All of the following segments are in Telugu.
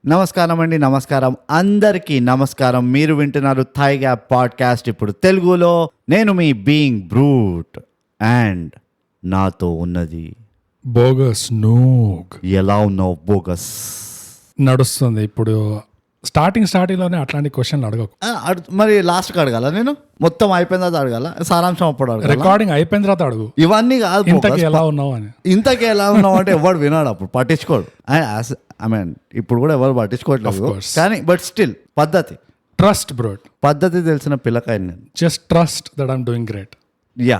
నమస్కారం అండి, నమస్కారం అందరికీ నమస్కారం. మీరు వింటున్నారు థాయ్ గ్యాప్ పాడ్కాస్ట్ ఇప్పుడు తెలుగులో. నేను మీ బీయింగ్ బ్రూట్ అండ్ నాతో ఉన్నది బోగస్ నూగ్. ఎలా ఉన్నావు బోగస్? నడుస్తుంది ఇప్పుడు. స్టార్టింగ్లోనే అట్లాంటి క్వశ్చన్లు అడగకు. మరి లాస్ట్కి అడగాల? నేను మొత్తం అయిపోయిన తర్వాత అడగాల? సారాంశం అప్పుడు అడగాల? రికార్డింగ్ అయిపోయిన తర్వాత అడుగు. ఇవన్నీ కాదు, ఇంతకీ ఎలా ఉన్నావు అని. ఇంతకీ ఎలా ఉన్నావు అంటే ఎవడు వినాడు, అప్పుడు పట్టించుకోడు. ఐ మీన్ ఇప్పుడు కూడా ఎవరు పట్టించుకోవట్లేదు, కానీ బట్ స్టిల్ పద్ధతి, ట్రస్ట్ బ్రోట్, పద్ధతి తెలిసిన పిల్లకాయని నేను. Just trust that I'm doing great. Yeah,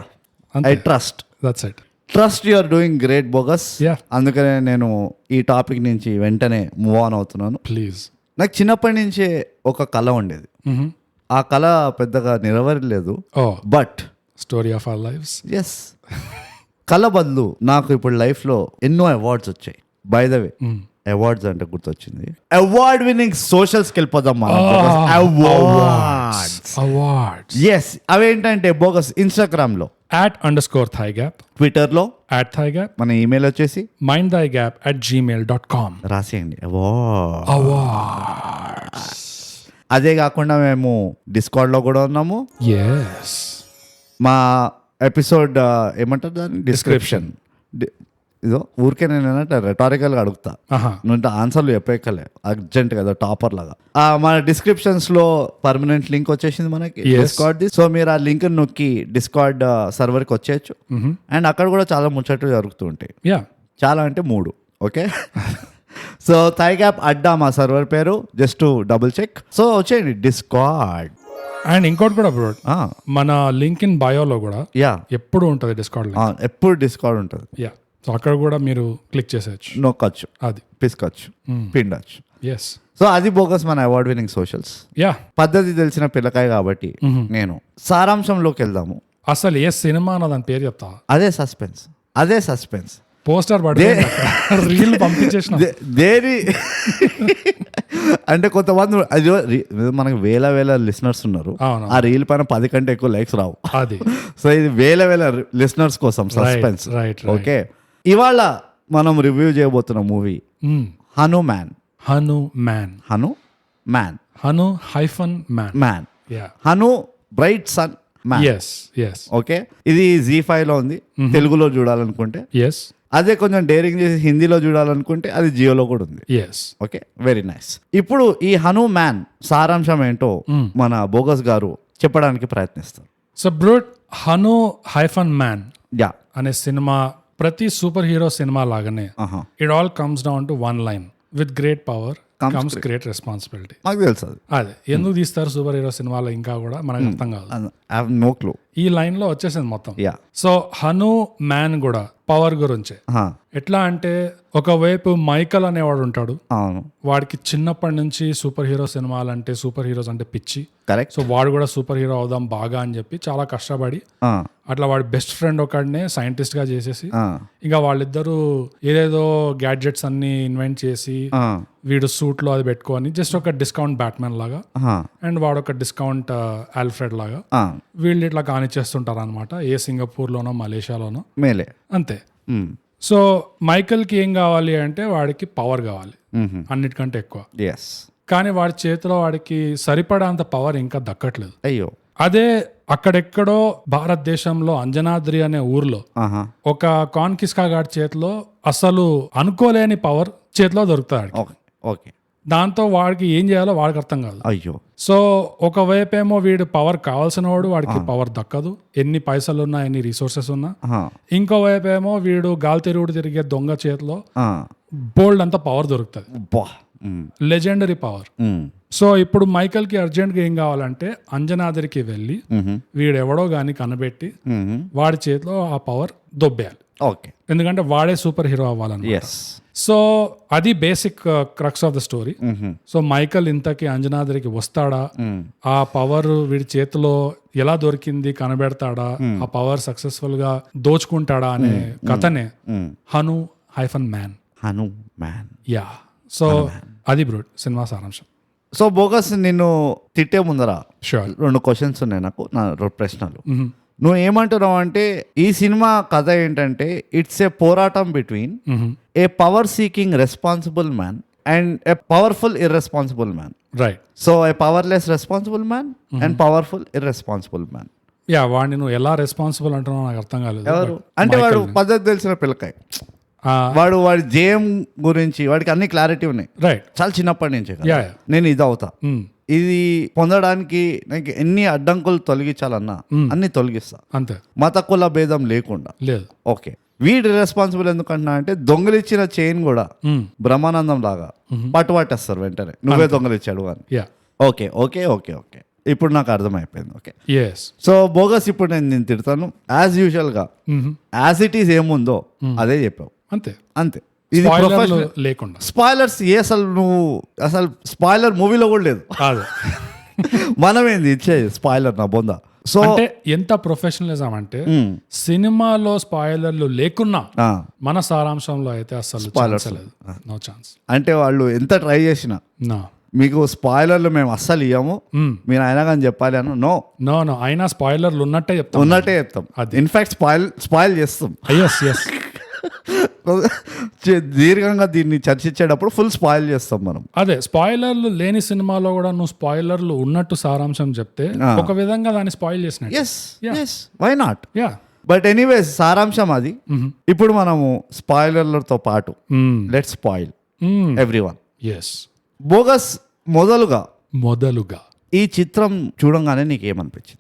I trust. That's it. Trust you are doing great bogus. Yeah. అందుకనే నేను ఈ టాపిక్ నుంచి వెంటనే మూవ్ ఆన్ అవుతున్నాను. ప్లీజ్. నాకు చిన్నప్పటి నుంచే ఒక కళ ఉండేది. ఆ కళ పెద్దగా నెరవేరలేదు, oh but story of our lives. Yes, కళ బదులు నాకు ఇప్పుడు లైఫ్లో ఎన్నో అవార్డ్స్ వచ్చాయి. బై ద వే, అవార్డ్స్ అంటే గుర్తొచ్చింది, అవార్డ్ విన్నింగ్ సోషల్స్కి వెళ్ళిపోదాం మనం. అవార్డ్స్. ఎస్, అవేంటంటే బోగస్ ఇన్స్టాగ్రామ్లో, @_thaigap, ట్విట్టర్లో, @thaigap, మన ఈమెయిల్ వచ్చేసి mindthigap@gmail.com. రాసేయండి అవార్డ్. అవార్డ్స్. అదే కాకుండా మేము డిస్కార్డ్లో కూడా ఉన్నాము. ఎస్. మా ఎపిసోడ్ ఏమంటారు దాన్ని, డిస్క్రిప్షన్. ఇదో ఊరికే నేను ఏంటంటే రెటారికల్గా అడుగుతా, నువ్వు ఆన్సర్లు చెప్పేకలే అర్జెంట్ కదా, టాపర్ లాగా. మన డిస్క్రిప్షన్స్ లో పర్మనెంట్ లింక్ వచ్చేసింది మనకి డిస్కార్డ్ ది. సో మీరు ఆ లింక్ నొక్కి డిస్కార్డ్ సర్వర్కి వచ్చేయచ్చు. అండ్ అక్కడ కూడా చాలా ముచ్చట్లు జరుగుతూ ఉంటాయి. చాలా అంటే 3. ఓకే. సో థాయ్ గ్యాప్ అడ్డా మా సర్వర్ పేరు, జస్ట్ డబుల్ చెక్. సో వచ్చేయండి డిస్కార్డ్. అండ్ ఇంకోటి కూడా బ్రో, మన లింక్ ఇన్ బయోలో కూడా ఎప్పుడు ఉంటుంది డిస్కార్డ్ లింక్. ఎప్పుడు డిస్కార్డ్ ఉంటుంది. సో అక్కడ కూడా మీరు క్లిక్ చేసేయచ్చు, నొక్కచ్చు, అది పిసుకొచ్చు, పిండచ్చు. ఎస్. సో అది బోగస్ మన అవార్డ్ వినింగ్ సోషల్స్. పద్ధతి తెలిసిన పిల్లకాయ కాబట్టి నేను సారాంశంలోకి వెళ్దాము. అసలు ఏ సినిమా అన్నదాని పేరు చెప్తా. అదే సస్పెన్స్. పోస్టర్ పడి రీల్ పంపించేసిన దేని అంటే కొంతమంది అది మనకు వేల లిసనర్స్ ఉన్నారు. ఆ రీల్ పైన 10 కంటే ఎక్కువ లైక్స్ రావు. అది సో ఇది వేల లిసనర్స్ కోసం సస్పెన్స్. ఓకే, ఇవాళ మనం రివ్యూ చేయబోతున్న movie Hanuman. Hanu bright sun man. Okay, ఇది ZEE5 లో ఉంది. తెలుగులో చూడాలనుకుంటే అదే, కొంచెం డేరింగ్ చేసి హిందీలో చూడాలనుకుంటే అది జియోలో కూడా ఉంది. Okay, very nice. ఇప్పుడు ఈ హనుమాన్ సారాంశం ఏంటో మన బోగస్ గారు చెప్పడానికి ప్రయత్నిస్తారు. సో బ్రూట్, హను-మ్యాన్ అనే సినిమా ప్రతి సూపర్ హీరో సినిమా లాగానే it all comes down to one line, with great power comes great responsibility. నాకు తెలుసు అదే ఎందుకు తీస్తారు సూపర్ హీరో సినిమాలో ఇంకా కూడా మనకు అర్థం కాదు. No clue. ఈ లైన్ లో వచ్చేసింది మొత్తం. సో హను-మ్యాన్ కూడా పవర్ గురించే. ఎట్లా అంటే ఒకవైపు మైకల్ అనేవాడు ఉంటాడు, వాడికి చిన్నప్పటి నుంచి సూపర్ హీరో సినిమాలంటే, సూపర్ హీరోస్ అంటే పిచ్చి. కరెక్ట్. సో వాడు కూడా సూపర్ హీరో అవుదాం బాగా అని చెప్పి చాలా కష్టపడి అట్లా వాడి బెస్ట్ ఫ్రెండ్ ఒకడినే సైంటిస్ట్ గా చేసేసి, ఇంకా వాళ్ళిద్దరూ ఏదేదో గ్యాడ్జెట్స్ అన్ని ఇన్వెంట్ చేసి వీడు సూట్ లో అది పెట్టుకొని జస్ట్ ఒక డిస్కౌంట్ బ్యాట్మెన్ లాగా అండ్ వాడు ఒక డిస్కౌంట్ ఆల్ఫ్రెడ్ లాగా వీళ్ళు ఇట్లా కానిచ్చేస్తుంటారు అనమాట. ఏ సింగపూర్ లోనో మలేషియాలోనో మేలే అంతే. సో మైకల్ కి ఏం కావాలి అంటే వాడికి పవర్ కావాలి అన్నిటికంటే ఎక్కువ. కానీ వాడి చేతిలో వాడికి సరిపడా పవర్ ఇంకా దక్కట్లేదు. అయ్యో. అదే అక్కడెక్కడో భారతదేశంలో అంజనాద్రి అనే ఊర్లో ఒక కాన్కిస్కా గాడి చేతిలో అసలు అనుకోలేని పవర్ చేతిలో దొరుకుతాడు. ఓకే, దాంతో వాడికి ఏం చేయాలో వాడికి అర్థం కాదు. అయ్యో. సో ఒకవైపేమో వీడు పవర్ కావాల్సిన వాడు, వాడికి పవర్ దక్కదు, ఎన్ని పైసలు ఉన్నా ఎన్ని రిసోర్సెస్ ఉన్నా. ఇంకోవైపేమో వీడు గాలి తిరుగుడు తిరిగే దొంగ చేతిలో బోల్డ్ అంతా పవర్ దొరుకుతుంది, లెజెండరీ పవర్. సో ఇప్పుడు మైకల్ కి అర్జెంట్ గా ఏం కావాలంటే అంజనాద్రికి వెళ్ళి వీడెవడో గాని కనబెట్టి వాడి చేతిలో ఆ పవర్ దొబ్బేయాలి. ఎందుకంటే వాడే సూపర్ హీరో అవ్వాలని. సో అది basic crux of the story. So Michael ఇంతకీ అంజనాద్రికి వస్తాడా, ఆ పవర్ వీడి చేతిలో ఎలా దొరికింది కనబెడతాడా, ఆ పవర్ సక్సెస్ఫుల్ గా దోచుకుంటాడా అనే కథనే హను-మ్యాన్. యా. సో అది బ్రో సినిమా సారాంశం. సో బోగస్, నిన్ను తిట్టే ముందరా 2 క్వశ్చన్స్ ఉన్నాయి నాకు, నా 2 ప్రశ్నలు. నువ్వు ఏమంటున్నావు అంటే ఈ సినిమా కథ ఏంటంటే ఇట్స్ ఏ పోరాటం between A power seeking responsible man and a powerful irresponsible man. Right. So A powerless responsible man and powerful irresponsible man. Yeah, వాడిని నువ్వు ఎలా రెస్పాన్సిబుల్ అంటున్నావు నాకు అర్థం కాలేదు. ఎవరు అంటే వాడు పద్ధతి తెలిసిన పిల్లకాయ, వాడి జేఎం గురించి వాడికి అన్ని క్లారిటీ ఉన్నాయి. రైట్. చాలా చిన్నప్పటి నుంచి యా, నేను ఇది అవుతా, ఇది పొందడానికి నాకు ఎన్ని అడ్డంకులు తొలగించాలన్నా అన్ని తొలగిస్తా, అంతే, మత కుల భేదం లేకుండా. లేదు. ఓకే, వీడి రెస్పాన్సిబుల్ ఎందుకంటున్నా అంటే దొంగలిచ్చిన చైన్ కూడా బ్రహ్మానందం లాగా పట్టుబట్టేస్తారు వెంటనే, నువ్వే దొంగలిచ్చాడు అని. Yeah, okay okay okay okay, ఇప్పుడు నాకు అర్థమైపోయింది. Okay, yes. సో బోగస్ ఇప్పుడు నేను తిడతాను యాజ్ యూజువల్ గా, యాజ్ ఇట్ ఈస్ ఏముందో అదే చెప్పావు, అంతే అంతే. ఇది ప్రొఫెషనల్ లేకుండా స్పాయిలర్స్ అసలు నువ్వు అసలు స్పాయిలర్ మూవీలో కూడా లేదు. అదే మనమేంది ఇచ్చే స్పాయిలర్ నా బొంద. సో అంటే ఎంత ప్రొఫెషనలిజం అంటే సినిమాలో స్పాయిలర్లు లేకున్నా మన సారాంశంలో అయితే అసలు ఛాన్స్ లేదు, నో ఛాన్స్. అంటే వాళ్ళు ఎంత ట్రై చేసినా నో, మీకు స్పాయిలర్లు మేము అస్సలు ఇవ్వము, మీరు అయినా కానీ చెప్పాలి అని. నో నో నో, అయినా స్పాయిలర్లు ఉన్నట్టే చెప్తాం, ఉన్నట్టే చెప్తాం. ఇన్ఫాక్ట్ స్పాయిల్ చేస్తాం. Yes yes. దీర్ఘంగా దీన్ని చర్చించేటప్పుడు ఫుల్ స్పాయిల్ చేస్తాం మనం. అదే, స్పాయిలర్లు లేని సినిమాలో కూడా నువ్వు స్పాయిలర్లు ఉన్నట్టు సారాంశం చెప్తే ఒక విధంగా దాన్ని స్పాయిల్ చేసినట్టు. Yes, why not. Ya, but anyways సారాంశం అది. ఇప్పుడు మనము స్పాయిలర్లతో పాటు let spoil everyone. Yes. Bogus మొదలుగా ఈ చిత్రం చూడంగానే నీకు ఏమనిపించింది?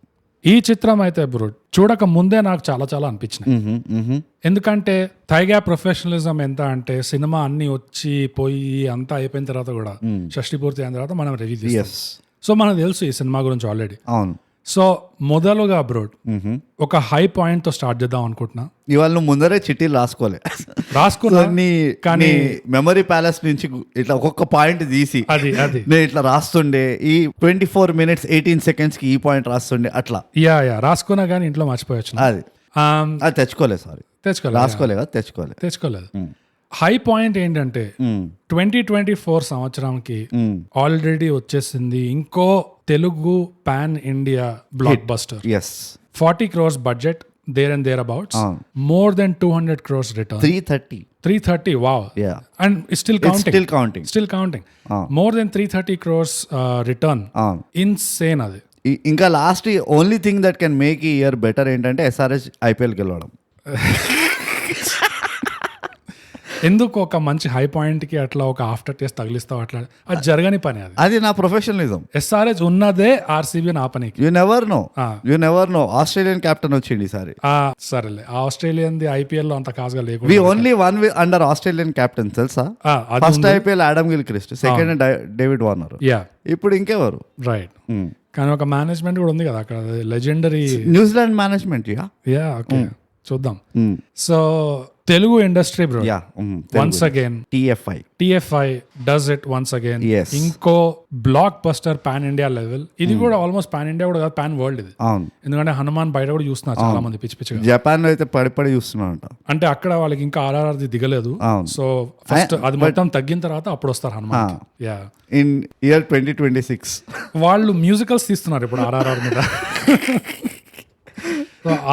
ఈ చిత్రం అయితే బ్రో చూడక ముందే నాకు చాలా చాలా అనిపించినాయి. ఎందుకంటే థైగా ప్రొఫెషనలిజం ఎంత అంటే సినిమా అన్ని వచ్చి పోయి అంతా అయిపోయిన తర్వాత కూడా షష్టి పూర్తి అయిన తర్వాత మనం రివ్యూ చేస్తాం. సో మనకు తెలుసు ఈ సినిమా గురించి ఆల్రెడీ. అవును. సో మొదలుగా బ్రోడ్ ఒక హై పాయింట్ తో స్టార్ట్ చేద్దాం అనుకుంటున్నా. ఇవాళ నువ్వు ముందరే చిట్టీలు రాసుకున్నా కానీ మెమరీ ప్యాలెస్ నుంచి ఇట్లా ఒక్కొక్క పాయింట్ తీసి నేను ఇట్లా రాస్తుండే, ఈ 24 minutes 18 seconds కి ఈ పాయింట్ రాస్తుండే అట్లా. యా రాసుకున్నా కానీ ఇంట్లో మర్చిపోయచ్చు. అది తెచ్చుకోలేదు. హై పాయింట్ ఏంటంటే 2024 సంవత్సరానికి ఆల్రెడీ వచ్చేసింది ఇంకో Telugu pan India blockbuster. 40 crores budget, there and thereabouts, more than 200 crores return. 330. Wow. And still counting. More than 330 crores return. Insane అది. ఇంకా last only thing that can make ఈ ఇయర్ బెటర్ ఏంటంటే SRH IPL గెలవడం. ఎందుకు ఒక మంచి హై పాయింట్ కి అట్లా ఒక ఆఫ్టర్ టేస్ట్ తగిలిస్తావు, అట్లా అది జరగని పని. అది నా ప్రొఫెషనలిజం. SRH ఉన్నదే RCB నా పనికి. You never know Australian captain వచ్చింది ఈసారి. సరేలే, ఆస్ట్రేలియన్ ది IPL లో అంత కాసుగా లేకుండా. We only won under Australian captain తెలుసా? First IPL Adam Gilchrist, second David Warner, ఇప్పుడు ఇంకెవరు? రైట్. కానీ ఒక మేనేజ్మెంట్ కూడా ఉంది కదా అక్కడ, లెజెండరీ న్యూజిలాండ్ మేనేజ్మెంట్. ఓకే, చూద్దాం. So Telugu industry bro once again TFI does it once again. ఇంకో blockbuster pan India level. ఇది కూడా ఆల్మోస్ట్ పాన్ ఇండియా కూడా కాదు, పాన్ వరల్డ్ ఇది. ఎందుకంటే హనుమాన్ బయట కూడా చూస్తున్నారు చాలా మంది పిచ్చి జపాన్ లో అయితే పడి చూస్తున్నారంట. అంటే అక్కడ వాళ్ళకి ఇంకా RRR దిగలేదు. సో ఫస్ట్ అది మొత్తం తగ్గిన తర్వాత అప్పుడు వస్తారు హనుమాన్. ఇన్ ఇయర్ 2026 వాళ్ళు మ్యూజికల్స్ తీస్తున్నారు ఇప్పుడు RRR మీద.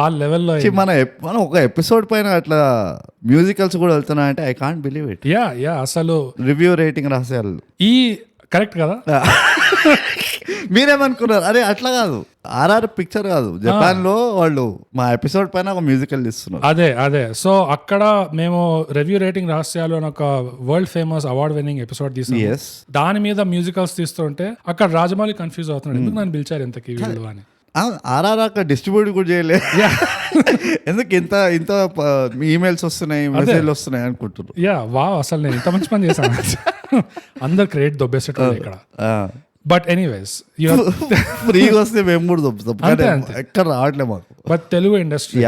ఆ లెవెల్లో మనం ఒక ఎపిసోడ్ పైన అట్లా మ్యూజికల్స్ కూడా వెళ్తున్నాయంటే ఐ కాంట్ బిలీవ్ ఇట్. అసలు రివ్యూ రేటింగ్ రాసేయాలి. ఈ కరెక్ట్ కదా? మీరేమనుకున్నారు? అరే అట్లా కాదు, RR పిక్చర్ కాదు, జపాన్ లో వాళ్ళు మా ఎపిసోడ్ పైన ఒక మ్యూజికల్ ఇస్తున్నారు. అదే. సో అక్కడ మేము రివ్యూ రేటింగ్ రహస్యాలు అని ఒక world famous award winning episode తీసాం. దాని మీద మ్యూజికల్స్ తీస్తుంటే అక్కడ రాజమౌళి కన్ఫ్యూజ్ అవుతున్నాడు, ఎందుకు నన్ను పిలిచారు ఇంతకీ వీళ్ళు అని. RR అక్కడ డిస్ట్రిబ్యూట్ కూడా చేయలేదు. ఎందుకు ఇంత ఈమెయిల్స్ వస్తున్నాయి, మెసేజ్లు వస్తున్నాయి అనుకుంటున్నారు. అసలు నేను ఇంత మంచి పని చేశాను. అందరు క్రెడిట్ దొబ్బేసేటప్పుడు ఇక్కడ. బట్ ఎనీవేస్ ఫ్రీగా వస్తే మేము కూడా దొబ్బుతాం, ఎక్కడ రావట్లే మాకు. But Telugu industry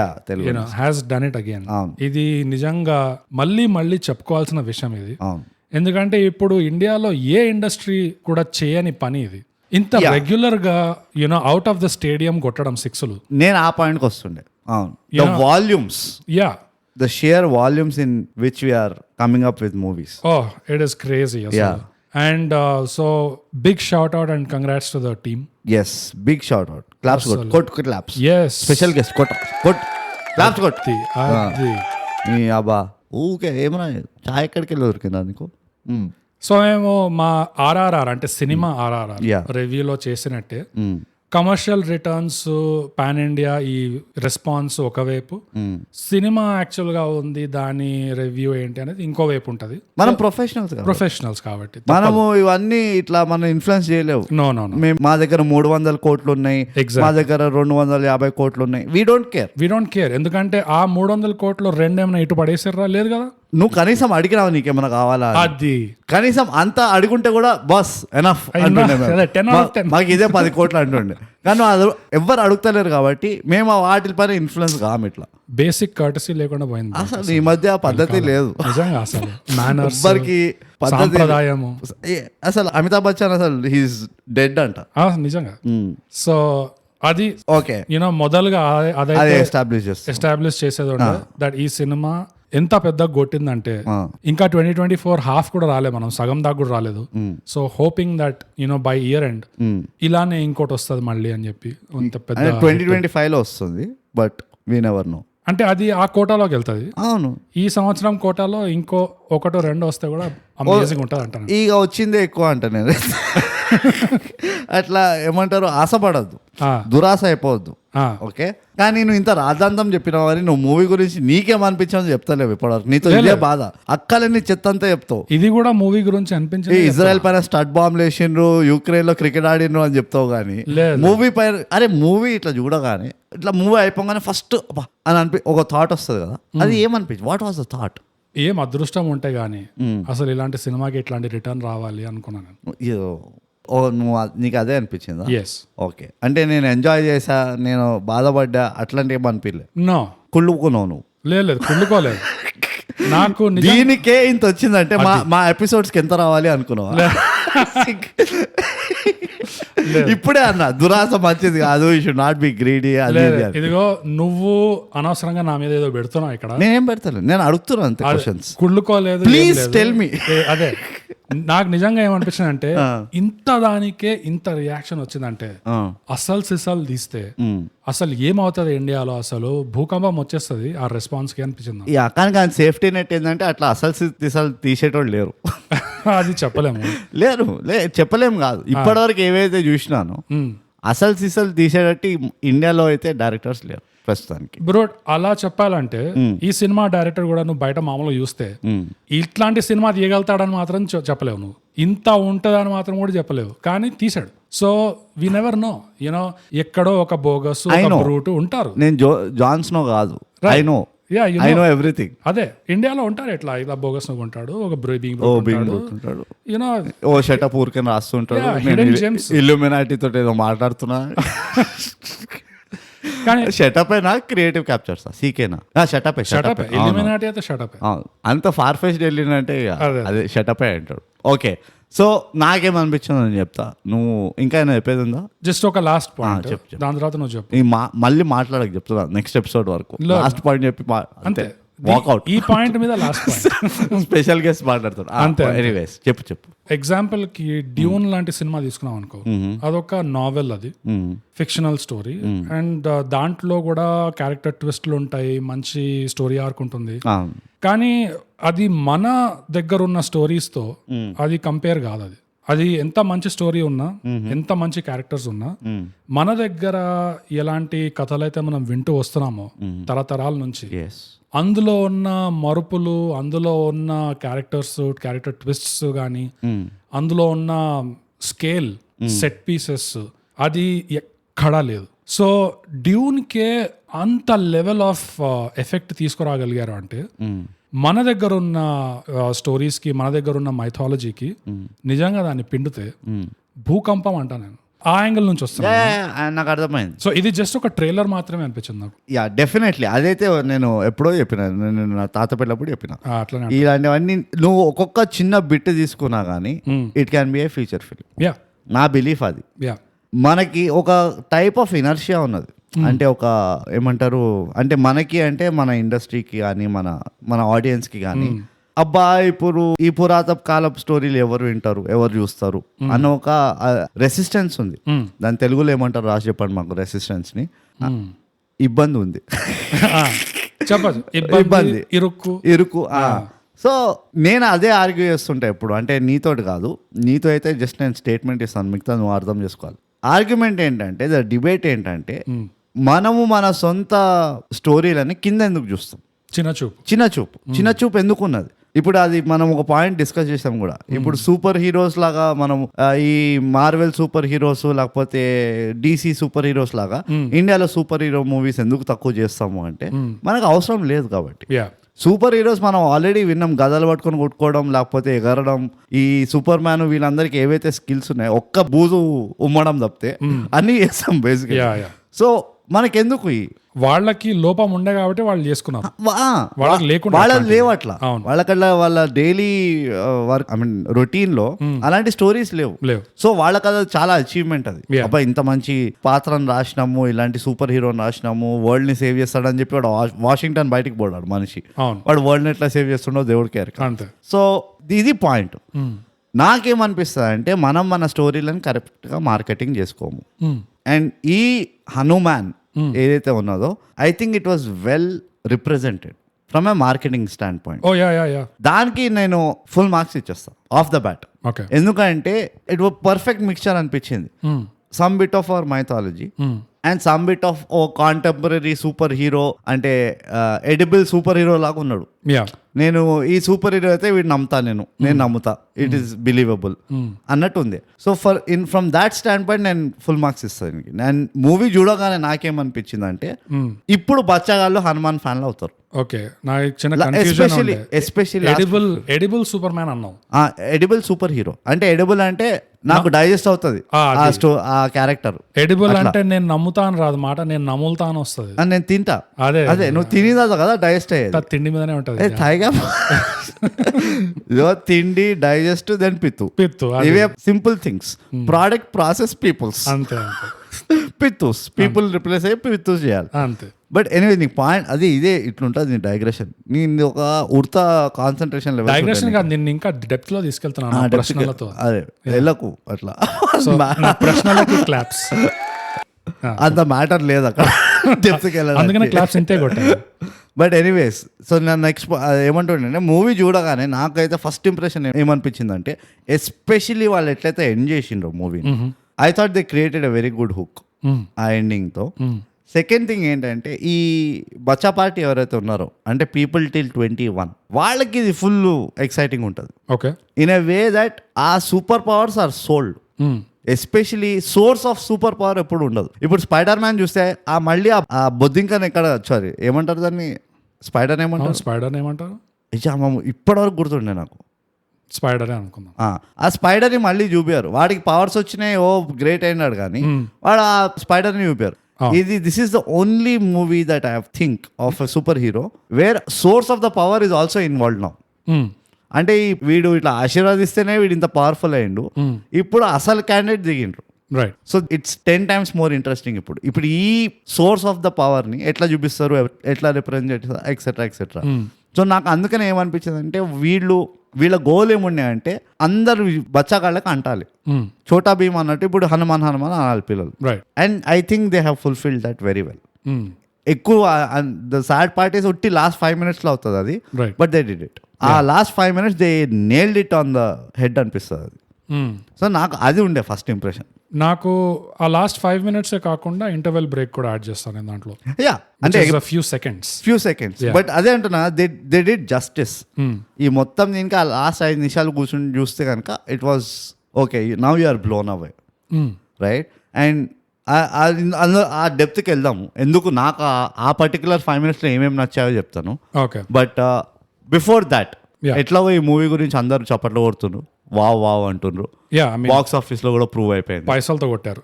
has done it again. ఇది నిజంగా మళ్ళీ చెప్పుకోవాల్సిన విషయం ఇది. ఎందుకంటే ఇప్పుడు ఇండియాలో ఏ ఇండస్ట్రీ కూడా చేయని పని ఇది. ఇంత రెగ్యులర్ గా అవుట్ ఆఫ్ ద స్టేడియం కొట్టడం సిక్స్లు. నేను ఆ పాయింట్ కి వస్తుండే. The volumes, the sheer volumes in which we are coming up with movies. It is crazy. And so big shout out and congrats to the team. Yes, big shout out. Claps got claps. Yes, special guest got claps got. నీ అబ్బా ఊకే ఏమన్నా చాయ్ ఎక్కడికి వెళ్ళి దొరికిందా నీకు? సో మేము మా ఆర్ఆర్ఆర్ అంటే సినిమా ఆర్ఆర్ఆర్ Yeah. రివ్యూలో చేసినట్టే కమర్షియల్ రిటర్న్స్ పాన్ ఇండియా ఈ రెస్పాన్స్ ఒకవైపు, సినిమా యాక్చువల్ గా ఉంది దాని రివ్యూ ఏంటి అనేది ఇంకో వైపు ఉంటది. మనం ప్రొఫెషనల్స్ కాబట్టి మనము ఇవన్నీ ఇట్లా మనం ఇన్ఫ్లుయెన్స్ చేయలేవు. నో మేము మా దగ్గర 300 కోట్లు ఉన్నాయి, మా దగ్గర 250 కోట్లు ఉన్నాయి. వీ డోంట్ కేర్ ఎందుకంటే ఆ 300 కోట్లు రెండేమైనా ఇటు పడేసారా? లేదు కదా. నువ్వు కనీసం అడిగినావు నీకేమైనా కావాలా, అది కనీసం అంత అడుగుంటే కూడా బస్ ఎనఫ్ మాకు ఇదే 10 కోట్లు అంటుండే. కానీ అది ఎవ్వరు అడుగుతలేరు కాబట్టి మేము ఆ వాటిపైన ఇన్ఫ్లుయెన్స్ కాము. ఇట్లా బేసిక్ కర్టసీ లేకుండా పోయింది అసలు ఈ మధ్య ఆ పద్ధతి లేదు నిజంగా. అసలు మేనర్స్, ఎవ్వరికి పద్ధతి. సాంప్రదాయము. అసలు అమితాబ్ బచ్చన్ అసలు హీస్ డెడ్ అంట నిజంగా. సో అది ఓకే యూనో మొదలుగా అదే ఎస్టాబ్లిష్ చేసేది ఉండే దట్ ఈ సినిమా ఎంత పెద్దగా కొట్టిందంటే ఇంకా 2024 హాఫ్ కూడా రాలేదు, మనం సగం దాకా కూడా రాలేదు. So hoping that you know by year end ఇలానే ఇంకోటి వస్తుంది మళ్ళీ అని చెప్పి. అంత పెద్ద 2025 లో వస్తుంది, బట్ వీ నెవర్ నో. అంటే అది ఆ కోటాలోకి వెళ్తుంది. అవును, ఈ సంవత్సరం కోటాలో ఇంకో 1-2 వస్తే కూడా అమేజింగ్ ఉంటుంది అంటాను. ఇక వచ్చిందే ఎక్కువ అంట నేను. అట్లా ఏమంటారు, ఆశపడద్దు, దురాశ అయిపోవద్దు. ఓకే, కానీ నువ్వు ఇంత రాద్ధాంతం చెప్పినావు అని నువ్వు మూవీ గురించి నీకేమనిపించావు చెప్తలేవు ఇప్పటివరకు. నీతో ఇదే బాధ, అక్కలని చెత్త అంతా చెప్తావు. ఇది కూడా మూవీ గురించి అనిపించింది. ఇజ్రాయెల్ పైన స్టడ్ బాంబ్ లేచిండ్రు, యుక్రెయిన్ లో క్రికెట్ ఆడిండ్రు అని చెప్తావు, కానీ మూవీ పైన అరే మూవీ ఇట్లా చూడగానే ఇట్లా మూవీ అయిపోగానే ఫస్ట్ అని ఒక థాట్ వస్తుంది కదా, అది ఏమనిపించి వాట్ వాజ్ ద థాట్? ఏం అదృష్టం ఉంటే గానీ అసలు ఇలాంటి సినిమాకి ఇట్లాంటి రిటర్న్ రావాలి అనుకున్నాను. నువ్వు నీకు అదే అనిపించిందా? ఎస్. ఓకే, అంటే నేను ఎంజాయ్ చేసా, నేను బాధపడ్డా అట్లాంటి ఏం అనిపించలే? నో. కుళ్ళుకున్నావు నువ్వు? లేదు, కుళ్ళుకోలేదు. నాకు దీనికే ఇంత వచ్చిందంటే మా ఎపిసోడ్స్కి ఎంత రావాలి అనుకున్నావా? ఇప్పుడే అన్న దురాశ మంచిది కాదు, you should not be greedy. ఇదిగో నువ్వు అనవసరంగా నా మీద ఏదో పెడుతున్నావు ఇక్కడ. నేనేం పెడతాను, నేను అడుగుతున్నాను అంతే క్వశ్చన్స్. కుళ్ళుకోలేదు, ప్లీజ్ టెల్ మీ. అదే నాకు నిజంగా ఏమనిపించింది అంటే ఇంత దానికే ఇంత రియాక్షన్ వచ్చిందంటే అసలు సిసలు తీస్తే అసలు ఏమవుతుంది ఇండియాలో, అసలు భూకంపం వచ్చేస్తుంది ఆ రెస్పాన్స్ కి అనిపించింది. కానీ సేఫ్టీ నెట్ ఏంటంటే అట్లా అసలు తీసేటోళ్ళు లేరు. అది చెప్పలేము, చెప్పలేము కాదు. ఇప్పటివరకు ఏవైతే చూసినానో అసలు సిసలు తీసేటట్టు ఇండియాలో అయితే డైరెక్టర్స్ లేరు ప్రస్తుతానికి. బ్రో అలా చెప్పాలంటే ఈ సినిమా డైరెక్టర్ కూడా నువ్వు బయట మామూలుగా చూస్తే ఇట్లాంటి సినిమా తీయగలుగుతాడని మాత్రం చెప్పలేవు, నువ్వు ఇంత ఉంటుందని మాత్రం కూడా చెప్పలేవు, కానీ తీసాడు. So we never know, you know ఎక్కడో ఒక బోగస్ రూట్ ఉంటారు. నేను జాన్స్నో కాదు, ఐ నో ఎవ్రీథింగ్. అదే ఇండియాలో ఉంటారు ఎట్లా ఇలా బోగస్ ఉంటాడు, ఒక ఉంటాడు, యూనో ఓ షటప్ ఊరికే రాస్తుంటాడు, ఇల్యూమినాటీ తోటి ఏదో మాట్లాడుతున్నా. కానీ షటప్ అయినా క్రియేటివ్ క్యాప్చర్స్ సీకేనా? షటప్ అంత ఫార్ ఫెచ్డ్ వెళ్ళినంటే అదే షటప్ అంటాడు. ఓకే, సో నాకేమనిపించింది అని చెప్తా, నువ్వు ఇంకా ఏమైనా చెప్పేది ఉందా? జస్ట్ ఒక లాస్ట్ పాయింట్ చెప్పు, దాని తర్వాత నువ్వు చెప్పు. మళ్ళీ మాట్లాడక చెప్తున్నా నెక్స్ట్ ఎపిసోడ్ వరకు లాస్ట్ పాయింట్ చెప్పి అంతే వాక్అవుట్. ఈ పాయింట్ మీద లాస్ట్ పాయింట్ స్పెషల్ గెస్ట్ మాట్లాడతాడు అంతే. ఎనీవేస్ చెప్పు. ఎగ్జాంపుల్ కి డ్యూన్ లాంటి సినిమా తీసుకున్నాం అనుకో, అదొక నావెల్, అది ఫిక్షనల్ స్టోరీ, అండ్ దాంట్లో కూడా క్యారెక్టర్ ట్విస్ట్లు ఉంటాయి, మంచి స్టోరీ ఆర్క్ ఉంటుంది. కానీ అది మన దగ్గర ఉన్న స్టోరీస్ తో అది కంపేర్ కాదు. అది ఎంత మంచి స్టోరీ ఉన్నా, ఎంత మంచి క్యారెక్టర్స్ ఉన్నా, మన దగ్గర ఎలాంటి కథలైతే మనం వింటూ వస్తున్నామో తరతరాల నుంచి, అందులో ఉన్న మరుపులు, అందులో ఉన్న క్యారెక్టర్ ట్విస్ట్స్ కానీ, అందులో ఉన్న స్కేల్, సెట్ పీసెస్, అది ఎక్కడా లేదు. సో డ్యూన్కే అంత లెవెల్ ఆఫ్ ఎఫెక్ట్ తీసుకురాగలిగారు అంటే మన దగ్గర ఉన్న స్టోరీస్కి, మన దగ్గర ఉన్న మైథాలజీకి నిజంగా దాన్ని పిండితే భూకంపం అంటా నేను. ఆ యాంగిల్ నుంచి వస్తాను, నాకు అర్థమైంది. సో ఇది జస్ట్ ఒక ట్రైలర్ మాత్రమే అనిపించింది నాకు. యా డెఫినెట్లీ, అదైతే నేను ఎప్పుడో చెప్పిన, నేను నా తాత పెళ్ళప్పుడు చెప్పిన, అట్లా ఇలాంటివన్నీ నువ్వు ఒక్కొక్క చిన్న బిట్ తీసుకున్నా కానీ it can be A feature film. నా బిలీఫ్ అది. మనకి ఒక టైప్ ఆఫ్ ఇనర్షియా ఉన్నది, అంటే ఒక ఏమంటారు అంటే మనకి, అంటే మన ఇండస్ట్రీకి కానీ మన ఆడియన్స్కి కానీ, అబ్బా ఇప్పుడు ఈ పురాతన కాలపు స్టోరీలు ఎవరు వింటారు, ఎవరు చూస్తారు అన్న ఒక రెసిస్టెన్స్ ఉంది. దాని తెలుగులో ఏమంటారు రాసి చెప్పండి మాకు. రెసిస్టెన్స్ ని ఇబ్బంది ఉంది, ఇరుకు. సో నేను అదే ఆర్గ్యూ చేస్తుంటా ఎప్పుడు, అంటే నీతోటి కాదు, నీతో అయితే జస్ట్ నేను స్టేట్మెంట్ ఇస్తాను, మిగతా నువ్వు అర్థం చేసుకోవాలి. ఆర్గ్యుమెంట్ ఏంటంటే, ద డిబేట్ ఏంటంటే, మనము మన సొంత స్టోరీలని కింద ఎందుకు చూస్తాం? చిన్న చూపు ఎందుకు ఉన్నది? ఇప్పుడు అది మనం ఒక పాయింట్ డిస్కస్ చేసాం కూడా. ఇప్పుడు సూపర్ హీరోస్ లాగా మనం ఈ మార్వెల్ సూపర్ హీరోస్ లేకపోతే DC సూపర్ హీరోస్ లాగా ఇండియాలో సూపర్ హీరో మూవీస్ ఎందుకు తక్కువ చేస్తాము అంటే మనకు అవసరం లేదు కాబట్టి. సూపర్ హీరోస్ మనం ఆల్రెడీ విన్నాం, గదలు పట్టుకొని కొట్టుకోవడం లేకపోతే ఎగరడం, ఈ సూపర్ మ్యాన్ వీళ్ళందరికీ ఏవైతే స్కిల్స్ ఉన్నాయో ఒక్క బూజు ఉమ్మడం తప్పితే అన్నీ చేస్తాం బేసిక్. సో మనకెందుకు వాళ్ళకి లోపం ఉండే కాబట్టి వాళ్ళు చేసుకున్నారు, వాళ్ళకి లేవు అట్లా, వాళ్ళకల్లా వాళ్ళ daily work I mean routine లో అలాంటి స్టోరీస్ లేవు. సో వాళ్ళకి అది చాలా అచీవ్మెంట్. అది అబ్బా ఇంత మంచి పాత్రను రాసినాము, ఇలాంటి సూపర్ హీరోని రాసినాము, వరల్డ్ ని సేవ్ చేస్తాడని చెప్పి వాడు వాషింగ్టన్ బయటికి పోడాడు మనిషి, వాడు వరల్డ్ ని ఎట్లా సేవ్ చేస్తుండో దేవుడికి ఎరక. సో ఇది పాయింట్. నాకేమనిపిస్తుంది అంటే మనం మన స్టోరీలను కరెక్ట్ గా మార్కెటింగ్ చేసుకోము. అండ్ ఈ హనుమాన్ ఏదైతే ఉన్నదో I think it was well represented from a marketing standpoint. దానికి నేను ఫుల్ మార్క్స్ ఇచ్చేస్తాను ఆఫ్ ద బ్యాట్. ఎందుకంటే ఇట్ వాజ్ పర్ఫెక్ట్ మిక్చర్ అనిపించింది. Some bit of our mythology and some bit of ఓ కాంటెంపరీ సూపర్ హీరో, అంటే ఎడిబుల్ సూపర్ హీరో లాగా ఉన్నాడు. నేను ఈ సూపర్ హీరో అయితే వీడు నమ్ముతా, నేను నమ్ముతా, ఇట్ ఈస్ బిలీవబుల్ అన్నట్టు ఉంది. So from that stand point నేను ఫుల్ మార్క్స్ ఇస్తాను. నేను మూవీ చూడగానే నాకేమనిపించింది అంటే ఇప్పుడు బచ్చగాళ్ళు హనుమాన్ ఫ్యాన్లు అవుతారు. ఎస్పెషల్లీ ఎడిబుల్ సూపర్ మ్యాన్ అన్నావు, ఎడిబుల్ సూపర్ హీరో అంటే ఎడిబుల్ అంటే నాకు డైజెస్ట్ అవుతుంది ఆ క్యారెక్టర్. ఎడిబుల్ అంటే నేను నమ్ముతాను రాదు మాట, నేను నమ్ముతాను వస్తుంది, నేను తింటా. అదే నువ్వు తినేదా కదా డైజెస్ట్ అయ్యేది, తిండి మీదనే ఉంటుంది. తిండి, డైజెస్ట్, దెన్ పిత్తు. ఇవే simple things. Product, process, peoples, అంతే. పిత్తూస్, పీపుల్ రిప్లేస్ అయ్యి పిత్తూస్ చేయాలి అంతే. బట్ ఎనీవే నీ పాయింట్ అది ఇదే, ఇట్లుంటుంది నీ డైగ్రెషన్. నేను ఒక ఉడతా కాన్సన్ట్రేషన్ లెవెల్, డైగ్రెషన్ కాదు, నేను ఇంకా డెప్త్ లో తీసుకెళ్తున్నాను ప్రశ్నలతో. అదే వెళ్ళకు అట్లా ప్రశ్నలకి క్లాప్స్ అంత మ్యాటర్ లేదు అక్కడ డెప్త్కి వెళ్ళాలి, అందుకనే క్లాప్స్ ఇంతే కొట్టాను. బట్ ఎనీవేస్, సో నేను నెక్స్ట్ ఏమంటుండే, మూవీ చూడగానే నాకైతే ఫస్ట్ ఇంప్రెషన్ ఏమనిపించింది అంటే ఎస్పెషల్లీ వాళ్ళు ఎట్లయితే ఎండ్ చేసిండ్రో మూవీని, I thought they created a very good hook ఆ ఎండింగ్తో. సెకండ్ థింగ్ ఏంటంటే ఈ బచ్చా పార్టీ ఎవరైతే ఉన్నారో అంటే పీపుల్ టిల్ 21 వాళ్ళకి ఇది ఫుల్ ఎక్సైటింగ్ ఉంటుంది. Okay, in a way that ah super powers are sold. Especially source of super power ఎప్పుడు ఉండదు. ఇప్పుడు స్పైడర్ మ్యాన్ చూస్తే ఆ మళ్ళీ ఆ బొద్దింకని ఎక్కడ సారీ ఏమంటారు దాన్ని, స్పైడర్ ఏమంటారు ఇప్పటివరకు గుర్తుండే నాకు, స్పైడరే అనుకుందాం. ఆ స్పైడర్ని మళ్ళీ చూపారు, వాడికి పవర్స్ వచ్చినాయి, ఓ గ్రేట్ అయినాడు, కానీ వాడు ఆ స్పైడర్ని చూపారు. This is the only movie that I think of a super hero wear source of the power is also involved now. అంటే వీడు ఇట్లా ఆశీర్వాదిస్తేనే వీడు ఇంత పవర్ఫుల్ అయ్యిండు, ఇప్పుడు అసలు క్యాండిడేట్ దిగిండ్రు. Right. So it's 10 times more interesting. ఇప్పుడు ఈ సోర్స్ ఆఫ్ ద పవర్ ని ఎట్లా చూపిస్తారు, ఎట్లా రిప్రజెంట్ చేస్తారు, ఎక్సెట్రా ఎక్సెట్రా. సో నాకు అందుకనే ఏమనిపించింది అంటే వీళ్ళ గోల్ ఏమున్నాయంటే అందరు బచ్చాగాళ్ళకి అంటాలి, చోటా భీమ్ అన్నట్టు ఇప్పుడు హనుమాన్ అనాలి పిల్లలు. And I think they have fulfilled that very well. ఎక్కువ ద సాడ్ పార్ట్ ఈస్ ఒట్టి లాస్ట్ 5 minutes లో అవుతుంది అది, బట్ దే డిడ్ ఇట్. ఆ last 5 minutes they nailed it on the head అనిపిస్తుంది అది. సో నాకు అది ఉండే ఫస్ట్ ఇంప్రెషన్. నాకు ఆ లాస్ట్ 5 minutes కాకుండా ఇంటర్వెల్ బ్రేక్ కూడా యాడ్ చేస్తాను నేను దాంట్లో. అంటే ఫ్యూ సెకండ్స్ బట్ అదే అంటున్నా, దే డిడ్ జస్టిస్. ఈ మొత్తం దీనికి ఆ లాస్ట్ 5 నిమిషాలు కూర్చొని చూస్తే కనుక it was okay, now you are blown away, right. And ఆ డెప్త్కి వెళ్దాము. ఎందుకు నాకు ఆ పర్టికులర్ 5 minutes ఏమేమి నచ్చాయో చెప్తాను. బట్ బిఫోర్ దాట్ ఎట్లా ఈ మూవీ గురించి అందరూ చప్పట్లు కొడుతున్నారు, వావ్ అంటుండ్రు. బాక్స్ ఆఫీస్ లో కూడా ప్రూవ్ అయిపోయింది, పైసలతో కొట్టారు.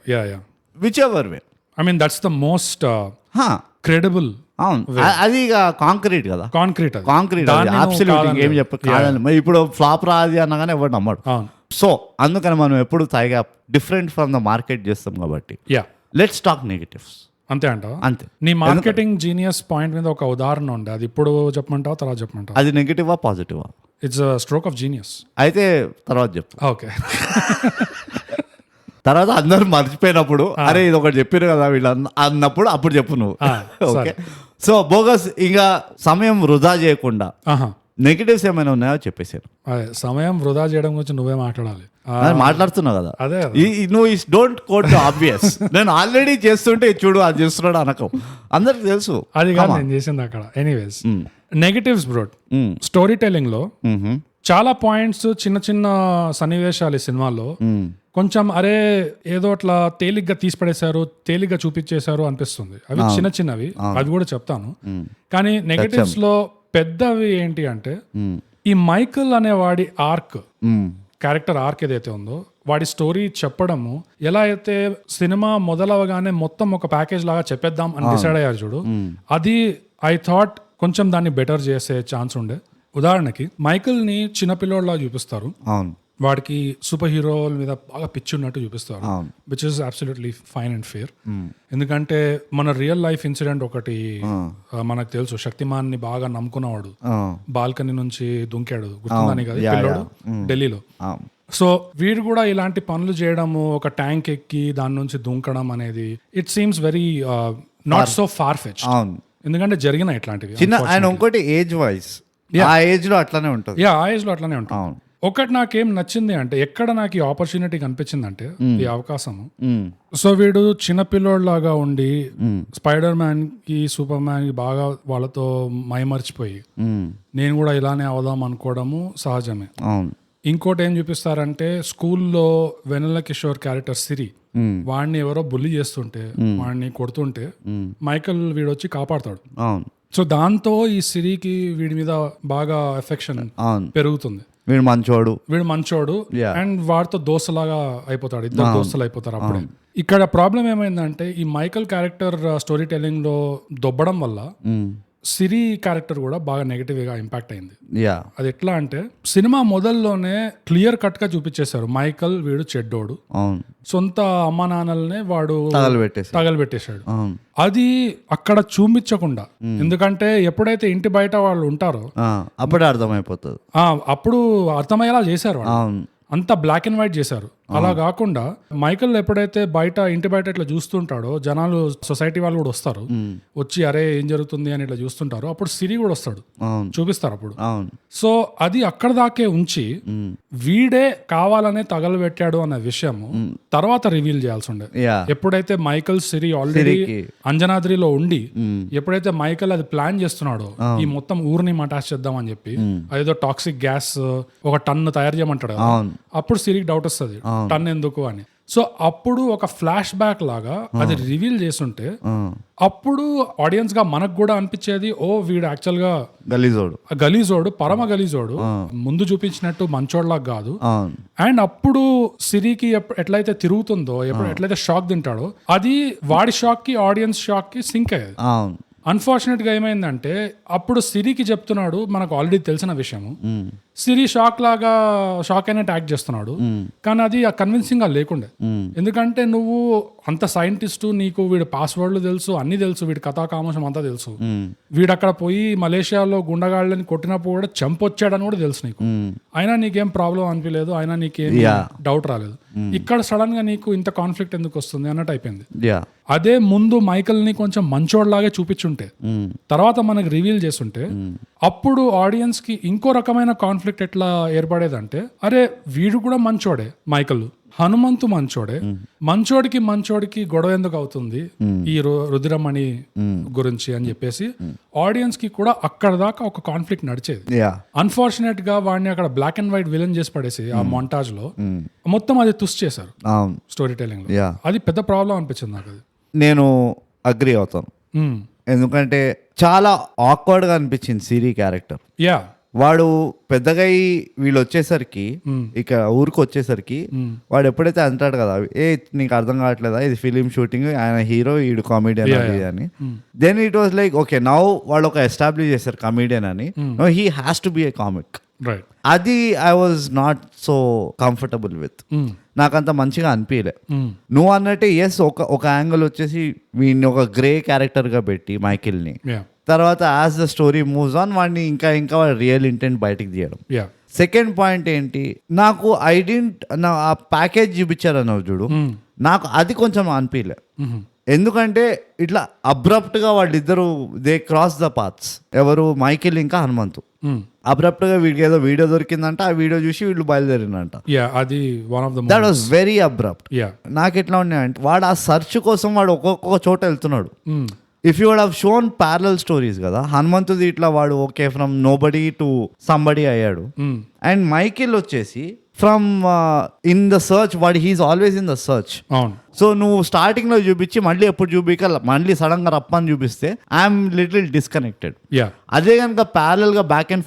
Which ever way, I mean that's the most credible. అవును, అది ఇక కాంక్రీట్ కదా, కాంక్రీట్ అబ్సల్యూట్ ఏం చెప్పాలి. ఇప్పుడు ఫ్లాప్ రాది అన్నగానే ఎవరు నమ్మడు. సో అందుకని మనం ఎప్పుడు తాయిగా డిఫరెంట్ ఫ్రమ్ ద మార్కెట్ చేస్తాం కాబట్టి లెట్స్ టాక్ నెగటివ్స్. అంతే అంటావా? అంతే. నీ మార్కెటింగ్ జీనియస్ పాయింట్ మీద ఒక ఉదాహరణ ఉండే, అది ఇప్పుడు చెప్పమంటావా తర్వాత చెప్పమంటావా? అది నెగటివా పాజిటివా? It's stroke of genius. అయితే తర్వాత చెప్తా. ఓకే. తర్వాత అందరూ మర్చిపోయినప్పుడు అరే ఇది ఒకటి చెప్పారు కదా వీళ్ళు అన్నప్పుడు అప్పుడు చెప్పు నువ్వు. ఓకే. సో బోగస్ ఇంకా సమయం వృధా చేయకుండా నెగిటివ్స్ ఏమైనా ఉన్నాయో చెప్పేశారు. అదే సమయం వృధా చేయడం గురించి నువ్వే మాట్లాడాలి. మాట్లాడుతున్నావు కదా, అదే నువ్వు డోంట్ కోట్ ఆబ్వియస్. నేను ఆల్రెడీ చేస్తుంటే చూడు అది చేస్తున్నాడు అనకం, అందరికి తెలుసు. అది కాదు నేను చేసింది అక్కడ. Anyways, negatives bro, story telling లో చాలా పాయింట్స్, చిన్న చిన్న సన్నివేశాలు ఈ సినిమాలో కొంచెం అరే ఏదో అట్లా తేలిగ్గా తీసిపడేశారు, తేలిగ్గా చూపించేశారు అనిపిస్తుంది. అవి చిన్న చిన్నవి, అవి కూడా చెప్తాను. కానీ నెగటివ్స్ లో పెద్దవి ఏంటి అంటే, ఈ మైకల్ అనే వాడి ఆర్క్, క్యారెక్టర్ ఆర్క్ ఏదైతే ఉందో, వాడి స్టోరీ చెప్పడము ఎలా అయితే సినిమా మొదలవగానే మొత్తం ఒక ప్యాకేజ్ లాగా చెప్పేద్దాం అని డిసైడ్ అయ్యారు చూడు, అది ఐ థాట్ కొంచెం దాన్ని బెటర్ చేసే ఛాన్స్ ఉండే. ఉదాహరణకి మైకల్ ని చిన్నపిల్లోడ్లా చూపిస్తారు, వాడికి సూపర్ హీరోల మీద బాగా పిచ్చి ఉన్నట్టు చూపిస్తారు, which is absolutely fine and fair. ఎందుకంటే మన రియల్ లైఫ్ ఇన్సిడెంట్ ఒకటి మనకు తెలుసు. శక్తిమాన్ ని బాగా నమ్ముకున్నవాడు బాల్కనీ నుంచి దుంకాడు, గుర్తుందని కదా పిల్లోడు, ఢిల్లీలో. సో వీడు కూడా ఇలాంటి పనులు చేయడము, ఒక ట్యాంక్ ఎక్కి దాని నుంచి దుంకడం అనేది it seems very not so far fetch. ఎందుకంటే జరిగిన ఇట్లాంటివి. ఆయన ఇంకోటి ఏజ్ వైజ్ ఆ ఏజ్ లో అట్లానే ఉంటుంది. ఆ ఏజ్ లో అట్లానే ఉంటుంది. ఒకటి నాకేం నచ్చింది అంటే, ఎక్కడ నాకు ఈ ఆపర్చునిటీ కనిపించింది అంటే, ఈ అవకాశము. సో వీడు చిన్నపిల్లోడ్లాగా ఉండి స్పైడర్ మ్యాన్ కి సూపర్ మ్యాన్ కి బాగా వాళ్ళతో మైమర్చిపోయి నేను కూడా ఇలానే అవుదాం అనుకోవడము సహజమే. ఇంకోటి ఏం చూపిస్తారంటే, స్కూల్లో వెన్నెల కిషోర్ క్యారెక్టర్ సిరి, వాడిని ఎవరో బుల్లి చేస్తుంటే, వాడిని కొడుతుంటే మైకల్ వీడు వచ్చి కాపాడతాడు. సో దాంతో ఈ సిరికి వీడి మీద బాగా ఎఫెక్షన్ పెరుగుతుంది. వీడు మంచోడు అండ్ వాడితో దోస్తలాగా అయిపోతాడు, ఇద్దరు దోస్తులు అయిపోతారు. అప్పుడే ఇక్కడ ప్రాబ్లం ఏమైందంటే, ఈ మైకల్ క్యారెక్టర్ స్టోరీ టెల్లింగ్ లో దొబ్బడం వల్ల సిరి క్యారెక్టర్ కూడా బాగా నెగటివ్ గా ఇంపాక్ట్ అయింది. అది ఎట్లా అంటే, సినిమా మొదల్లోనే క్లియర్ కట్ గా చూపించేశారు మైకల్ వీడు చెడ్డోడు, సొంత అమ్మా నాన్నల్నే వాడు తగలబెట్టేశాడు. అది అక్కడ చూపించకుండా, ఎందుకంటే ఎప్పుడైతే ఇంటి బయట వాళ్ళు ఉంటారో అప్పుడే అర్థమైపోతుంది, అప్పుడు అర్థమయ్యేలా చేశారు. అంతా బ్లాక్ అండ్ వైట్ చేశారు. అలా కాకుండా మైకల్ ఎప్పుడైతే ఇంటి బయట ఇట్లా చూస్తుంటాడో, జనాలు సొసైటీ వాళ్ళు కూడా వస్తారు, వచ్చి అరే ఏం జరుగుతుంది అని ఇట్లా చూస్తుంటారు. అప్పుడు సిరి కూడా వస్తాడు, చూపిస్తారు అప్పుడు. సో అది అక్కడ దాకే ఉంచి వీడే కావాలనే తగలబెట్టాడు అన్న విషయము తర్వాత రివీల్ చేయాల్సి ఉండే. ఎప్పుడైతే మైకల్ సిరి ఆల్రెడీ అంజనాద్రిలో ఉండి, ఎప్పుడైతే మైకల్ అది ప్లాన్ చేస్తున్నాడో ఈ మొత్తం ఊరిని మటాష్ చేద్దాం అని చెప్పి, అదేదో టాక్సిక్ గ్యాస్ 1 టన్ను తయారు చేయమంటాడు, అప్పుడు సిరికి డౌట్ వస్తుంది టన్ ఎందుకు అని. సో అప్పుడు ఒక ఫ్లాష్ బ్యాక్ లాగా అది రివీల్ చేస్తుంటే, అప్పుడు ఆడియన్స్ గా మనకు కూడా అనిపించేది, ఓ వీడు యాక్చువల్ గా గలీజోడు, పరమ గలీజోడు, ముందు చూపించినట్టు మంచోడ్లాగా కాదు. అండ్ అప్పుడు సిరికి ఎట్లయితే తిరుగుతుందో, ఎట్లయితే షాక్ తింటాడో, అది వాడి షాక్ కి ఆడియన్స్ షాక్ కి సింక్ అయ్యేది. అన్ఫార్చునేట్ గా ఏమైందంటే, అప్పుడు సిరికి చెప్తున్నాడు మనకు ఆల్రెడీ తెలిసిన విషయము, సిరి షాక్ అయినట్టు యాక్ట్ చేస్తున్నాడు, కానీ అది కన్విన్సింగ్ గా లేకుండే. ఎందుకంటే నువ్వు అంత సైంటిస్టు, నీకు వీడి పాస్వర్డ్లు తెలుసు, అన్ని తెలుసు, వీడి కథా కామోషం అంతా తెలుసు, వీడు అక్కడ పోయి మలేషియాలో గుండగాళ్ళని కొట్టినప్పుడు కూడా చంపొచ్చాడని కూడా తెలుసు నీకు, అయినా నీకేం ప్రాబ్లం అనిపించలేదు, అయినా నీకేం డౌట్ రాలేదు. ఇక్కడ సడన్ గా నీకు ఇంత కాన్ఫ్లిక్ట్ ఎందుకు వస్తుంది అన్నట్టు అయిపోయింది. అదే ముందు మైకల్ ని కొంచెం మంచోడ్లాగే చూపించుంటే, తర్వాత మనకి రివీల్ చేస్తుంటే, అప్పుడు ఆడియన్స్ కి ఇంకో రకమైన కాన్ఫ్లిక్ట్ ఎట్లా ఏర్పడేదంటే, అరే వీడు కూడా మంచోడే, మైకల్ హనుమంతు మంచోడే, మంచోడికి గొడవ ఎందుకు అవుతుంది ఈ రుద్రమణి గురించి అని చెప్పేసి ఆడియన్స్ కి కూడా అక్కడ దాకా ఒక కాన్ఫ్లిక్ట్ నడిచేది. అన్ఫార్చునేట్ గా వాడిని అక్కడ బ్లాక్ అండ్ వైట్ విలన్ చేసి పడేసి ఆ మొంటాజ్ లో మొత్తం అది తుస్ చేశారు స్టోరీ టెల్లింగ్ లో. అది పెద్ద ప్రాబ్లం అనిపించింది నాకు. అది నేను అగ్రి అవుతాను, ఎందుకంటే చాలా ఆక్వర్డ్ గా అనిపించింది సిరి క్యారెక్టర్. వాడు పెద్దగా వీళ్ళు వచ్చేసరికి, ఇక ఊరికి వచ్చేసరికి వాడు ఎప్పుడైతే అంటాడు కదా, నీకు అర్థం కావట్లేదా ఇది ఫిలిం షూటింగ్, ఆయన హీరో ఈడు కామెడియన్ అని, then it was like okay now వాళ్ళు ఒక ఎస్టాబ్లిష్ చేశారు కామెడియన్ అని, no he has to be a comic. అది I was not so comfortable with, నాకంత మంచిగా అనిపించలే. నువ్వు అన్నట్టే ఎస్, ఒక యాంగిల్ వచ్చేసి వీడిని ఒక గ్రే క్యారెక్టర్ గా పెట్టి మైకిల్ని, తర్వాత as the story moves on వాడిని ఇంకా వాడి రియల్ ఇంటెంట్ బయటికి తీయడం. సెకండ్ పాయింట్ ఏంటి, నాకు ఆ ప్యాకేజ్ చూపించారు అన్నావు చూడు, నాకు అది కొంచెం అనిపించలే. ఎందుకంటే ఇట్లా అబ్రప్ట్ గా వాళ్ళిద్దరు దే క్రాస్ ద పాత్స్. ఎవరు మైకేల్ ఇంకా హనుమంతు. అబ్రప్ట్ గా వీడికి ఏదో వీడియో దొరికిందంట, ఆ వీడియో చూసి వీళ్ళు బయలుదేరినంట. అది one of the that was very abrupt. Yeah నాకు ఎట్లా ఉన్నాయంటే వాడు ఆ సర్చ్ కోసం వాడు ఒక్కొక్క చోట వెళ్తున్నాడు. If you would have shown parallel stories కదా, హనుమంతుది ఇట్లా వాడు okay from nobody to somebody అయ్యాడు. అండ్ మైకేల్ వచ్చేసి ఫ్రమ్ ఇన్ ద సర్చ్, వాడు he is always in the search. అవును. సో నువ్వు స్టార్టింగ్ లో చూపించి మళ్ళీ ఎప్పుడు చూపిక మళ్ళీ సడన్ గా రప్పని చూపిస్తే ఐఎమ్ లిటిల్ డిస్కనెక్టెడ్. యా అదే కనుక ప్యారల్ గా బ్యాక్ అండ్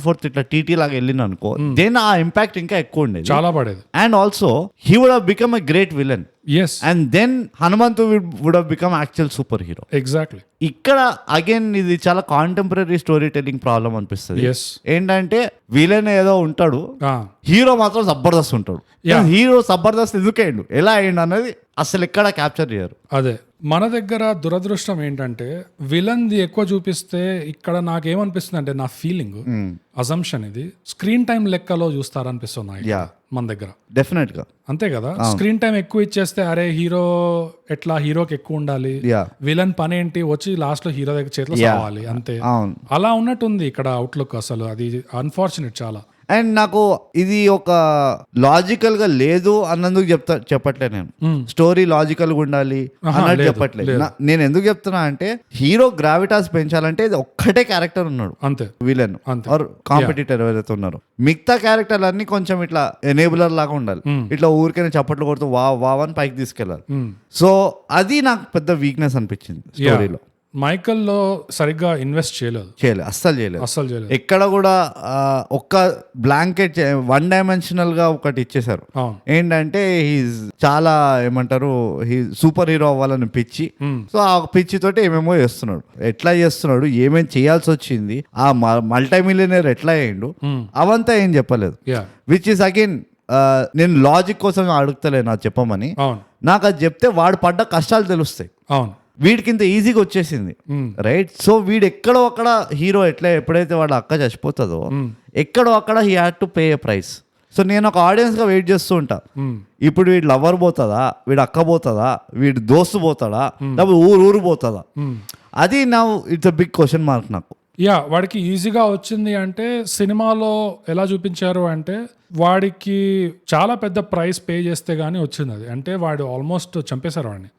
ఫోర్త్ ఇట్లా టీటీ లాగా వెళ్ళిన అనుకో, దెన్ ఆ ఇంపాక్ట్ ఇంకా ఎక్కువ ఉండేది, చాలా పడేది. And also he would have become a great villain. Yes. And then Hanumanthu would have become actual super hero. Exactly. ఇక్కడ అగైన్ ఇది చాలా కాంటెంపరీ స్టోరీ టెల్లింగ్ ప్రాబ్లం అనిపిస్తుంది. ఎస్. ఏంటంటే విలన్ ఏదో ఉంటాడు, హీరో మాత్రం జబర్దస్త్ ఉంటాడు. హీరో జబర్దస్త్ ఎందుకయ్యిండు, ఎలా అయ్యిండు అనేది అసలు ఎక్కడ క్యాప్చర్ చేయరు. అదే మన దగ్గర దురదృష్టం ఏంటంటే విలన్ ది ఎక్కువ చూపిస్తే ఇక్కడ నాకేమనిపిస్తుంది అంటే, నా ఫీలింగ్ అజంప్షన్ ఇది స్క్రీన్ టైం లెక్కలో చూస్తారనిపిస్తుంది నాకు మన దగ్గర. డెఫినెట్ గా అంతే కదా. స్క్రీన్ టైం ఎక్కువ ఇచ్చేస్తే అరే హీరో ఎట్లా, హీరోకి ఎక్కువ ఉండాలి, విలన్ పని ఏంటి వచ్చి లాస్ట్ లో హీరో దగ్గర చేతిలో కావాలి అంతే. అలా ఉన్నట్టుంది ఇక్కడ అవుట్లుక్. అసలు అది అన్ఫార్చునేట్ చాలా. అండ్ నాకు ఇది ఒక లాజికల్ గా లేదు అన్నందుకు చెప్పట్లే నేను, స్టోరీ లాజికల్ గా ఉండాలి అన్నట్టు చెప్పట్లేదు. నేను ఎందుకు చెప్తున్నా అంటే, హీరో గ్రావిటాస్ పెంచాలంటే ఇది ఒక్కటే క్యారెక్టర్ ఉన్నాడు అంతే, విలన్ ఆర్ కాంపిటీటర్ ఎవరైతే ఉన్నారో. మిగతా క్యారెక్టర్లు అన్ని కొంచెం ఇట్లా ఎనేబులర్ లాగా ఉండాలి, ఇట్లా ఊరికైనా చప్పట్లు కొడుతూ వా అని పైకి తీసుకెళ్ళాలి. సో అది నాకు పెద్ద వీక్నెస్ అనిపించింది స్టోరీలో. మైకల్ లో సరిగ్గా ఇన్వెస్ట్ చేయలేదు, అస్సలు చేయలేదు. ఎక్కడ కూడా ఒక్క బ్లాంకెట్ వన్ డైమెన్షనల్ గా ఒకటి ఇచ్చేసారు. ఏంటంటే హీస్ చాలా ఏమంటారు, హీ సూపర్ హీరో అవ్వాలని పిచ్చి. సో ఆ పిచ్చి తోటి ఏమేమో చేస్తున్నాడు, ఎట్లా చేస్తున్నాడు, ఏమేం చేయాల్సి వచ్చింది, ఆ మల్టీ మిలియనర్ ఎట్లా అయ్యిండు, అవంతా ఏం చెప్పలేదు. విచ్ ఇస్ అగైన్ నేను లాజిక్ కోసం అడుగుతలేను అది చెప్పమని. నాకు అది చెప్తే వాడు పడ్డ కష్టాలు తెలుస్తాయి. వీడికి ఇంత ఈజీగా వచ్చేసింది, రైట్. సో వీడు ఎక్కడో అక్కడ హీరో ఎప్పుడైతే వాళ్ళ అక్క చచ్చిపోతుందో ఎక్కడో అక్కడ he had to pay A price. So నేను ఒక ఆడియన్స్ గా వెయిట్ చేస్తూ ఉంటా, ఇప్పుడు వీడు లవర్ పోతుందా, వీడు అక్క పోతుందా, వీడు దోస్తు పోతాడా, లేకపోతే ఊరు పోతుందా, అది నా it's a big question mark నాకు. వాడికి ఈజీగా వచ్చింది అంటే, సినిమాలో ఎలా చూపించారు అంటే వాడికి చాలా పెద్ద ప్రైస్ పే చేస్తే గానీ వచ్చింది అది. అంటే వాడు ఆల్మోస్ట్ చంపేశారు వాడిని,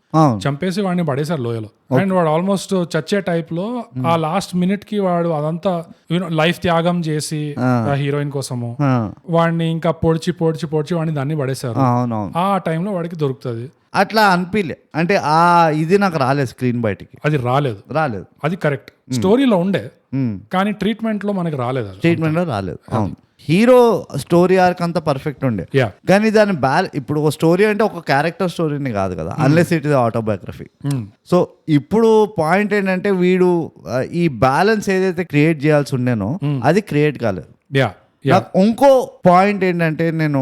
చంపేసి వాడిని పడేశారు లోయలో. అండ్ వాడు ఆల్మోస్ట్ చచ్చే టైప్ లో ఆ లాస్ట్ మినిట్ కి వాడు అదంతా లైఫ్ త్యాగం చేసి హీరోయిన్ కోసము వాడిని ఇంకా పొడిచి వాడిని దాన్ని పడేశారు. ఆ టైంలో వాడికి దొరుకుతుంది. అట్లా అనిపించలే అంటే ఆ ఇది నాకు రాలేదు స్క్రీన్ బయటికి, అది రాలేదు. అది కరెక్ట్, స్టోరీలో ఉండే కానీ ట్రీట్మెంట్ లో మనకి రాలేదు. అవును, హీరో స్టోరీ ఆర్క్ అంతా పర్ఫెక్ట్ ఉండే, కానీ దాని ఇప్పుడు ఒక స్టోరీ అంటే ఒక క్యారెక్టర్ స్టోరీని కాదు కదా, unless it is autobiography. So ఇప్పుడు పాయింట్ ఏంటంటే వీడు ఈ బ్యాలెన్స్ ఏదైతే క్రియేట్ చేయాల్సి ఉండేనో అది క్రియేట్ కాలేదు. ఇంకో పాయింట్ ఏంటంటే, నేను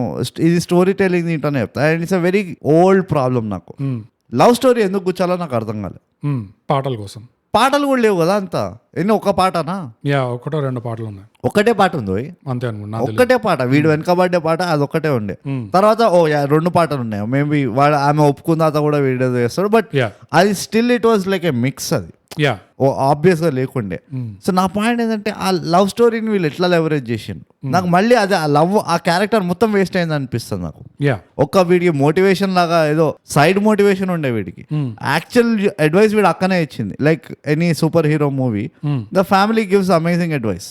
ఇది స్టోరీ టెల్లింగ్ దీంట్లోనే చెప్తా, and it's a very old problem నాకు. లవ్ స్టోరీ ఎందుకు కూర్చోాలో నాకు అర్థం కాలేదు. పాటల కోసం పాటలు కూడా లేవు కదా, అంతా ఎన్ని ఒక పాటనా, ఒకటో రెండు పాటలు ఉన్నాయి, ఒకటే పాట ఉంది అంతే అనుకుంటా, ఒక్కటే పాట, వీడు వెనకబడ్డే పాట అది ఒక్కటే ఉండే. తర్వాత రెండు పాటలు ఉన్నాయి, మేబీ వాడు ఆమె ఒప్పుకున్న తర్వాత కూడా వీడియో చేస్తాడు, బట్ అది still it was like A mix, అది ఆబ్వియస్ గా లేకుండే. సో నా పాయింట్ ఏంటంటే, ఆ లవ్ స్టోరీని వీళ్ళు ఎట్లా లెవరేజ్ చేసిండు, నాకు మళ్ళీ అదే ఆ లవ్ ఆ క్యారెక్టర్ మొత్తం వేస్ట్ అయింది అనిపిస్తుంది నాకు. ఒక్క వీడికి మోటివేషన్ లాగా ఏదో సైడ్ మోటివేషన్ ఉండే వీడికి, యాక్చువల్ అడ్వైస్ వీడు అక్కనే ఇచ్చింది. Like any super hero movie, the family gives amazing advice.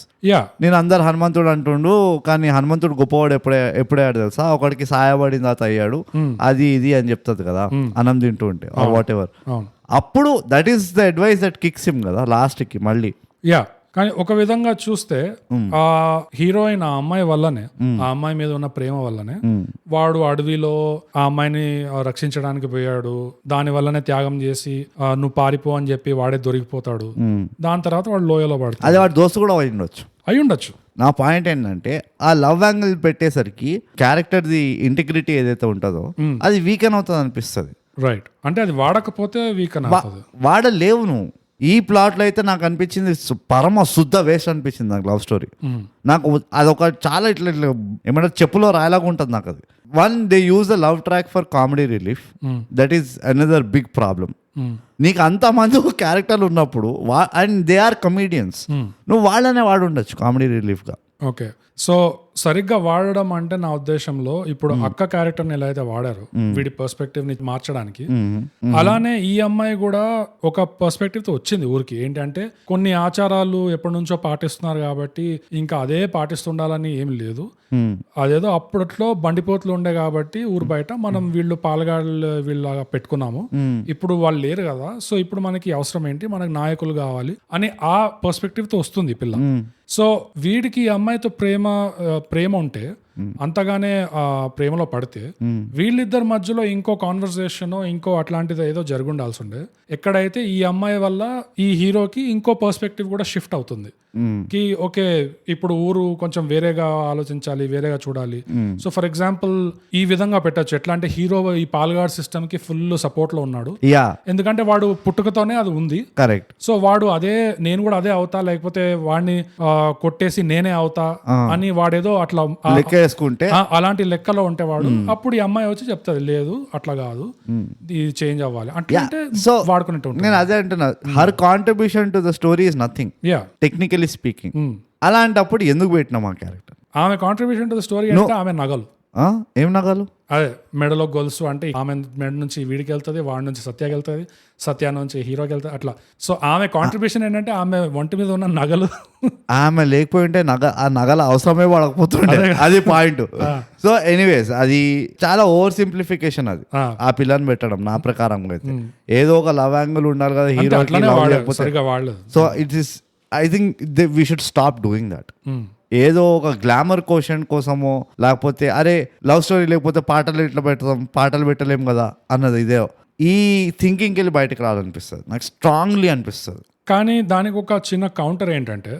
నేను అందరు హనుమంతుడు అంటుండు, కానీ హనుమంతుడు గొప్పవాడు ఎప్పుడే తెలుసా, ఒకడికి సాయపడిన తర్వాత అయ్యాడు, అది ఇది అని చెప్తుంది కదా అన్నం తింటూ ఉంటే వాట్ ఎవర్. అప్పుడు that is the advice that kicks him కదా లాస్ట్ కి మళ్ళీ. కానీ ఒక విధంగా చూస్తే ఆ హీరోయిన్ ఆ అమ్మాయి వల్లనే, ఆ అమ్మాయి మీద ఉన్న ప్రేమ వల్లనే వాడు అడవిలో ఆ అమ్మాయిని రక్షించడానికి పోయాడు, దాని వల్లనే త్యాగం చేసి నువ్వు పారిపో అని చెప్పి వాడే దొరికిపోతాడు. దాని తర్వాత వాడు లోయలో పడతాడు. అదే వాడు దోస్తు కూడా అయి ఉండొచ్చు. నా పాయింట్ ఏంటంటే, ఆ లవ్ యాంగిల్ పెట్టేసరికి క్యారెక్టర్ ది ఇంటిగ్రిటీ ఏదైతే ఉంటుందో అది వీకెన్ అవుతుంది అనిపిస్తుంది. రైట్, అంటే అది వాడకపోతే వీకెన్ వాడలేవు నువ్వు. ఈ ప్లాట్ లో అయితే నాకు అనిపించింది పరమ శుద్ధ వేస్ట్ అనిపించింది నాకు లవ్ స్టోరీ. నాకు అదొక చాలా ఇట్లా ఏమంటారు చెప్పులో రాయలాగా ఉంటుంది నాకు అది. One, they use the love track for comedy relief, that is another big problem. నీకు అంతమంది క్యారెక్టర్లు ఉన్నప్పుడు అండ్ దే ఆర్ కమీడియన్స్, నువ్వు వాళ్ళనే వాడు ఉండొచ్చు కామెడీ రిలీఫ్గా. ఓకే, సో సరిగ్గా వాడడం అంటే నా ఉద్దేశంలో ఇప్పుడు అక్క క్యారెక్టర్ని ఎలా అయితే వాడారు వీడి పర్స్పెక్టివ్ ని మార్చడానికి, అలానే ఈ అమ్మాయి కూడా ఒక పర్స్పెక్టివ్ తో వచ్చింది ఊరికి. ఏంటంటే కొన్ని ఆచారాలు ఎప్పటి నుంచో పాటిస్తున్నారు కాబట్టి ఇంకా అదే పాటిస్తుండాలని ఏం లేదు. అదేదో అప్పట్లో బండిపోతులు ఉండే కాబట్టి ఊరు బయట మనం వీళ్ళు పాలగాళ్ళు వీళ్ళగా పెట్టుకున్నాము, ఇప్పుడు వాళ్ళు లేరు కదా, సో ఇప్పుడు మనకి అవసరం ఏంటి, మనకి నాయకులు కావాలి అని ఆ పర్స్పెక్టివ్ తో వస్తుంది పిల్ల. సో వీడికి ఈ అమ్మాయితో ప్రేమ ఉంటే అంతగానే ఆ ప్రేమలో పడితే వీళ్ళిద్దరి మధ్యలో ఇంకో కాన్వర్సేషన్ ఇంకో అట్లాంటిది ఏదో జరుగుండాల్సి ఉండే. ఎక్కడైతే ఈ అమ్మాయి వల్ల ఈ హీరోకి ఇంకో పర్స్పెక్టివ్ కూడా షిఫ్ట్ అవుతుంది కి ఓకే ఇప్పుడు ఊరు కొంచెం వేరేగా ఆలోచించాలి, వేరేగా చూడాలి. సో ఫర్ ఎగ్జాంపుల్ ఈ విధంగా పెట్టచ్చు, ఎట్లా అంటే హీరో ఈ పాల్గాడ్ సిస్టమ్ కి ఫుల్ సపోర్ట్ లో ఉన్నాడు, ఎందుకంటే వాడు పుట్టుకతోనే అది ఉంది. కరెక్ట్. సో వాడు అదే నేను కూడా అదే అవుతా, లేకపోతే వాడిని కొట్టేసి నేనే అవుతా అని వాడేదో అట్లా వేసుకుంటే అలాంటి లెక్కలో ఉంటేవాడు. అప్పుడు ఈ అమ్మాయి వచ్చి చెప్తుంది లేదు అట్లా కాదు, ఇది చేంజ్ అవ్వాలి అంటే వాడుకునేట్టు. నేను అదే అంటున్నా, her contribution to the story is nothing technically speaking. అలాంటప్పుడు ఎందుకు పెట్టినాం ఆ క్యారెక్టర్? ఆమె కాంట్రిబ్యూషన్ టు ద స్టోరీ అంటే ఆమె నగలు. ఏం నగలు? అదే మెడలో గొలుసు అంటే ఆమె మెడ నుంచి వీడికి వెళ్తుంది, వాడి నుంచి సత్యకి వెళ్తుంది, సత్య నుంచి హీరోకి వెళ్తుంది అట్లా. సో ఆమె కాంట్రిబ్యూషన్ ఏంటంటే ఆమె ఒంటి మీద ఉన్న నగలు. ఆమె లేకపోయింటే ఆ నగల అవసరమే పడకపోతుండే, అది పాయింట్. సో ఎనీవేస్ అది చాలా ఓవర్ సింప్లిఫికేషన్ అది ఆ పిల్లని పెట్టడం నా ప్రకారం అయితే. ఏదో ఒక లవ్ యాంగిల్ ఉండాలి కదా హీరోకి. So it is I think we should stop doing that. ఏదో ఒక గ్లామర్ కోషన్ కోసమో లేకపోతే అరే లవ్ స్టోరీ లేకపోతే పాటలు ఇట్లా పెడతాం, పాటలు పెట్టలేం కదా అన్నది ఇదే. ఈ థింకింగ్కి వెళ్ళి బయటకు రావాలనిపిస్తుంది నాకు, స్ట్రాంగ్లీ అనిపిస్తుంది. కానీ దానికి ఒక చిన్న కౌంటర్ ఏంటంటే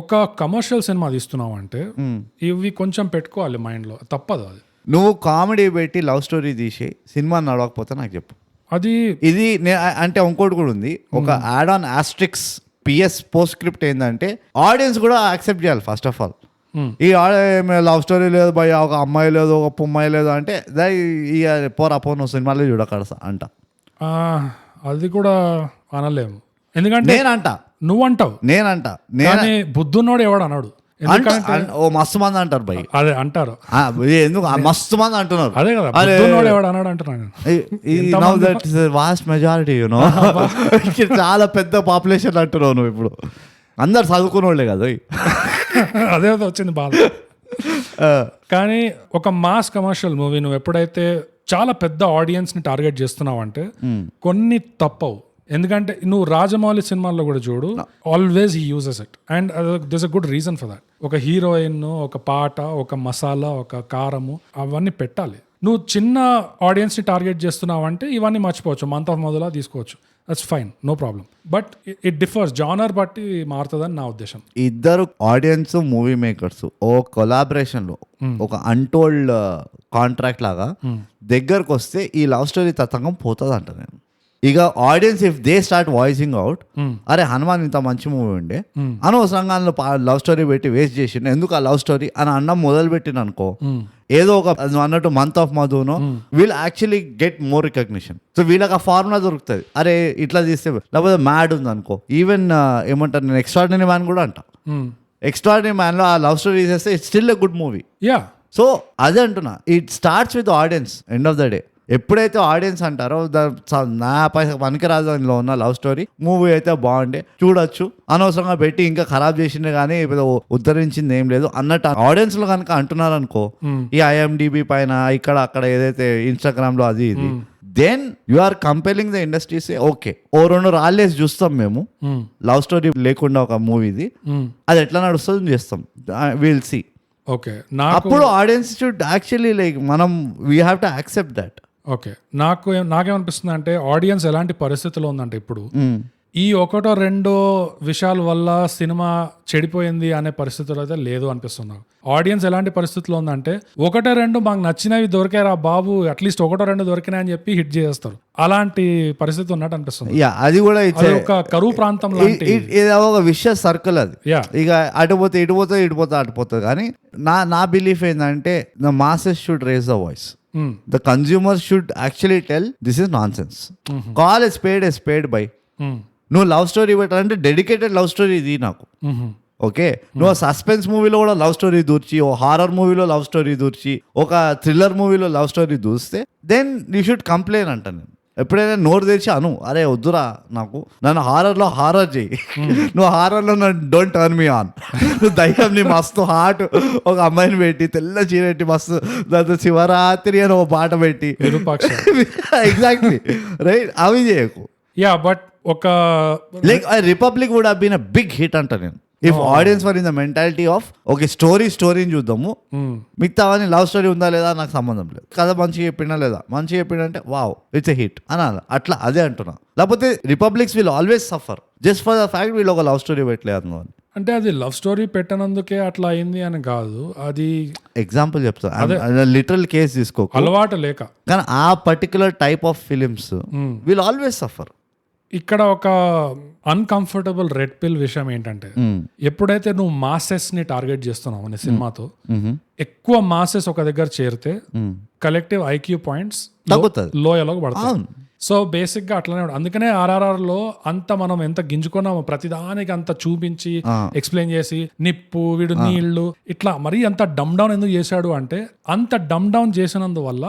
ఒక కమర్షియల్ సినిమా తీస్తున్నావు అంటే ఇవి కొంచెం పెట్టుకోవాలి మైండ్ లో, తప్పదు అది. నువ్వు కామెడీ పెట్టి లవ్ స్టోరీ తీసి సినిమా నడవకపోతే నాకు చెప్పు. అది ఇది అంటే ఇంకోటి కూడా ఉంది, ఒక add on asterisks PS post script ఏంటంటే ఆడియన్స్ కూడా యాక్సెప్ట్ చేయాలి ఫస్ట్ ఆఫ్ ఆల్. ఈ లవ్ స్టోరీ లేదు భయ, ఒక అమ్మాయి లేదు, ఒక పుమ్మాయి లేదు అంటే పోరా పో నువ్వు సినిమాలో చూడకడసా అంట. అది కూడా అనలేము, ఎందుకంటే నేనంట నువ్వంటావు, నేనంట బుద్ధున్నోడు ఎవడు అన్నాడు. ఓ మస్తు మంది అంటారు భయ్, అదే అంటారు ఎందుకు మస్తు మంది అంటున్నారు. అదే కదా బుద్ధున్నోడు ఎవడు అన్నాడు అంటున్నాను. వాస్ట్ మెజారిటీ యూనో, చాలా పెద్ద పాపులేషన్ అంటున్నావు నువ్వు. ఇప్పుడు అందరు చదువుకునే వాళ్ళే కదా. అదే వచ్చింది బాధ. కానీ ఒక మాస్ కమర్షియల్ మూవీ నువ్వు ఎప్పుడైతే చాలా పెద్ద ఆడియన్స్ ని టార్గెట్ చేస్తున్నావు అంటే కొన్ని తప్పవు. ఎందుకంటే నువ్వు రాజమౌళి సినిమాల్లో కూడా చూడు, always he uses it and this a good reason for that. ఒక హీరోయిన్, ఒక పాట, ఒక మసాలా, ఒక కారము అవన్నీ పెట్టాలి. నువ్వు చిన్న ఆడియన్స్ ని టార్గెట్ చేస్తున్నావు అంటే ఇవన్నీ మర్చిపోవచ్చు, మంత్ ఆఫ్ మొదలా తీసుకోవచ్చు, that's fine, no problem. But it differs, genre బట్టి మారుతుందని నా ఉద్దేశం. ఇద్దరు ఆడియన్స్ మూవీ మేకర్స్ ఓ కొలాబరేషన్ లో ఒక అన్టోల్డ్ కాంట్రాక్ట్ లాగా దగ్గరకు వస్తే ఈ లవ్ స్టోరీ తతంగం పోతుంది అంట నేను. ఇక audience if they start voicing out, అరే హనుమాన్ ఇంత మంచి మూవీ ఉండే, అనవసరంగా లవ్ స్టోరీ పెట్టి వేస్ట్ చేసిండు, ఎందుకు ఆ లవ్ స్టోరీ అని అన్నం మొదలు పెట్టిన అనుకో, ఏదో ఒక అన్నట్టు మంత్ ఆఫ్ మధునో we'll actually get more recognition. So వీళ్ళకి ఆ ఫార్ములా దొరుకుతుంది. అరే ఇట్లా తీస్తే, లేకపోతే మ్యాడ్ ఉంది అనుకో, ఈవెన్ ఏమంటారు నేను ఎక్స్ట్రాడినరీ మ్యాన్ కూడా అంట, ఎక్స్ట్రాడినరీ మ్యాన్ లో ఆ లవ్ స్టోరీ చేస్తే it's still a good movie. So అదే అంటున్నా, it starts with audience end of the day. ఎప్పుడైతే ఆడియన్స్ అంటారో నా పనికిరాజు దానిలో ఉన్న లవ్ స్టోరీ మూవీ అయితే బాగుండే చూడొచ్చు, అనవసరంగా పెట్టి ఇంకా ఖరాబ్ చేసిండే కానీ ఉద్ధరించింది ఏం లేదు అన్నట్టు ఆడియన్స్ లో కనుక అంటున్నారు అనుకో, ఈ IMDb పైన ఇక్కడ అక్కడ ఏదైతే ఇన్స్టాగ్రామ్ లో అది ఇది, then you are comparing the industries. Okay ఓ 2 రాళ్ళేసి చూస్తాం మేము లవ్ స్టోరీ లేకుండా ఒక మూవీది, అది ఎట్లా నడుస్తుంది చేస్తాం, విల్ సీ. ఓకే, అప్పుడు ఆడియన్స్ షుడ్ యాక్చువల్లీ లైక్ మనం we have to accept that. Okay, నాకేమనిపిస్తుంది అంటే ఆడియన్స్ ఎలాంటి పరిస్థితిలో ఉందంటే ఇప్పుడు ఈ 1-2 విషయాల వల్ల సినిమా చెడిపోయింది అనే పరిస్థితులు అయితే లేదు అనిపిస్తుంది. ఆడియన్స్ ఎలాంటి పరిస్థితిలో ఉందంటే 1-2 మాకు నచ్చినవి దొరికారా బాబు, అట్లీస్ట్ 1-2 దొరికినాయని చెప్పి హిట్ చేస్తారు, అలాంటి పరిస్థితి ఉన్నట్టు అనిపిస్తుంది. అది కూడా ఒక కరువు ప్రాంతం లాంటి ఒక విషయ సర్కిల్ అది. ఇక అటుపోతే ఇటుపోతే అటుపోతుంది. కానీ నా బిలీఫ్ ఏంటంటే the masses should raise the voice. The consumer should actually tell this is nonsense. Call a spade by. నువ్వు లవ్ స్టోరీ పెట్టాలంటే డెడికేటెడ్ లవ్ స్టోరీ ఇది నాకు. ఓకే, నువ్వు సస్పెన్స్ మూవీలో కూడా లవ్ స్టోరీ దూర్చి, ఓ హారర్ మూవీలో లవ్ స్టోరీ దూర్చి, ఒక థ్రిల్లర్ మూవీలో లవ్ స్టోరీ దూస్తే దెన్ యూ షుడ్ కంప్లైన్ అంట. నేను ఎప్పుడైనా నోరు తెరిచి అను, అరే వద్దురా నాకు, నన్ను హారర్లో హారర్ చేయి, నువ్వు హారర్లో నన్ను డోంట్ టర్న్ మీ ఆన్. నువ్వు దయ్యంని మస్తు హార్ట్ ఒక అమ్మాయిని పెట్టి తెల్ల చీరెట్టి మస్తు దాంతో శివరాత్రి అని ఒక పాట పెట్టి ఎగ్జాక్ట్లీ రైట్ అవి చేయకు. యా బట్ ఒక like Republic would have been a big hit అంట నేను. If audience for in the mentality of okay స్టోరీని చూద్దాము, మిగతావన్నీ లవ్ స్టోరీ ఉందా లేదా నాకు సంబంధం లేదు, కథ మంచిగా చెప్పిండా లేదా, మంచిగా చెప్పిండంటే వావ్ ఇట్స్ ఎ హిట్ అనాలి. అట్లా అదే అంటున్నా. లేకపోతే republics will always suffer just for the fact వీళ్ళు ఒక లవ్ స్టోరీ పెట్టలేదు అని. అంటే అది లవ్ స్టోరీ పెట్టనందుకే అట్లా అయింది అని కాదు, అది ఎగ్జాంపుల్ చెప్తా, లిటరల్ కేస్ తీసుకో, అలవాటు లేక. కానీ ఆ particular type of films will always suffer. ఇక్కడ ఒక అన్కంఫర్టబుల్ రెడ్ పిల్ విషయం ఏంటంటే, ఎప్పుడైతే నువ్వు మాసెస్ ని టార్గెట్ చేస్తున్నావు నీ సినిమాతో, ఎక్కువ మాసెస్ ఒక దగ్గర చేరితే కలెక్టివ్ ఐక్యూ పాయింట్స్ లోయలోకి పడతాయి. సో బేసిక్ గా అట్లనే. అందుకనే RRR లో అంత మనం ఎంత గింజుకున్నామో ప్రతిదానికి అంత చూపించి ఎక్స్ప్లెయిన్ చేసి, నిప్పు వీడు నీళ్లు ఇట్లా మరీ అంత డమ్ డౌన్ ఎందుకు చేశాడు అంటే, అంత డమ్ డౌన్ చేసినందువల్ల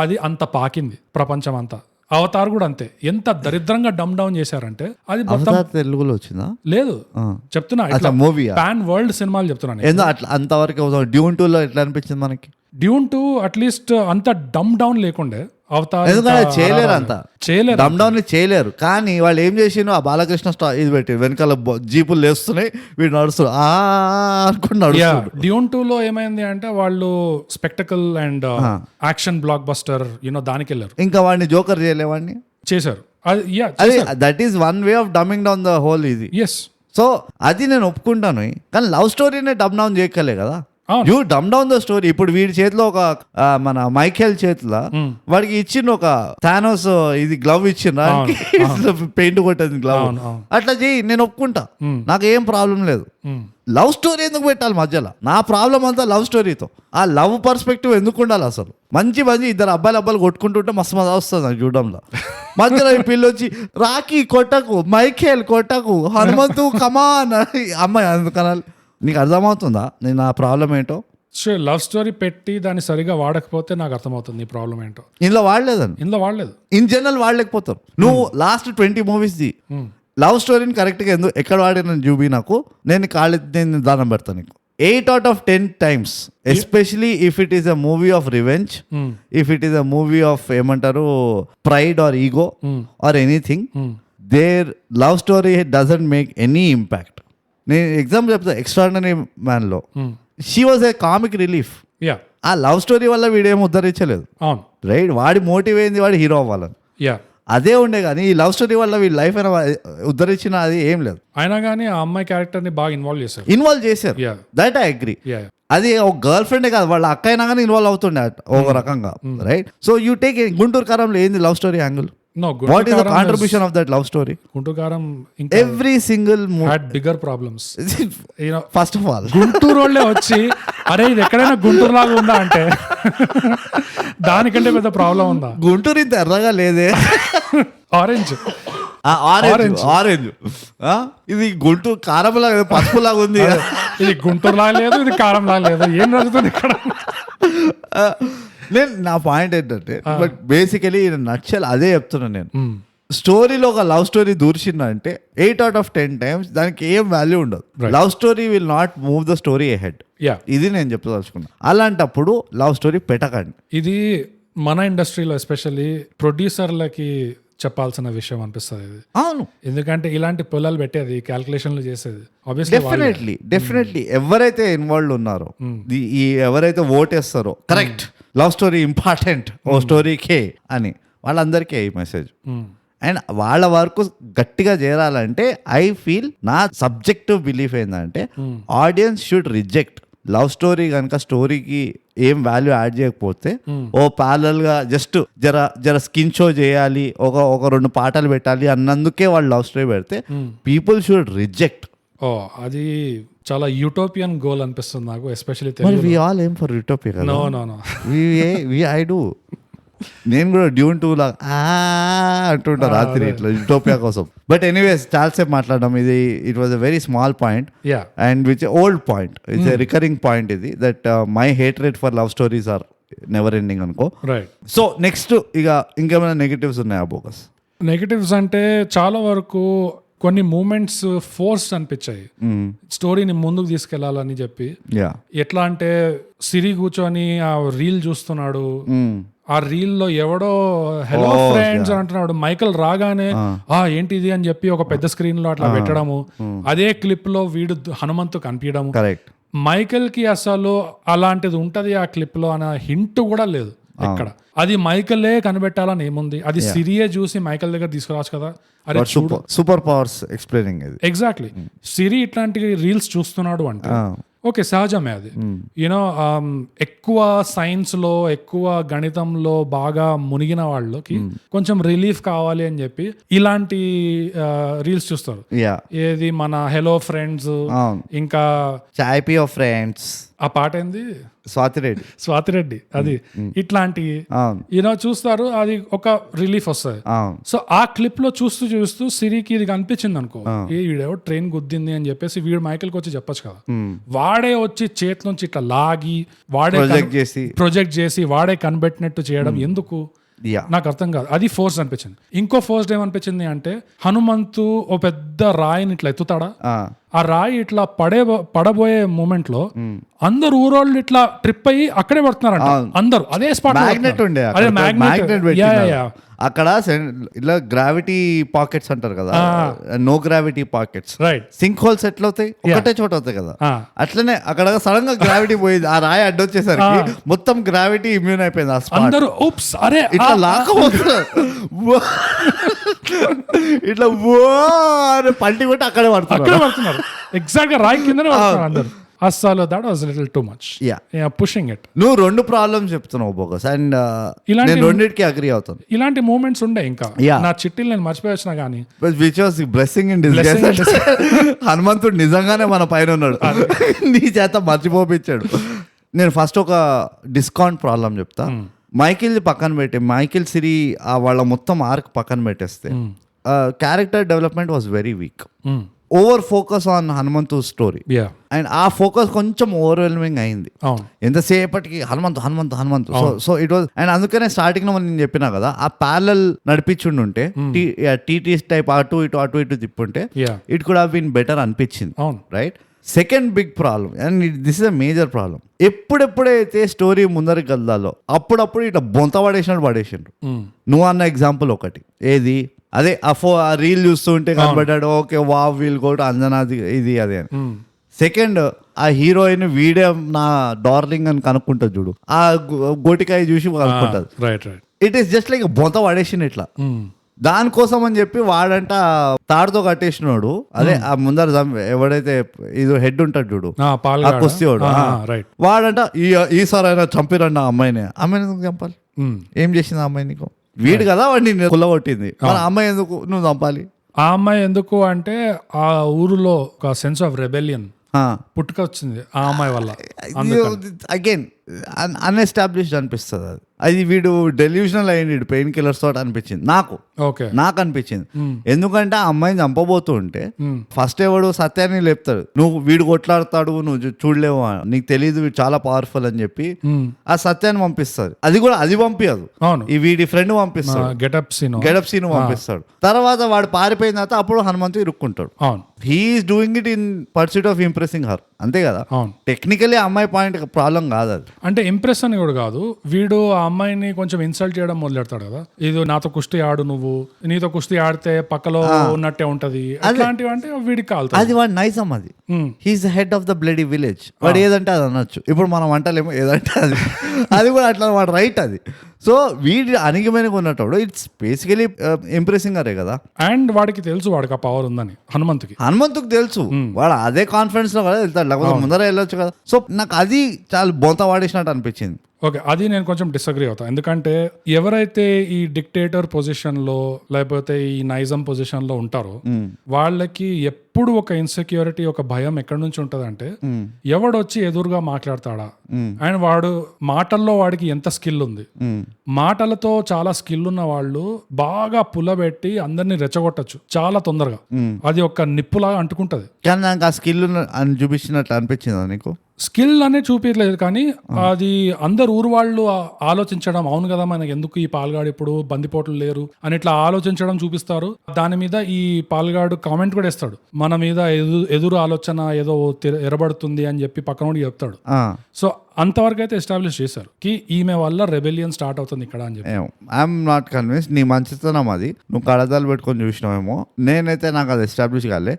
అది అంత పాకింది ప్రపంచం అంతా. అవతార్ కూడా అంతే, ఎంత దరిద్రంగా డమ్ డౌన్ చేశారంటే అది తెలుగులో వచ్చిందా లేదు చెప్తున్నా, మూవీ పాన్ వరల్డ్ సినిమాలు చెప్తున్నాను. అట్లా అంతవరకు డ్యూన్ 2 లో ఎట్లా అనిపించింది మనకి? డ్యూన్ 2 అట్లీస్ట్ అంత డమ్ డౌన్ లేకుండే. అవతార్ చేయలేరు, అంత చేయలేరు, డమ్ డౌన్ చేయలేరు. కానీ వాళ్ళు ఏం చేసినో ఆ బాలకృష్ణ ఇది పెట్టి వెనకాల జీపులు లేస్తున్నాయి, వీడు నడుస్తారు అనుకుంటున్నాడు. డ్యూన్ 2 లో ఏమైంది అంటే వాళ్ళు spectacle and action blockbuster దానికి వెళ్ళారు. ఇంకా వాడిని జోకర్ చేయలేవాడిని చేశారు. That is one way of dumbing down the whole ఇది. సో అది నేను ఒప్పుకుంటాను, కానీ లవ్ స్టోరీనే డమ్ డౌన్ చేయగలే కదా. You dumb down the story. ఇప్పుడు వీడి చేతిలో ఒక మన మైఖేల్ చేతిలో వాడికి ఇచ్చిన ఒక థానోస్ ఇది గ్లవ్ ఇచ్చిన పెయింట్ కొట్టేది గ్లవ్, అట్లా చేయి, నేను ఒప్పుకుంటా, నాకు ఏం ప్రాబ్లం లేదు. లవ్ స్టోరీ ఎందుకు పెట్టాలి మధ్యలో? నా ప్రాబ్లం అంతా లవ్ స్టోరీతో. ఆ లవ్ పర్స్పెక్టివ్ ఎందుకు ఉండాలి అసలు? మంచి ఇద్దరు అబ్బాయిలు కొట్టుకుంటుంటే మస్తు మజా వస్తుంది నాకు చూడడంలో. మధ్యలో ఈ పిల్ల వచ్చి రాఖీ కొట్టకు, మైఖేల్ కొట్టకు, హనుమంతు కమాన్ అమ్మాయి అందుకనాలి. నీకు అర్థమవుతుందా నేను నా ప్రాబ్లం ఏంటో? లవ్ స్టోరీ పెట్టి దాన్ని సరిగా వాడకపోతే నాకు అర్థమవుతుంది నీ ప్రాబ్లం ఏంటో. ఇందులో వాడలేదు, ఇన్ జనరల్ వాడలేకపోతారు. నువ్వు లాస్ట్ 20 మూవీస్ ది లవ్ స్టోరీని కరెక్ట్గా ఎక్కడ వాడిన చూపి నాకు, నేను దానం పెడతాను నీకు 8 out of 10 times, especially if it is a movie of revenge, if it is a movie of ఏమంటారు pride or ego or anything, their love story doesn't make any impact. నేను ఎగ్జాంపుల్ చెప్తా, ఎక్స్ట్రాడినరీ మ్యాన్ లో she was a comic relief. ఆ లవ్ స్టోరీ వల్ల వీడేం ఉద్ధరించలేదు, రైట్? వాడి మోటివ్ ఏంది, వాడి హీరో అవ్వాలని, అదే ఉండే. కానీ ఈ లవ్ స్టోరీ వల్ల వీళ్ళ లైఫ్ అయినా ఉద్ధరించిన అది ఏం లేదు. అయినా కానీ ఆ అమ్మాయి క్యారెక్టర్ ని బాగా ఇన్వాల్వ్ చేశారు. That I agree. అది ఒక గర్ల్ ఫ్రెండే కాదు, వాళ్ళ అక్క అయినా కానీ ఇన్వాల్వ్ అవుతుండే ఒక రకంగా, right? So you take Guntur కారంలో ఏంది love story angle? What is the contribution of that love story? Guntur Karam every single movie had bigger problems. First of all, Guntur వాళ్ళే వచ్చి అరే ఇది ఎక్కడైనా గుంటూరు లాగా ఉందా అంటే దానికంటే పెద్ద ప్రాబ్లం ఉందా? గుంటూరు ఇంత ఎర్రగా లేదే, ఆరెంజ్ ఇది గుంటూరు కారం లాగా పసుపు లాగా ఉంది. ఇది గుంటూరు లాగా లేదు, ఇది కారం లాగా లేదు, ఏం జరుగుతుంది ఇక్కడ? నేను నా పాయింట్ ఏంటంటే, బట్ బేసికలీ నచ్చల్ అదే చెప్తున్నా నేను. స్టోరీలో ఒక లవ్ స్టోరీ దూర్చిందంటే 8 out of 10 times దానికి ఏం వాల్యూ ఉండదు. Love story will not move the story ahead. ఇది నేను చెప్పదలుచుకున్నా. అలాంటప్పుడు లవ్ స్టోరీ పెట్టకండి. ఇది మన ఇండస్ట్రీలో ఎస్పెషల్లీ ప్రొడ్యూసర్లకి చెప్పాల్సిన విషయం అనిపిస్తుంది ఇది. అవును, ఎందుకంటే ఇలాంటి పొలాలు పెట్టేది, క్యాల్కులేషన్లు చేసేది డెఫినెట్లీ ఎవరైతే ఇన్వాల్వ్ ఉన్నారో, ఈ ఎవరైతే ఓటేస్తారో కరెక్ట్ లవ్ స్టోరీ ఇంపార్టెంట్ ఓ స్టోరీకే అని, వాళ్ళందరికీ ఈ మెసేజ్. అండ్ వాళ్ళ వరకు గట్టిగా చేరాలంటే ఐ ఫీల్ నా సబ్జెక్టివ్ బిలీఫ్ ఏంటంటే audience should reject love story. కనుక స్టోరీకి ఏం వాల్యూ యాడ్ చేయకపోతే ఓ ప్యారలల్ గా జస్ట్ జర స్కిన్ షో చేయాలి, ఒక 2 పాటలు పెట్టాలి అన్నందుకే వాళ్ళు లవ్ స్టోరీ పెడితే పీపుల్ షుడ్ రిజెక్ట్. అది చాలా యూటోపియన్ గోల్ అనిపిస్తుంది నాకు, ఎస్పెషల్లీ మరి తెలుగు. వి ఆల్ ఏం ఫర్ యూటోపియా కదా. No no no I do. నేను కూడా డ్యూన్ 2 లాగా అంటుంటా రాత్రి ఇట్లా యూటోపియా కోసం. బట్ ఎనీవేస్ చాలాసేపు మాట్లాడడం, ఇది it was a very small point yeah and which old point, it's a recurring point ఇది, that my hatred for love stories are never ending అనుకో. రైట్. సో నెక్స్ట్ ఇక ఇంకేమైనా నెగటివ్స్ ఉన్నాయా బోగస్? నెగటివ్స్ అంటే చాలా వరకు కొన్ని మూమెంట్స్ ఫోర్స్ అనిపించాయి స్టోరీని ముందుకు తీసుకెళ్లాలని చెప్పి. యా ఎట్లా అంటే సిరి కూర్చొని ఆ రీల్ చూస్తున్నాడు, ఆ రీల్ లో ఎవడో హలో ఫ్రెండ్స్ అని అంటున్నాడు, మైకల్ రాగానే ఏంటిది అని చెప్పి ఒక పెద్ద స్క్రీన్ లో అట్లా పెట్టడము, అదే క్లిప్ లో వీడు హనుమంతు కనిపించడము. కరెక్ట్. మైకల్ కి అసలు అలాంటిది ఉంటది ఆ క్లిప్ లో అన్న హింట్ కూడా లేదు ఎక్కడ. అది మైకలే కనిపెట్టాలని ఏముంది, అది సిరియే చూసి మైకల్ దగ్గర తీసుకురావచ్చు కదా. అరే సూపర్ పవర్స్ ఎక్స్ప్లెయినింగ్ ఇది. ఎగ్జాక్ట్లీ. సిరి ఇట్లాంటి రీల్స్ చూస్తున్నాడు అంటే ఓకే సహజమే అది. యూనో ఎక్కువ సైన్స్ లో ఎక్కువ గణితంలో బాగా మునిగిన వాళ్ళకి కొంచెం రిలీఫ్ కావాలి అని చెప్పి ఇలాంటి రీల్స్ చూస్తారు. ఏది మన హలో ఫ్రెండ్స్, ఇంకా చాయ్ పి ఆఫ్ ఫ్రెండ్స్, ఆ పాట ఏంది స్వాతిరెడ్డి, అది ఇట్లాంటి యూనో చూస్తారు, అది ఒక రిలీఫ్ వస్తుంది. సో ఆ క్లిప్ లో చూస్తూ చూస్తూ సిరికి ఇది కనిపించింది అనుకో, వీడేవో ట్రైన్ గుద్దింది అని చెప్పేసి వీడు మైకిల్కి వచ్చి చెప్పొచ్చు కదా. వాడే వచ్చి చేతి నుంచి ఇట్లా లాగి వాడే ప్రొజెక్ట్ చేసి వాడే కనిపెట్టినట్టు చేయడం ఎందుకు నాకు అర్థం కాదు. అది ఫోర్స్ అనిపించింది. ఇంకో ఫోర్స్ ఏమనిపించింది అంటే హనుమంతు ఓ పెద్ద రాయిని ఇట్లా ఎత్తుతాడా, ఆ రాయి ఇట్లా పడబోయే మూమెంట్ లో అందరు ఊరోళ్ళు ఇట్లా ట్రిప్ అయ్యి అక్కడే పడుతున్నారంట అందరు. అదే స్పాట్ మ్యాగ్నెట్ ఉండే, అదే మ్యాగ్నెట్ అక్కడ ఇలా గ్రావిటీ పాకెట్స్ అంటారు కదా, no gravity pockets. Right. Sinkholes ఎట్లా అవుతాయి, ఒకటే చోట అవుతాయి కదా, అట్లనే అక్కడ సడన్ గా గ్రావిటీ పోయింది, ఆ రాయి అడ్డొచ్చేసరికి మొత్తం గ్రావిటీ ఇమ్యూన్ అయిపోయింది. ఆ స్పాట్ అందరూ ఉప్స్ అరే ఇట్లా లాకపోతున్నారు, ఇట్లా పంటి కొట్టి అక్కడే పడుతున్నారు. ఎగ్జాక్ట్ గా రాయి కింద అందరు. అస్సలు that was little too much pushing it. నువ్వు 2 ప్రాబ్లమ్స్ చెప్తున్నావు బోగస్, అండ్ నేను రెండింటికి అగ్రీ అవుతాను. ఇలాంటి మూమెంట్స్ ఉండే ఇంకా నా చిట్టీలు నేను మర్చిపోయి వచ్చినా కానీ which was blessing in disguise. హనుమంతుడు నిజంగానే మన పైన ఉన్నాడు, నీ చేత మర్చిపోపించాడు. నేను ఫస్ట్ ఒక డిస్కౌంట్ ప్రాబ్లం చెప్తా. మైకిల్ పక్కన పెట్టి, మైకిల్ సిరి వాళ్ళ మొత్తం ఆర్క్ పక్కన పెట్టేస్తే character development was very weak. Over focus on Hanumanthu story, and ఆ ఫోకస్ కొంచెం ఓవర్వెల్మింగ్ అయింది ఎంతసేపటికి Hanumanthu. So it was, and అందుకనే స్టార్టింగ్ లో నేను చెప్పినా కదా, ఆ ప్యారలల్ నడిపించుంటే టీటీ టైప్ అటు ఇటు తిప్పుంటే it could have been better అనిపించింది. Right. Second big problem, and this is a major problem, ఎప్పుడెప్పుడైతే స్టోరీ ముందరికి కదలాలో అప్పుడప్పుడు ఇట్లా బొంత పడేసిండ్రు. నువ్వు అన్న ఎగ్జాంపుల్ ఒకటి ఏది, అదే ఆ రీల్ చూస్తూ ఉంటే కనబడ్డాడు, ఓకే వా వీల్ గో టు అంజనాది ఇది అదే అని. సెకండ్, ఆ హీరోయిన్ వీడే నా డార్లింగ్ అని కనుక్కుంటుంది చూడు, ఆ గోటికాయ చూసి కనుక్కుంటది. ఇట్ ఈస్ జస్ట్ లైక్ బొంత పడేసింది ఇట్లా. దానికోసం అని చెప్పి వాడంట తాడుతో కట్టేసినాడు. అదే ఆ ముందర ఎవడైతే ఇది హెడ్ ఉంటాడు చూడు, ఆ కుస్తీవాడు, వాడంట ఈసారి అయినా చంపిరండి ఆ అమ్మాయిని చంపాలి. ఏం చేసింది ఆ అమ్మాయి నీకు? వీడు కదా వాడిని కుల్లగొట్టింది, మన అమ్మాయి ఎందుకు నువ్వు చంపాలి? ఆ అమ్మాయి ఎందుకు అంటే ఆ ఊరిలో ఒక సెన్స్ ఆఫ్ రెబెలియన్ పుట్టుకొచ్చింది ఆ అమ్మాయి వల్ల. అగైన్ అన్ఎస్టాబ్లిష్డ్ అనిపిస్తుంది అది వీడు డెల్యూషనల్ అయ్యింది పెయిన్ కిల్లర్స్ తోటి అనిపించింది నాకు అనిపించింది. ఎందుకంటే ఆ అమ్మాయిని చంపబోతూ ఉంటే ఫస్ట్ ఎవడు సత్యాన్ని లేపుతాడు, నువ్వు వీడు కొట్లాడతాడు నువ్వు చూడలేవు, నీకు తెలియదు వీడు చాలా పవర్ఫుల్ అని చెప్పి ఆ సత్యాన్ని పంపిస్తాడు. అది కూడా అది పంపించదు, ఈ వీడి ఫ్రెండ్ పంపిస్తాడు, గెటప్ సీన్ పంపిస్తాడు. తర్వాత వాడు పారిపోయిన తర్వాత అప్పుడు హనుమంతు ఇరుక్కుంటాడు. He's doing it in pursuit of impressing her, అంతే కదా. టెక్నికలీ అమ్మాయి పాయింట్ ప్రాబ్లం కాదు అది, అంటే ఇంప్రెస్ అని కూడా కాదు. వీడు ఆ అమ్మాయిని కొంచెం ఇన్సల్ట్ చేయడం మొదలెడతాడు కదా, ఇది నాతో కుస్తీ ఆడు, నువ్వు నీతో కుస్తీ ఆడితే పక్కలో ఉన్నట్టే ఉంటది, అట్లాంటివి అంటే వీడికి కాదు. అది వాడు నైజం, అది he's head of the bloody village, వాడు ఏదంటే అది అనొచ్చు. ఇప్పుడు మనం అంటలేమో ఏదంటే అది కూడా అట్లా వాడు రైట్ అది. సో వీడి అణిగిమైన ఉన్నప్పుడు ఇట్స్ బేసికలీ ఇంప్రెసింగ్ అరే కదా. అండ్ వాడికి తెలుసు వాడికి ఆ పవర్ ఉందని, హనుమంతుకి తెలుసు, వాడు అదే కాన్ఫిడెన్స్ లో కదా వెళ్తాడు, లేకపోతే ముందర వెళ్ళొచ్చు కదా. సో నాకు అది చాలా బొంత వాడేసినట్టు అనిపించింది. ఓకే, అది నేను కొంచెం డిసగ్రీ అవుతాను. ఎందుకంటే ఎవరైతే ఈ డిక్టేటర్ పొజిషన్ లో లేకపోతే ఈ నైజం పొజిషన్ లో ఉంటారో వాళ్ళకి ఎప్పుడు ఒక ఇన్సెక్యూరిటీ, ఒక భయం ఎక్కడి నుంచి ఉంటదంటే, ఎవడొచ్చి ఎదురుగా మాట్లాడతాడా, అండ్ వాడు మాటల్లో వాడికి ఎంత స్కిల్ ఉంది. మాటలతో చాలా స్కిల్ ఉన్న వాళ్ళు బాగా పుల్లబెట్టి అందరినీ రెచ్చగొట్టచ్చు చాలా తొందరగా. అది ఒక నిప్పులాగా అంటుకుంటది. కానీ నాకు ఆ స్కిల్ అని చూపించినట్లు అనిపించిందా నీకు? స్కిల్ అనే చూపించలేదు, కానీ అది అందరు ఊరు వాళ్ళు ఆలోచించడం, అవును కదా మనకి ఎందుకు ఈ పాల్గాడు ఇప్పుడు బందిపోట్లు లేరు అని ఇట్లా ఆలోచించడం చూపిస్తారు. దాని మీద ఈ పాల్గాడు కామెంట్ కూడా ఇస్తాడు, మన మీద ఎదురు ఆలోచన ఏదో ఎరబడుతుంది అని చెప్పి పక్కన చెప్తాడు. సో అంతవరకు అయితే ఎస్టాబ్లిష్ చేశారు కి ఈమె వల్ల రెబెలియన్ స్టార్ట్ అవుతుంది ఇక్కడ అని చెప్పి. I'm not convince. నీ మంచితనం అది, నువ్వు కడదాలు పెట్టుకొని చూసినావేమో. నేనైతే నాకు అది ఎస్టాబ్లిష్ కాలే.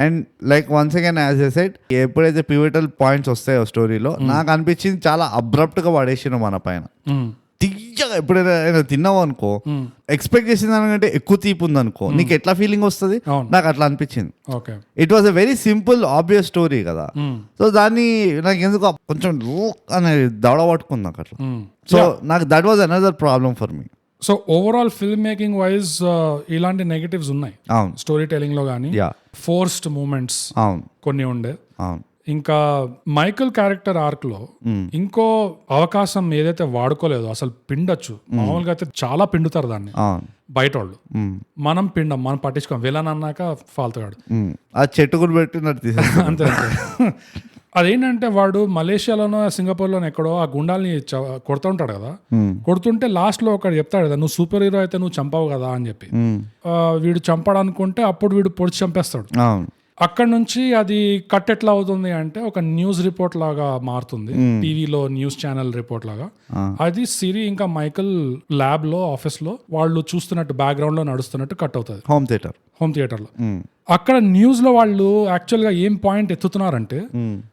And like once again as a said, ఎప్పుడైతే పివిటల్ పాయింట్స్ వస్తాయో స్టోరీలో, నాకు అనిపించింది చాలా అబ్రప్ట్ గా పడేసిన మన పైన. తీయగా ఎప్పుడైనా తిన్నావు అనుకో, ఎక్స్పెక్ట్ చేసిన దానికంటే ఎక్కువ తీపి ఉంది అనుకో, నీకు ఎట్లా ఫీలింగ్ వస్తుంది? నాకు అట్లా అనిపించింది. It was a very simple obvious story కదా. సో దాన్ని నాకు ఎందుకు కొంచెం అనే దవడ పట్టుకుంది నాకు అట్లా. సో నాకు that was another problem for me. So overall film making wise ఇలాంటి నెగటివ్స్ ఉన్నాయి. అవును, స్టోరీ టెలింగ్ లో కానీ ఫోర్స్డ్ మూమెంట్స్ కొన్ని ఉండే. అవును, ఇంకా మైకల్ క్యారెక్టర్ ఆర్క్ లో ఇంకో అవకాశం ఏదైతే వాడుకోలేదు, అసలు పిండొచ్చు. మామూలుగా అయితే చాలా పిండుతారు దాన్ని బయట వాళ్ళు, మనం మనం పట్టించుకోం. విలన్ అన్నాక ఫాల్తుగాడు ఆ చెట్టుకుని పెట్టినట్టు అంతే అంతే. అదేంటంటే వాడు మలేషియాలోనో సింగపూర్లోనో ఎక్కడో ఆ గుండాల్ని కొడుతూ ఉంటాడు కదా. కొడుతుంటే లాస్ట్ లో ఒకడు చెప్తాడు కదా, నువ్వు సూపర్ హీరో అయితే నువ్వు చంపావు కదా అని చెప్పి. వీడు చంపడానుకుంటే అప్పుడు వీడు పొడిచి చంపేస్తాడు. అక్కడ నుంచి అది కట్ ఎట్లా అవుతుంది అంటే, ఒక న్యూస్ రిపోర్ట్ లాగా మారుతుంది, టీవీలో న్యూస్ ఛానల్ రిపోర్ట్ లాగా. అది సిరి ఇంకా మైకల్ ల్యాబ్ లో ఆఫీస్ లో వాళ్ళు చూస్తున్నట్టు బ్యాక్గ్రౌండ్ లో నడుస్తున్నట్టు కట్ అవుతుంది హోమ్ థియేటర్ లో. అక్కడ న్యూస్ లో వాళ్ళు యాక్చువల్ గా ఏం పాయింట్ ఎత్తుతున్నారంటే,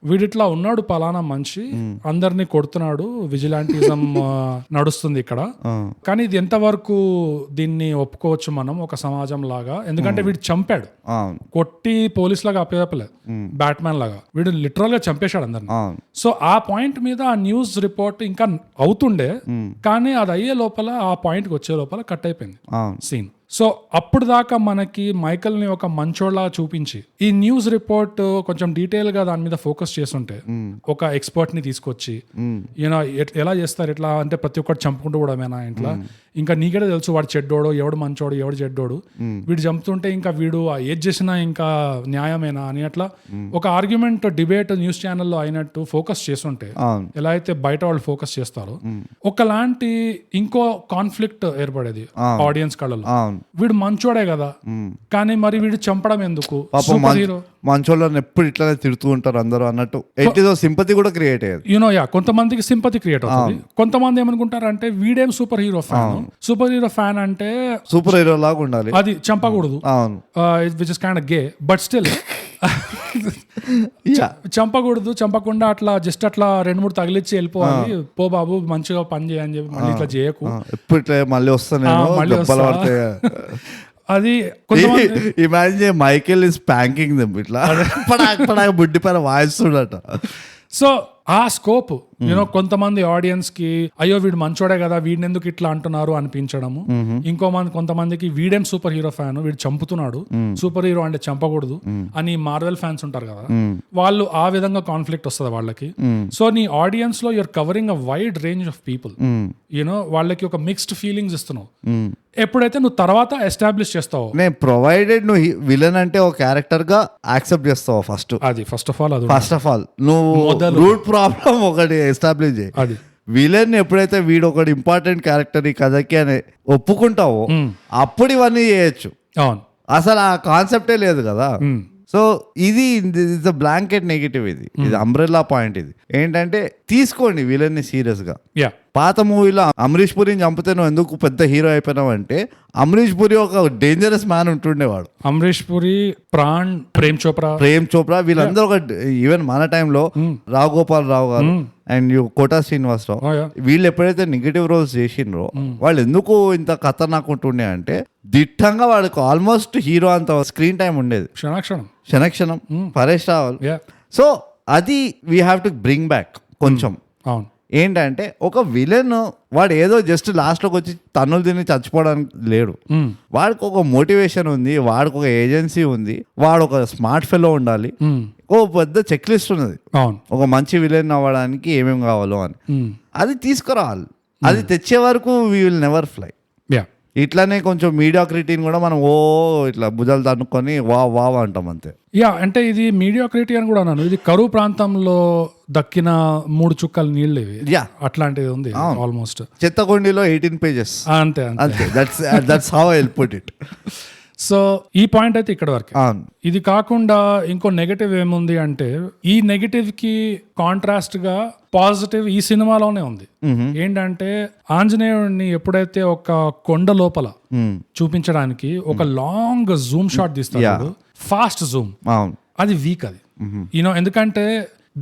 వీడిట్లా ఉన్నాడు పలానా మనిషి, అందరినీ కొడుతున్నాడు, విజిలాంటిజం నడుస్తుంది ఇక్కడ, కానీ ఇది ఎంతవరకు దీన్ని ఒప్పుకోవచ్చు మనం ఒక సమాజం లాగా, ఎందుకంటే వీడు చంపాడు, కొట్టి పోలీస్ లాగా అప్పచెప్పలేదు, బ్యాట్మ్యాన్ లాగా వీడు లిటరల్ గా చంపేశాడు అందరిని. సో ఆ పాయింట్ మీద ఆ న్యూస్ రిపోర్ట్ ఇంకా అవుతుండే, కానీ అది అయ్యే లోపల, ఆ పాయింట్ కి వచ్చే లోపల కట్ అయిపోయింది సీన్. సో అప్పుడు దాకా మనకి మైకల్ ని ఒక మంచోళ్ళ చూపించి, ఈ న్యూస్ రిపోర్ట్ కొంచెం డీటెయిల్ గా దాని మీద ఫోకస్ చేస్తుంటే, ఒక ఎక్స్పర్ట్ ని తీసుకొచ్చి ఈయన ఎలా చేస్తారు ఇట్లా అంటే, ప్రతి ఒక్కటి చంపుకుంటూ కూడామేనా ఇంట్లో, ఇంకా నీకే తెలుసు వాడు చెడ్డోడు, ఎవడు మంచోడు, ఎవడు చెడ్డోడు, వీడు చంపుతుంటే ఇంకా వీడు ఏది చేసినా ఇంకా న్యాయమేనా అని అట్లా ఒక ఆర్గ్యుమెంట్, డిబేట్ న్యూస్ ఛానల్లో అయినట్టు ఫోకస్ చేస్తుంటే, ఎలా అయితే బయట వాళ్ళు ఫోకస్ చేస్తారో, ఒకలాంటి ఇంకో కాన్ఫ్లిక్ట్ ఏర్పడేది ఆడియన్స్ కళ్ళలో. వీడు మంచోడే కదా, కానీ మరి వీడు చంపడం ఎందుకు? హీరో మంచోళ్ళని ఎప్పుడు ఇట్లానే తిడుతూ ఉంటారు అందరూ అన్నట్టు, ఎట్టిదో సింపతి కూడా క్రియేట్ అయ్యేది. యూనో కొంతమందికి సింపతి క్రియేట్ అవుతుంది. కొంతమంది ఏమనుకుంటారు అంటే, వీడేం super hero fan, super hero fan అంటే సూపర్ హీరో లాగా ఉండాలి, అది చంపకూడదు, which is kind of gay, but still చంపకూడదు, చంపకుండా అట్లా జస్ట్ అట్లా 2-3 తగిలిచ్చి వెళ్ళిపోవాలి, పో బాబు మంచిగా పని చేయని చెప్పి మళ్ళీ ఇట్లా చేయకు, ఎప్పుడు మళ్ళీ వస్తాను. అది imagine Michael is spanking them ఇట్లా బుడ్డి పైన వాయిస్తుండట. సో ఆ స్కోప్ కొంతమంది ఆడియన్స్ కి, అయ్యో వీడు మంచోడే కదా, వీడిని ఎందుకు ఇట్లా అంటున్నారు అనిపించడము. కొంతమందికి వీడేం సూపర్ హీరో ఫ్యాన్, వీడు చంపుతున్నాడు, సూపర్ హీరో అంటే చంపకూడదు అని మార్వెల్ ఫ్యాన్స్ ఉంటారు కదా, వాళ్ళు ఆ విధంగా కాన్ఫ్లిక్ట్ వస్తుంది వాళ్ళకి. సో నీ ఆడియన్స్ లో you're covering a wide range of people, వాళ్ళకి ఒక మిక్స్డ్ ఫీలింగ్స్ ఇస్తున్నావు. ఎప్పుడైతే నువ్వు తర్వాత ఎస్టాబ్లిష్ చేస్తావు, నేను ప్రొవైడెడ్ నువ్వు విలన్ అంటే ఒక క్యారెక్టర్ గా యాక్సెప్ట్ చేస్తావు ఫస్ట్ ఆఫ్ ఆల్ నువ్వు రూట్ ప్రాబ్లం ఒకటి ఎస్టాబ్లిష్ చేయి. అది విలన్ ఎప్పుడైతే వీడు ఒకటి ఇంపార్టెంట్ క్యారెక్టర్ ఈ కథకి అని ఒప్పుకుంటావో, అప్పుడు ఇవన్నీ చేయొచ్చు. అవును, అసలు ఆ కాన్సెప్టే లేదు కదా. సో ఇది బ్లాంకెట్ నెగిటివ్, ఇది అంబ్రెల్లా పాయింట్. ఇది ఏంటంటే, తీసుకోండి విలన్ ని సీరియస్ గా. పాత మూవీలో అమరీష్ పురిని చంపితే నువ్వు ఎందుకు పెద్ద హీరో అయిపోయినావు అంటే, అమరీష్ పురి ఒక డేంజరస్ మ్యాన్ ఉంటుండేవాడు. అమరీష్ పురి, ప్రాణ్, ప్రేమ్ చోప్రా వీళ్ళందరూ ఒక, ఈవెన్ మన టైంలో రావు గోపాల్ రావు గారు అండ్ కోటా శ్రీనివాసరావు, వీళ్ళు ఎప్పుడైతే నెగిటివ్ రోల్స్ చేసిండ్రో, వాళ్ళు ఎందుకు ఇంత ఖతర్నాక్ ఉంటుండే అంటే, దిట్టంగా వాళ్ళకి ఆల్మోస్ట్ హీరో అంత స్క్రీన్ టైం ఉండేది. క్షణక్షణం పరేష్ రావల్. సో అది we have to bring back కొంచెం. ఏంటంటే ఒక విలన్ వాడు ఏదో జస్ట్ లాస్ట్లోకి వచ్చి తన్నులు తిని చచ్చిపోవడానికి లేడు. వాడికి ఒక మోటివేషన్ ఉంది, వాడికి ఒక ఏజెన్సీ ఉంది, వాడు ఒక స్మార్ట్ ఫెలో ఉండాలి, ఓ పెద్ద చెక్ లిస్ట్ ఉన్నది ఒక మంచి విలన్ అవ్వడానికి ఏమేమి కావాలో అని. అది తీసుకురావాలి. అది తెచ్చే వరకు వీ విల్ నెవర్ ఫ్లై. ఇట్లానే కొంచెం మీడియాక్రిటీని కూడా మనం ఇట్లా భుజాలు తన్నుకొని వావ్ అంటాం అంతే. అంటే ఇది మీడియాక్రిటీ అని కూడా అన్నాను. ఇది కరువు ప్రాంతంలో దక్కిన 3 చుక్కల నీళ్ళు ఇవి. అట్లాంటిది ఉంది ఆల్మోస్ట్. చెత్తకొండిలో 18 pages అంతే. That's how I will put it. So ఈ పాయింట్ అయితే ఇక్కడ వరకు. ఇది కాకుండా ఇంకో నెగటివ్ ఏముంది అంటే, ఈ నెగటివ్ కి కాంట్రాస్ట్ గా పాజిటివ్ ఈ సినిమాలోనే ఉంది. ఏంటంటే ఆంజనేయుడిని ఎప్పుడైతే ఒక కొండ లోపల చూపించడానికి ఒక లాంగ్ జూమ్ షాట్ తీస్తాడు, ఫాస్ట్ జూమ్, అది వీక్. అది ఎందుకంటే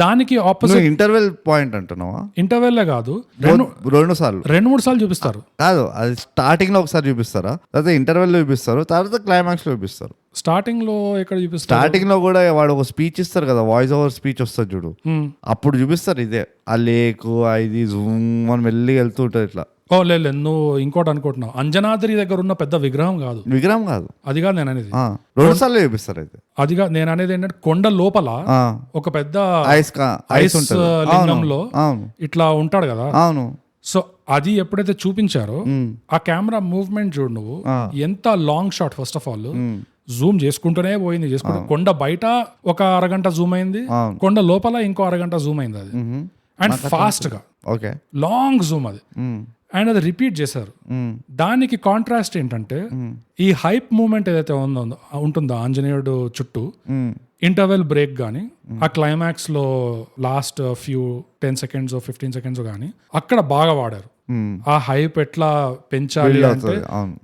దానికి ఆపోజిట్ ఇంటర్వెల్ పాయింట్ అంటున్నావా? ఇంటర్వెల్ కాదు, 2 సార్లు చూపిస్తారు. కాదు, అది స్టార్టింగ్ లో ఒకసారి చూపిస్తారా, తర్వాత ఇంటర్వెల్ లో చూపిస్తారు, తర్వాత క్లైమాక్స్ లో చూపిస్తారు. స్టార్టింగ్ లో ఎక్కడ చూపిస్తారు? స్టార్టింగ్ లో కూడా వాడు ఒక స్పీచ్ ఇస్తారు కదా, వాయిస్ ఓవర్ స్పీచ్ వస్తుంది చూడు, అప్పుడు చూపిస్తారు ఇదే. ఆ లేక్ ఇది జూమ్ అని వెళ్ళి వెళ్తూ ఉంటుంది ఇట్లా. లేదు, నువ్వు ఇంకోటి అనుకుంటున్నావు. అంజనాద్రి దగ్గర ఉన్న పెద్ద విగ్రహం కాదు అది కాదు నేను అనేది. 2 సార్లు చూపిస్తారు అయితే. అదిగా నేను అనేది ఏంటంటే, కొండ లోపల ఒక పెద్ద ఐస్ లింగంలో ఇట్లా ఉంటాడు కదా. అవును. సో అది ఎప్పుడైతే చూపించారో ఆ కెమెరా మూవ్మెంట్ చూడు నువ్వు, ఎంత long shot. First of all Zoom చేసుకుంటూనే పోయింది, కొండ బయట ఒక అరగంట జూమ్ అయింది, కొండ లోపల ఇంకో అరగంట జూమ్ అయింది అది. అండ్ ఫాస్ట్ గా లాంగ్ జూమ్ అది. అండ్ అది రిపీట్ చేశారు. దానికి కాంట్రాస్ట్ ఏంటంటే, ఈ హైప్ మూమెంట్ ఏదైతే ఉంటుందో ఆంజనేయుడు చుట్టూ, ఇంటర్వెల్ బ్రేక్ కానీ, ఆ క్లైమాక్స్ లో లాస్ట్ ఫ్యూ 10 seconds 15 seconds కానీ అక్కడ బాగా వాడారు. ఆ హైప్ ఎట్లా పెంచాలి అంటే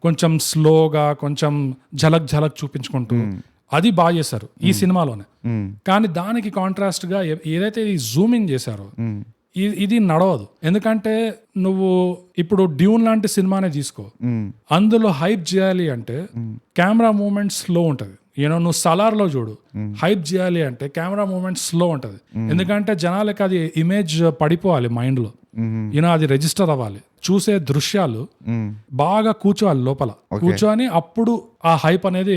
కొంచెం స్లోగా, కొంచెం ఝలక్ చూపించుకుంటూ అది బాగా చేశారు ఈ సినిమాలోనే. కానీ దానికి కాంట్రాస్ట్ గా ఏదైతే ఈ జూమింగ్ చేశారో ఇది నడవదు. ఎందుకంటే నువ్వు ఇప్పుడు డ్యూన్ లాంటి సినిమానే తీసుకో, అందులో హైప్ చేయాలి అంటే కెమెరా మూవ్మెంట్ స్లో ఉంటది. నువ్వు సలార్ లో చూడు, హైప్ చేయాలి అంటే కెమెరా మూవ్మెంట్ స్లో ఉంటది. ఎందుకంటే జనాలకి అది ఇమేజ్ పడిపోవాలి మైండ్ లో, అది రిజిస్టర్ అవ్వాలి. చూసే దృశ్యాలు బాగా కూర్చోవాలి లోపల, కూర్చొని అప్పుడు ఆ హైప్ అనేది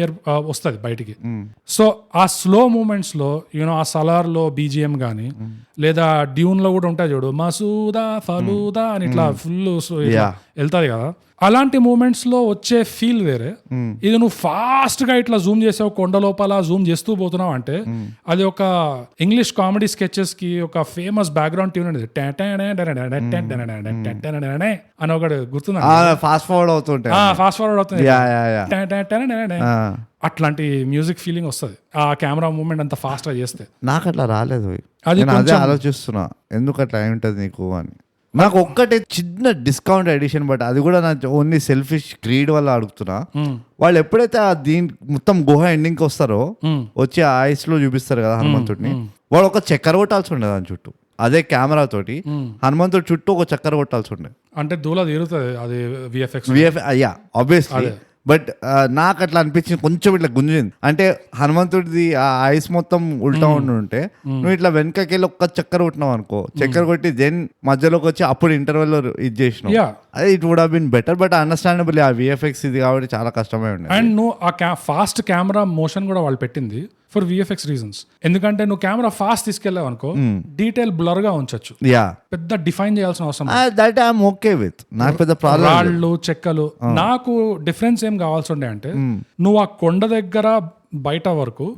వస్తుంది బయటికి. సో ఆ స్లో మూమెంట్స్ లో ఆ సలార్ లో బీజిఎం గానీ, లేదా డ్యూన్ లో కూడా ఉంటాయి చూడు, మసూదా ఫలూదా అని ఇట్లా ఫుల్ వెళ్తాది కదా, అలాంటి మూమెంట్స్ లో వచ్చే ఫీల్ వేరే. ఇది నువ్వు ఫాస్ట్ గా ఇట్లా జూమ్ చేసావు, కొండ లోపల జూమ్ చేస్తూ పోతున్నావు అంటే, అది ఒక ఇంగ్లీష్ కామెడీ స్కెచెస్ కి ఒక ఫేమస్ బ్యాక్గ్రౌండ్ ట్యూన్ అనేది అని ఒకటి గుర్తుందా? ఫాస్ట్ ఫార్వర్డ్ అవుతుంది. అట్లాంటి మ్యూజిక్ ఫీలింగ్ వస్తుంది ఆ కెమెరా మూవ్మెంట్ అంత ఫాస్ట్ గా చేస్తే. నాకు అట్లా రాలేదు. అది ఆలోచిస్తున్నా ఎందుకు అట్లా ఉంటుంది నీకు అని. నాకు ఒక్కటే చిన్న డిస్కౌంట్ ఎడిషన్, బట్ అది కూడా నాకు ఓన్లీ సెల్ఫిష్ గ్రీడ్ వల్ల అడుగుతున్నా. వాళ్ళు ఎప్పుడైతే దీని మొత్తం గుహ ఎండింగ్ కి వస్తారో, వచ్చి ఆ ఐస్ లో చూపిస్తారు కదా హనుమంతుడిని, వాడు ఒక చక్కెర కొట్టాల్సి ఉండేది దాని చుట్టూ. అదే కెమెరా తోటి హనుమంతుడి చుట్టూ ఒక చక్కెర కొట్టాల్సి ఉండే. అంటే దూల తీరుతుంది అది విఎఫ్ఎక్స్. అయ్యా ఆబ్వియస్లీ. బట్ నాకు అట్లా అనిపించింది, కొంచెం ఇట్లా గుంజింది. అంటే హనుమంతుడిది ఆ ఐస్ మొత్తం ఉల్టా ఉంటే నువ్వు ఇట్లా వెనకకి వెళ్ళి ఒక్క చక్కెర కొట్టినావు అనుకో, చక్కెర కొట్టి దెన్ మధ్యలోకి వచ్చి అప్పుడు ఇంటర్వెల్ లో ఇది చేసినావు, అది it would have been better. But understandable ఆ విఎఫ్ఎక్స్ ఇది కాబట్టి చాలా కష్టమే ఉండే. అండ్ నువ్వు ఆ ఫాస్ట్ కెమెరా మోషన్ కూడా వాళ్ళు పెట్టింది ఫర్ విఎఫ్ఎక్స్ రీజన్స్. ఎందుకంటే నువ్వు కెమెరా ఫాస్ట్ తీసుకెళ్ళావు అనుకో, డీటెయిల్ బ్లర్ గా ఉంచొచ్చు, పెద్ద డిఫైన్ చేయాల్సిన అవసరం. That I'm okay with. నాకు పెద్ద ప్రాబ్లం రాళ్ళు చెక్కలు. నాకు డిఫరెన్స్ ఏం కావాల్సి ఉండే అంటే, నువ్వు ఆ కొండ దగ్గర బయట వరకు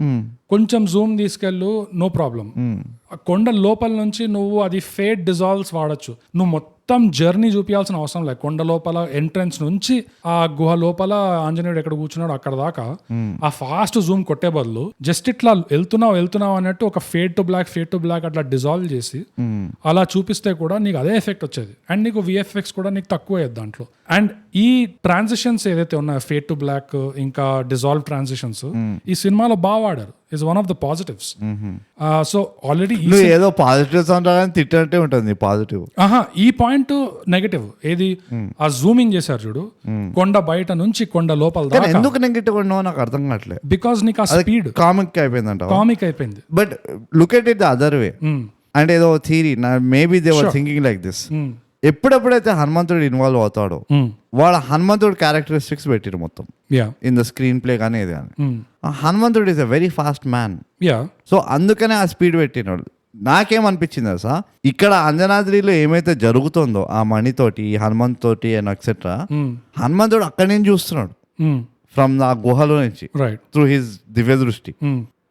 కొంచెం జూమ్ తీసుకెళ్ళు, నో ప్రాబ్లం. కొండ లోపల నుంచి నువ్వు అది ఫేడ్ డిజాల్వ్స్ వాడచ్చు. నువ్వు మొత్తం జర్నీ చూపించాల్సిన అవసరం లేదు. కొండ లోపల ఎంట్రన్స్ నుంచి ఆ గుహ లోపల ఆంజనేయుడు ఎక్కడ కూర్చున్నాడు అక్కడ దాకా ఆ ఫాస్ట్ జూమ్ కొట్టే బదులు జస్ట్ ఇట్లా వెళ్తున్నావు అన్నట్టు ఒక ఫేడ్ టు బ్లాక్ అట్లా డిజాల్వ్ చేసి అలా చూపిస్తే కూడా నీకు అదే ఎఫెక్ట్ వచ్చేది. అండ్ నీకు విఎఫ్ఎక్స్ కూడా నీకు తక్కువ అయ్యేది దాంట్లో. అండ్ ఈ ట్రాన్సిషన్స్ ఏదైతే ఉన్నాయో, ఫేడ్ టు బ్లాక్ ఇంకా డిజాల్వ్ ట్రాన్సిషన్స్, ఈ సినిమాలో బాగా వాడారు. is one of the positives. So already ఏదో పాజిటివ్స్ అంటారని తిట్టినట్టే ఉంటుంది పాజిటివ్. ఈ పాయింట్ నెగటివ్ ఏది, ఆ జూమింగ్ చేశారు చూడు, కొండ బయట నుంచి కొండ లోపల దాకా. ఎందుకు నెగటివ్ ఉన్నావు నాకు అర్థం కావట్లేదు. బికాస్ నీకు ఆ స్పీడ్ కామిక్ అయిపోయింది. But look at it the other way. అంటే ఏదో theory maybe they were thinking like this. ఎప్పుడెప్పుడైతే హనుమంతుడు ఇన్వాల్వ్ అవుతాడో వాళ్ళ హనుమంతుడు క్యారెక్టరిస్టిక్స్ పెట్టిరు మొత్తం ఇన్ ద స్క్రీన్ ప్లే కానీ ఇది కానీ. హనుమంతుడు is a very fast man. So అందుకనే ఆ స్పీడ్ పెట్టినాడు. నాకేమనిపించింది తెలుసా, ఇక్కడ అంజనాద్రిలో ఏమైతే జరుగుతుందో ఆ మణితోటి హనుమంత్ తోటి అండ్ ఎక్సెట్రా, హనుమంతుడు అక్కడి నుంచి చూస్తున్నాడు ఫ్రమ్ ఆ గుహలో నుంచి త్రూ హిస్ దివ్య దృష్టి.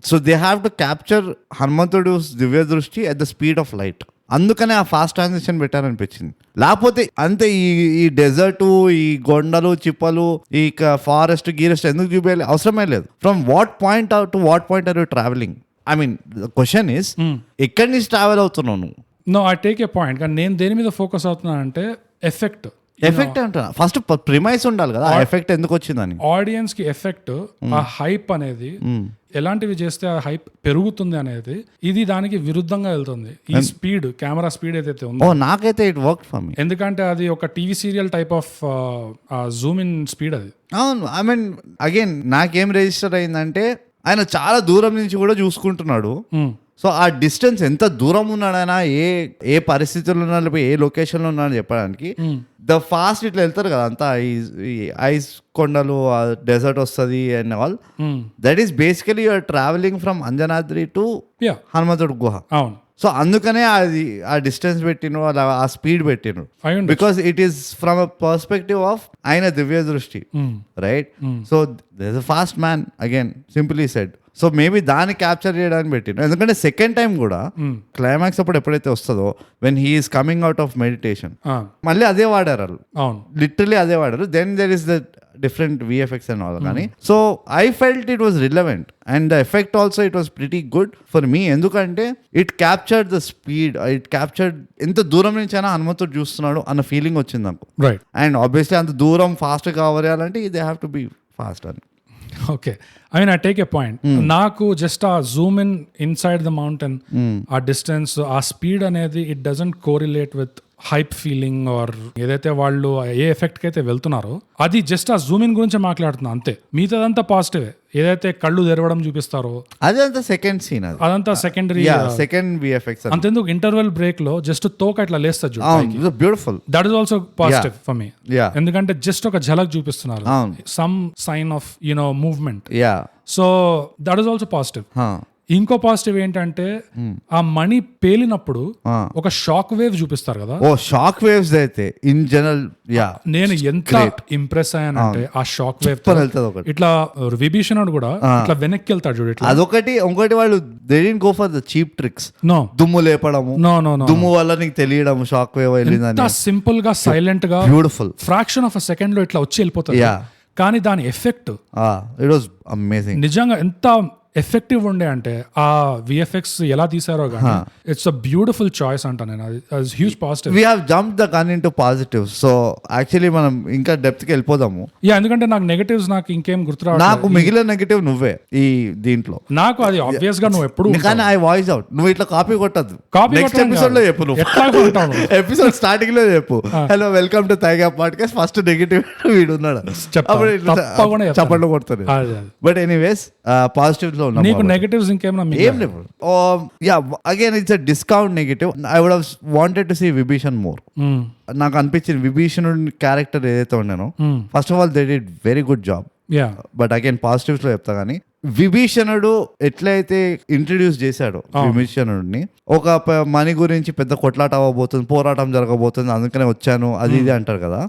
So they have to capture హనుమంతుడు దివ్య దృష్టి at the speed of light. అందుకనే ఆ ఫాస్ట్ ట్రాన్సిషన్ పెట్టారనిపించింది. లేకపోతే అంతే ఈ డెజర్ట్, ఈ కొండలు చిప్పలు, ఈ ఫారెస్ట్ గీరెస్ట్ ఎందుకు చూపించాలి, అవసరమే లేదు. From what point to what point are you travelling? I mean the question is ఎక్కడి నుంచి ట్రావెల్ అవుతున్నావు నువ్వు? No, I take a point. కానీ నేను దేని మీద ఫోకస్ అవుతున్నా అంటే ఎఫెక్ట్ అంటున్నా. ఫస్ట్ ప్రిమైస్ ఉండాలి కదా, ఆ ఎఫెక్ట్ ఎందుకు వచ్చిందని. ఆడియన్స్ కి ఎఫెక్ట్, ఆ హైప్ అనేది ఎలాంటివి చేస్తే ఆ హైప్ పెరుగుతుంది అనేది, ఇది దానికి విరుద్ధంగా వెళ్తుంది. ఈ స్పీడ్, కెమెరా స్పీడ్ ఏదైతే ఉందో, నాకైతే ఇట్ వర్క్ ఫర్ మీ. ఎందుకంటే అది ఒక TV serial type of Zoom in speed అది. అవును, ఐ మీన్ అగైన్ నాకేం రిజిస్టర్ అయిందంటే ఆయన చాలా దూరం నుంచి కూడా చూసుకుంటున్నాడు. సో ఆ డిస్టెన్స్ ఎంత దూరం ఉన్నాడైనా, ఏ పరిస్థితుల్లో ఉన్నాడు, ఏ లొకేషన్లో ఉన్నాడని చెప్పడానికి ద ఫాస్ట్ ఇట్లా వెళ్తారు కదా అంతా, ఈ ఐస్ కొండలు, డెజర్ట్ వస్తుంది and all. That is basically you're travelling from Anjanadri to హనుమంతుడు గుహ. అవును. సో అందుకనే అది ఆ డిస్టెన్స్ పెట్టిను, అలా ఆ స్పీడ్ పెట్టిను. Because it is from a perspective of ఆయన దివ్య దృష్టి, right? So there is a fast man again, simply said. So maybe దాన్ని క్యాప్చర్ చేయడానికి పెట్టిను. ఎందుకంటే సెకండ్ టైం కూడా క్లైమాక్స్ అప్పుడు ఎప్పుడైతే వస్తుందో, when he's coming out of meditation, మళ్ళీ అదే వాడారు వాళ్ళు, లిటరలీ అదే వాడారు. Then there is the different VFX and all కానీ. So I felt it was relevant and the effect also it was pretty good for me. ఎందుకంటే it captured the speed, it captured ఎంత దూరం నుంచి అయినా హనుమంతుడు చూస్తున్నాడు అన్న ఫీలింగ్ వచ్చింది నాకు. రైట్. అండ్ ఆబ్వియస్లీ అంత దూరం ఫాస్ట్ కవర్ చేయాలంటే they have to be fast అని. Okay, I mean I take a point. నాకు జస్ట్ ఆ zoom in inside the mountain, ఆ డిస్టెన్స్, ఆ స్పీడ్ అనేది it doesn't correlate with hype feeling or ఏదైతే వాళ్ళు ఏ ఎఫెక్ట్ కి అయితే వెళ్తున్నారో అది జస్ట్ ఆ జూమ్ ఇన్ గురించి మాట్లాడుతున్నా అంతే. మిగతాదంతా పాజిటివ్. ఏదైతే కళ్ళు తెరవడం చూపిస్తారో అదంతా సెకండ్ సీన్, అదంతా సెకండరీ, సెకండ్ విఎఫ్ఎక్స్. అంతెందుకు ఇంటర్వెల్ బ్రేక్ లో జస్ట్ తోక ఇట్లా లేస్తుంది, beautiful. That is also positive for me. ఎందుకంటే జస్ట్ ఒక ఝలక్ చూపిస్తున్నారు, some sign of movement. So that is also positive. ఇంకో పాజిటివ్ ఏంటంటే ఆ మణి పేలినప్పుడు ఒక షాక్ వేవ్ చూపిస్తారు కదా. ఓ షాక్ వేవ్స్ అయితే ఇన్ జనరల్ నేను ఎంత ఇంప్రెస్ అయ్యానంటే ఆ షాక్ వేవ్ ఇట్లా విభీషణుడు కూడా ఇట్లా వెనక్కి వెళ్తాడు చూడు. అదొకటి. ఇంకోటి వాళ్ళు they didn't go for the cheap tricks. No, దుమ్ము లేపడము, దుమ్ము వల్ల నీకు తెలియడం షాక్ వేవ్ వెళ్ళిందని సింపుల్ గా సైలెంట్ గా beautiful fraction of a second లో ఇట్లా వచ్చి వెళ్ళిపోతుంది. కానీ దాని ఎఫెక్ట్ ఇట్ వాస్ అమేజింగ్. నిజంగా ఎంత ఎఫెక్టివ్ ఉండే అంటే ఆ విఎఫ్ఎక్స్ ఎలా తీసారో కానీ ఇట్స్ అ బ్యూటిఫుల్ చాయిస్ అంట నేను. అది huge positive. We have jumped the gun into positives. So actually మనం ఇంకా డెప్త్ కి వెళ్ళిపోదాము. ఎందుకంటే నాకు నెగటివ్స్ నాకు ఇంకేం గుర్తురావు. నాకు మిగిలిన నెగటివ్ నువ్వే ఈ దీంట్లో. నాకు అది ఆబ్వియస్ గా నువ్వు ఎప్పుడు కానీ ఐ వాయిస్ అవుట్. నువ్వు ఇట్లా కాపీ కొట్టద్దు. నెక్స్ట్ ఎపిసోడ్ లో చెప్పు. నువ్వు ఎపిసోడ్ స్టార్టింగ్ లో చెప్పు, హలో వెల్కమ్ టు తైగా పాడ్కాస్ట్, ఫస్ట్ నెగటివ్ వీడు ఉన్నాడు చప్పట్లు కొడతారు. బట్ ఎనీవేస్ పాజిటివ్ లో నీకు నెగటివ్స్ ఇంకేమైనా ఏం లేవు. Again it's a discount negative. I would have wanted to see Vibhishan more. నాకు అనిపించింది విభీషణుడి క్యారెక్టర్ ఏదైతే ఉన్నానో, first of all they did very good job. But again positives లో చెప్తా కానీ, విభీషణుడు ఎట్లయితే ఇంట్రడ్యూస్ చేశాడు విభీషణుడిని, ఒక మనీ గురించి పెద్ద కొట్లాట అవ్వబోతుంది, పోరాటం జరగబోతుంది, అందుకనే వచ్చాను అది ఇది అంటారు కదా.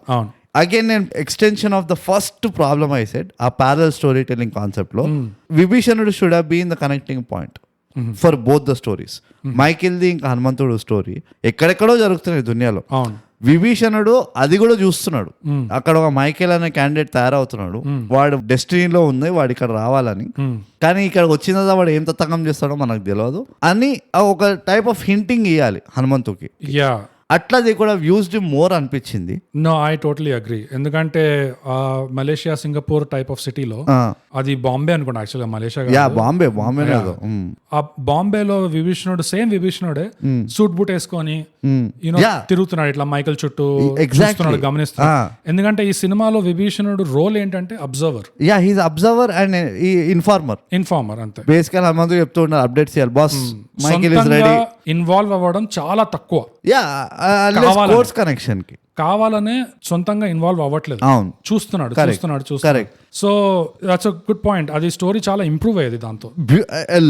అగైన్ నేను extension of the first problem I said, ఆ ప్యారలల్ స్టోరీ టెల్లింగ్ కాన్సెప్ట్ లో విభీషణుడు should have been the connecting point for both the stories. మైకిల్ది ఇంకా హనుమంతుడు స్టోరీ ఎక్కడెక్కడో జరుగుతున్నాయి దునియాలో. విభీషణుడు అది కూడా చూస్తున్నాడు. అక్కడ ఒక మైకేల్ అనే క్యాండిడేట్ తయారవుతున్నాడు, వాడు డెస్టినీలో ఉంది వాడు ఇక్కడ రావాలని. కానీ ఇక్కడ వచ్చిన వాడు ఏం తతంగం చేస్తాడో మనకు తెలియదు అని ఒక టైప్ ఆఫ్ హింటింగ్ ఇవ్వాలి హనుమంతుకి. అట్లా అది కూడా యూజ్డ్ మోర్ అనిపించింది. No, I totally agree. ఎందుకంటే మలేషియా సింగపూర్ టైప్ ఆఫ్ సిటీలో, అది బాంబే అనుకోండి యాక్చువల్గా, మలేషియా బాంబే ఆ బాంబేలో విభీషణుడు సేమ్ విభీషణుడే సూట్ బూట్ వేసుకొని తిరుగుతున్నాడు ఇట్లా మైకల్ చుట్టూ చూస్తున్నాడు, గమనిస్తున్నాడు. ఎందుకంటే ఈ సినిమాలో విభీషణుడు రోల్ ఏంటంటే అబ్జర్వర్. అబ్జర్వర్ అండ్ ఇన్ఫార్మర్ అంతే. బేసికల్ హనుమంతుడు చెప్తూ ఉన్నారు అప్డేట్స్ చేయాలి boss, Michael is ready. Involve అవ్వడం చాలా తక్కువ. యా కావాలని. కోర్స్ కనెక్షన్ కి కావాలనే సొంతంగా ఇన్వాల్వ్ అవ్వట్లేదు, అవును చూస్తున్నాడు. So that's a good point. అది స్టోరీ చాలా ఇంప్రూవ్ అయ్యేది దాంతో.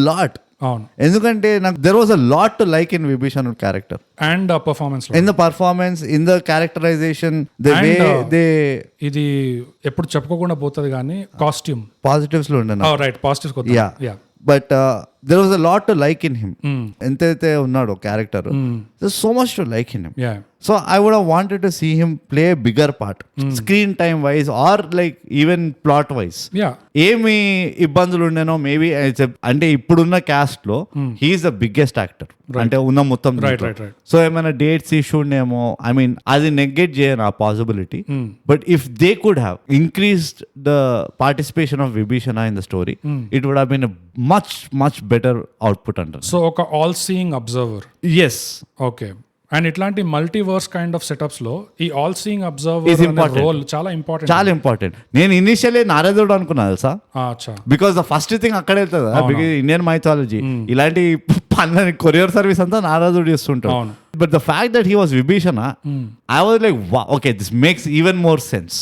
లాట్. అవును. ఎందుకంటే నాకు there was a lot to like in Vibhishan character and performance, in the performance, in the characterization, the way they. ఇది ఎప్పుడు చెప్పుకోకుండా పోతుంది కానీ కాస్ట్యూమ్ పాజిటివ్స్ లో ఉండే right, positives. Yeah but there was a lot to like in him. ఎంతైతే ఉన్నాడో character, so much to like in him. So I would have wanted to see him play a bigger part, screen time wise or like even plot wise. ఏమి ఇబ్బందులు ఉండేనో మేబీ అంటే ఇప్పుడున్న క్యాస్ట్ లో హీఈస్ ద బిగ్గెస్ట్ యాక్టర్ అంటే ఉన్న మొత్తం. సో ఏమైనా డేట్స్ ఇష్యూ ఉండేమో, ఐ మీన్ అది నెగ్లెక్ట్ చేయను ఆ possibility. But if they could have increased the participation of Vibhishana in the story, it would have been much much better output అంటారు. సో ఒక all seeing observer. Yes. Okay. And ఇట్లాంటి మల్టీవర్స్ కైండ్ ఆఫ్ సెటప్స్ లో ఈ ఆల్ సీయింగ్ అబ్జర్వర్ రోల్ చాలా ఇంపార్టెంట్. నేను ఇనిషియల్లీ నారదుడు అనుకున్నా తెలుసా, బికాస్ ద ఫస్ట్ థింగ్ అక్కడ వెళ్తుంది ఇండియన్ మైథాలజీ. ఇలాంటి పనులని కొరియర్ సర్వీస్ అంతా నారదుడు చేస్తుంటాడు. But the fact that he was Vibhishana, I was like okay this makes even more sense.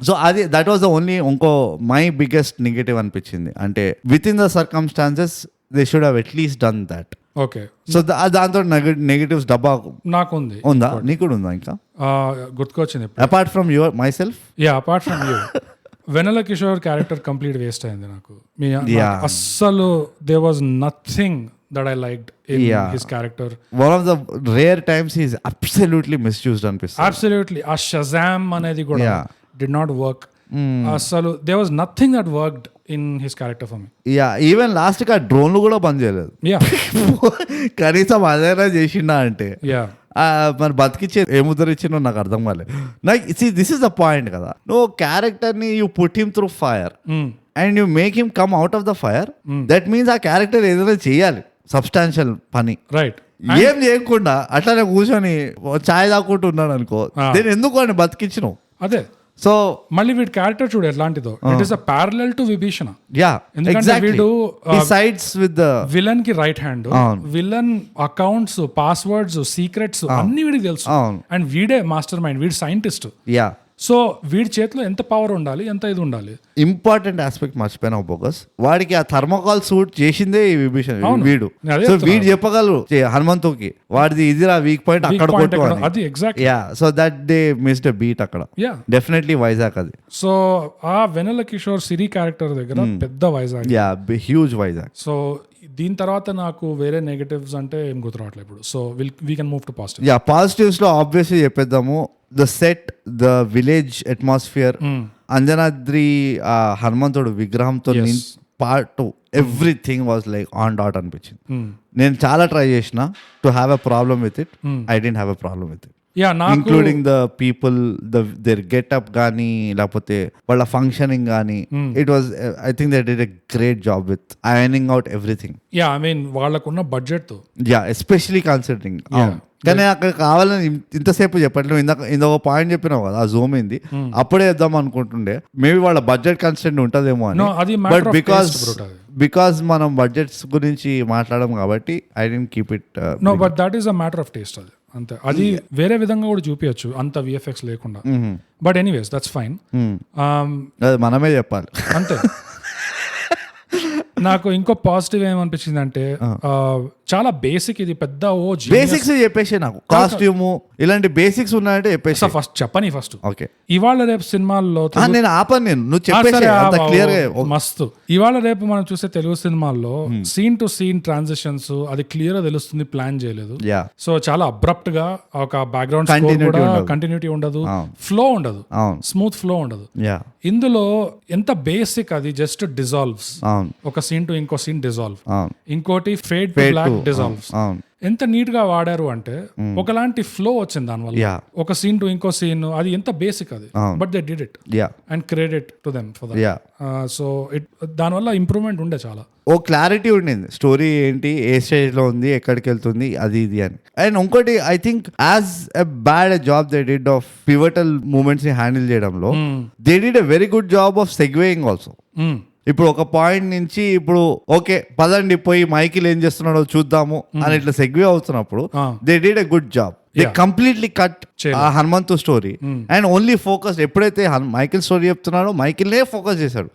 So అది దట్ వాజ్ ద ఓన్లీ ఇంకో మై బిగ్గెస్ట్ నెగటివ్ అనిపించింది. అంటే with in the circumstances they should have at least done that. Okay. So దాంతో నెగటివ్స్ డబ్బా నాకు ఉందా, నీకు కూడా ఉందా? ఇంకా గుర్తుకొచ్చింది apart from your my self. Apart from you, Vennela Kishore character complete waste అయింది నాకు. అస్సలు there was nothing that I liked in his character. One of the rare times he is absolutely misused అనిపిస్తుంది. Absolutely. ఆ Shazam అనేది కూడా did not work. అసలు there was nothing that worked in his character for me. Even last కి ఆ డ్రోన్లు కూడా బంద్ చేయలేదు. కనీసం అదేనా చేసిండా అంటే మరి బతికిచ్చే ఏ ముద్ర ఇచ్చినో నాకు అర్థం కాలేదు. నాకు దిస్ ఇస్ ద పాయింట్ కదా, నువ్వు క్యారెక్టర్ ని you put him through fire and you make him come out of the fire. That means ఆ క్యారెక్టర్ ఏదైనా చేయాలి సబ్స్టాన్షియల్ పని. రైట్. ఏం చేయకుండా అట్లానే కూర్చొని ఛాయ్ తాకుంటూ ఉన్నాడు అనుకో, నేను ఎందుకు అని బతికించినావు. అదే. సో మళ్ళీ వీడి క్యారెక్టర్ చూడు ఎట్లాంటిదో, it is a parallel to Vibhishana. ఎందుకంటే వీడు సైడ్స్ విత్ ద విలన్ కి right hand. Villain accounts, passwords, secrets అన్ని వీడికి తెలుసు. అండ్ వీడే మాస్టర్ మైండ్, వీడు సైంటిస్ట్. సో వీడి చేతిలో ఎంత పవర్ ఉండాలి, ఎంత ఇది ఉండాలి. ఇంపార్టెంట్ ఆస్పెక్ట్ మర్చిపోయినావు బోగస్, వాడికి ఆ థర్మోకాల్ సూట్ చేసిందే ఈ విభీషణ. వీడు సో వీడు చెప్పగలరు హనుమంతుకి వాడిది ఇదిరా వీక్ పాయింట్ అక్కడ కొట్టు అని. అది exact. So that they missed a beat అక్కడ. డెఫినెట్లీ వైజాగ్ అది. సో ఆ వెనెల కిషోర్ సిరి క్యారెక్టర్ దగ్గర పెద్ద వైజాగ్, హ్యూజ్ వైజాగ్. సో దీని తర్వాత నాకు వేరే నెగటివ్స్ అంటే ఏం గుర్తురావట్లేదు ఇప్పుడు. So we can move to positive. Positives లో ఆబ్వియస్లీ చెప్పేద్దాము. The set, the village atmosphere, Anjanadri హనుమంతుడు విగ్రహంతో పాటు everything was like on dot అనిపించింది. నేను చాలా ట్రై చేసిన to have a problem with it. I didn't have a problem with it. Including the people, their getup కానీ లేకపోతే వాళ్ళ ఫంక్షనింగ్ కానీ, it was I think they did a great job with ironing out everything. I mean వాళ్ళకున్న బడ్జెట్ తో, ఎస్పెషలీ కన్సిడరింగ్. కానీ అక్కడ కావాలని ఇంతసేపు చెప్పట్లేదు. ఇంకొక పాయింట్ చెప్పినావు కదా, ఆ జూమ్ అయింది అప్పుడే వేద్దాం అనుకుంటుండే. మేబీ వాళ్ళ బడ్జెట్ కన్స్టెంట్ ఉంటదేమో అని. బట్ బికాస్ మనం బడ్జెట్స్ గురించి మాట్లాడడం కాబట్టి I don't keep it. No, but that is a matter of taste. అది అంతే. అది వేరే విధంగా కూడా చూపించచ్చు అంత విఎఫ్ఎక్స్ లేకుండా. But anyways that's fine. మనమే చెప్పాలి అంతే. నాకు ఇంకో పాజిటివ్ ఏమనిపించింది అంటే చాలా బేసిక్, ఇది పెద్ద బేసిక్స్ చెప్పేసి నాకు కాస్ట్యూమ్ ఇలాంటి బేసిక్స్ ఉన్నాయంటే చెప్పేసి ఫస్ట్ చెప్పని. ఫస్ట్ ఓకే, ఇవాళ రేపు సినిమాల్లో నేను ఆపను, నువ్వు చెప్పేసి మస్తు. ఇవాళ రేపు మనం చూసే తెలుగు సినిమాల్లో సీన్ టు సీన్ ట్రాన్సిషన్స్ అది క్లియర్ గా తెలుస్తుంది, ప్లాన్ చేయలేదు. సో చాలా అబ్రప్ట్ గా ఒక బ్యాక్గ్రౌండ్ కంటిన్యూటీ ఉండదు, ఫ్లో ఉండదు, స్మూత్ ఫ్లో ఉండదు. ఇందులో ఎంత బేసిక్, అది జస్ట్ డిజాల్వ్స్. ఒక సీన్ టు ఇంకో సీన్ డిజాల్వ్, ఇంకోటి ఫేడ్ టు బ్లాక్ డిజాల్వ్స్. ఎంత నీట్ గా వాడారు అంటే ఒకలాంటి ఫ్లో వచ్చింది దానివల్ల. ఒక సీన్ టు ఇంకో సీన్, అది ఎంత బేసిక్ అది, but they did it and credit to them for that. So దానివల్ల ఇంప్రూవ్మెంట్ ఉండే చాలా. ఓ క్లారిటీ ఉండింది, స్టోరీ ఏంటి, ఏ స్టేజ్ లో ఉంది, ఎక్కడికి వెళ్తుంది, అది ఇది అని. అండ్ ఇంకోటి I think as a bad job they did of pivotal moments ని హ్యాండిల్ చేయడంలో, they did a very good job of segueing also. ఇప్పుడు ఒక పాయింట్ నుంచి ఇప్పుడు ఓకే పదండి పోయి మైకిల్ ఏం చేస్తున్నాడో చూద్దాము అని ఇట్లా సెగ్వే అవుతున్నప్పుడు they did a good job. They completely cut ఆ Hanumanthu story and only focus ఎప్పుడైతే మైకిల్ స్టోరీ చెప్తున్నాడో మైకిల్నే ఫోకస్ చేశాడు.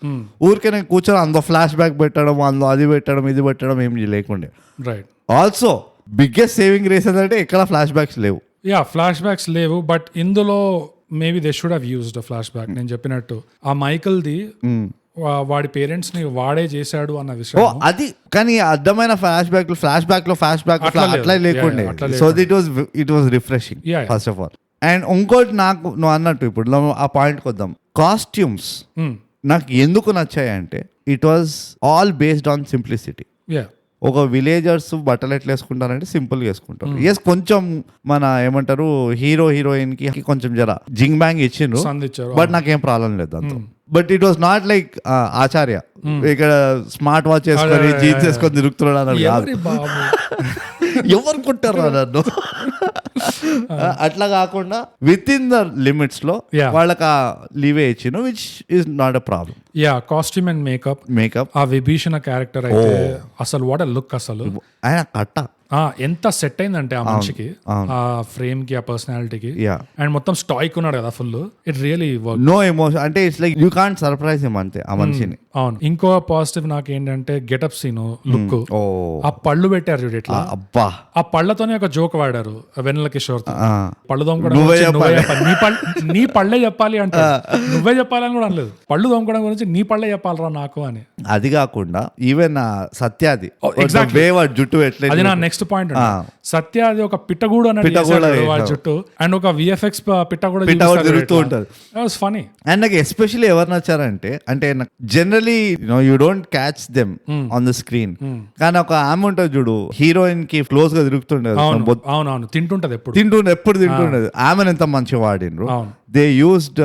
ఊరికే నేను కూర్చొని అందులో ఫ్లాష్ బ్యాక్ పెట్టడం, అందులో అది పెట్టడం ఇది పెట్టడం ఏం లేకుండే. Right. Also biggest saving race అంటే ఎక్కడ ఫ్లాష్ బ్యాక్స్ లేవు. యా ఫ్లాష్ బ్యాక్స్ లేవు, బట్ ఇందులో maybe they should have used flash back. నేను చెప్పినట్టు ఆ మైకిల్ ది వాడి పేరెంట్స్ ని వాడే చేశాడు అన్న విషయం అది. కానీ అర్థమైన ఫ్లాష్ బ్యాక్ అట్లా లేకుండే. So it was refreshing first of all. And ఇంకోటి నాకు నువ్వు అన్నట్టు ఇప్పుడు ఆ పాయింట్కి వద్దాం. కాస్ట్యూమ్స్ నాకు ఎందుకు నచ్చాయి అంటే it was all based on simplicity. ఒక విలేజర్స్ బట్టలు ఎట్లా వేసుకుంటారంటే సింపుల్ గా వేసుకుంటారు. ఎస్ కొంచెం మన ఏమంటారు హీరోయిన్ కి కొంచెం జర జింగ్ బ్యాంగ్ ఇచ్చిండ్రు, బట్ నాకేం ప్రాబ్లం లేదు దాంతో. But it was not like Acharya ఇక్కడ స్మార్ట్ వాచ్ వేసుకొని జీన్స్ వేసుకొని తిరుగుతున్నాడు అన్నాడు కాదు. ఎవరు కొట్టారు నన్ను అట్లా కాకుండా విత్ ఇన్ ద లిమిట్స్ లో వాళ్ళకి లీవే ఇచ్చిన which is not a problem. Yeah costume and makeup ఆ విభీషణ క్యారెక్టర్ అయితే అసలు వాట్ ఎ లుక్. అసలు ఆయన కట్ట ఎంత సెట్ అయిందంటే ఆ మనిషికి, ఆ ఫ్రేమ్ కి, ఆ పర్సనాలిటీకి. అండ్ మొత్తం స్టాయిక్ ఉన్నాడు కదా full. It really work. No emotion అంటే it's like you can't surprise him అంతే ఆ మనిషిని. అవును. ఇంకో పాజిటివ్ నాకు ఏంటంటే గెటప్ సీన్ లుక్. ఆ పళ్ళు పెట్టారు చూడు ఎట్లా. అబ్బా ఆ పళ్ళతోనే ఒక జోక్ వాడారు వెన్నెల కిషోర్ తో. పళ్ళు దొంగడం నీ పళ్ళే చెప్పాలి అంటే నువ్వే చెప్పాలని కూడా అనలేదు. పళ్ళు దొంగడం గురించి నీ పళ్ళే చెప్పాలరా నాకు అని. అది కాకుండా ఈవెన్ సత్యాది జుట్టు ఎట్లా, అది నా నెక్స్ట్ పాయింట్. సత్య అది ఒక పిట్టగూడు అన్నట్టు జుట్టు అండ్ ఒక విఎఫ్ఎక్స్ పిట్ట కూడా తిరుగుతూ ఉంటారు. ఫనీ. అండ్ నాకు ఎస్పెషల్లీ ఎవరు నచ్చారంటే అంటే generally you don't catch them on the screen, కానీ ఒక ఆమె ఉంటుంది చూడు హీరోయిన్ కి క్లోజ్ గా తిరుగుతుండేది. అవునవును తింటుంటది ఎప్పుడు తింటుండేది. ఆమెను ఎంత మంచిగా వాడినరు. దే యూస్డ్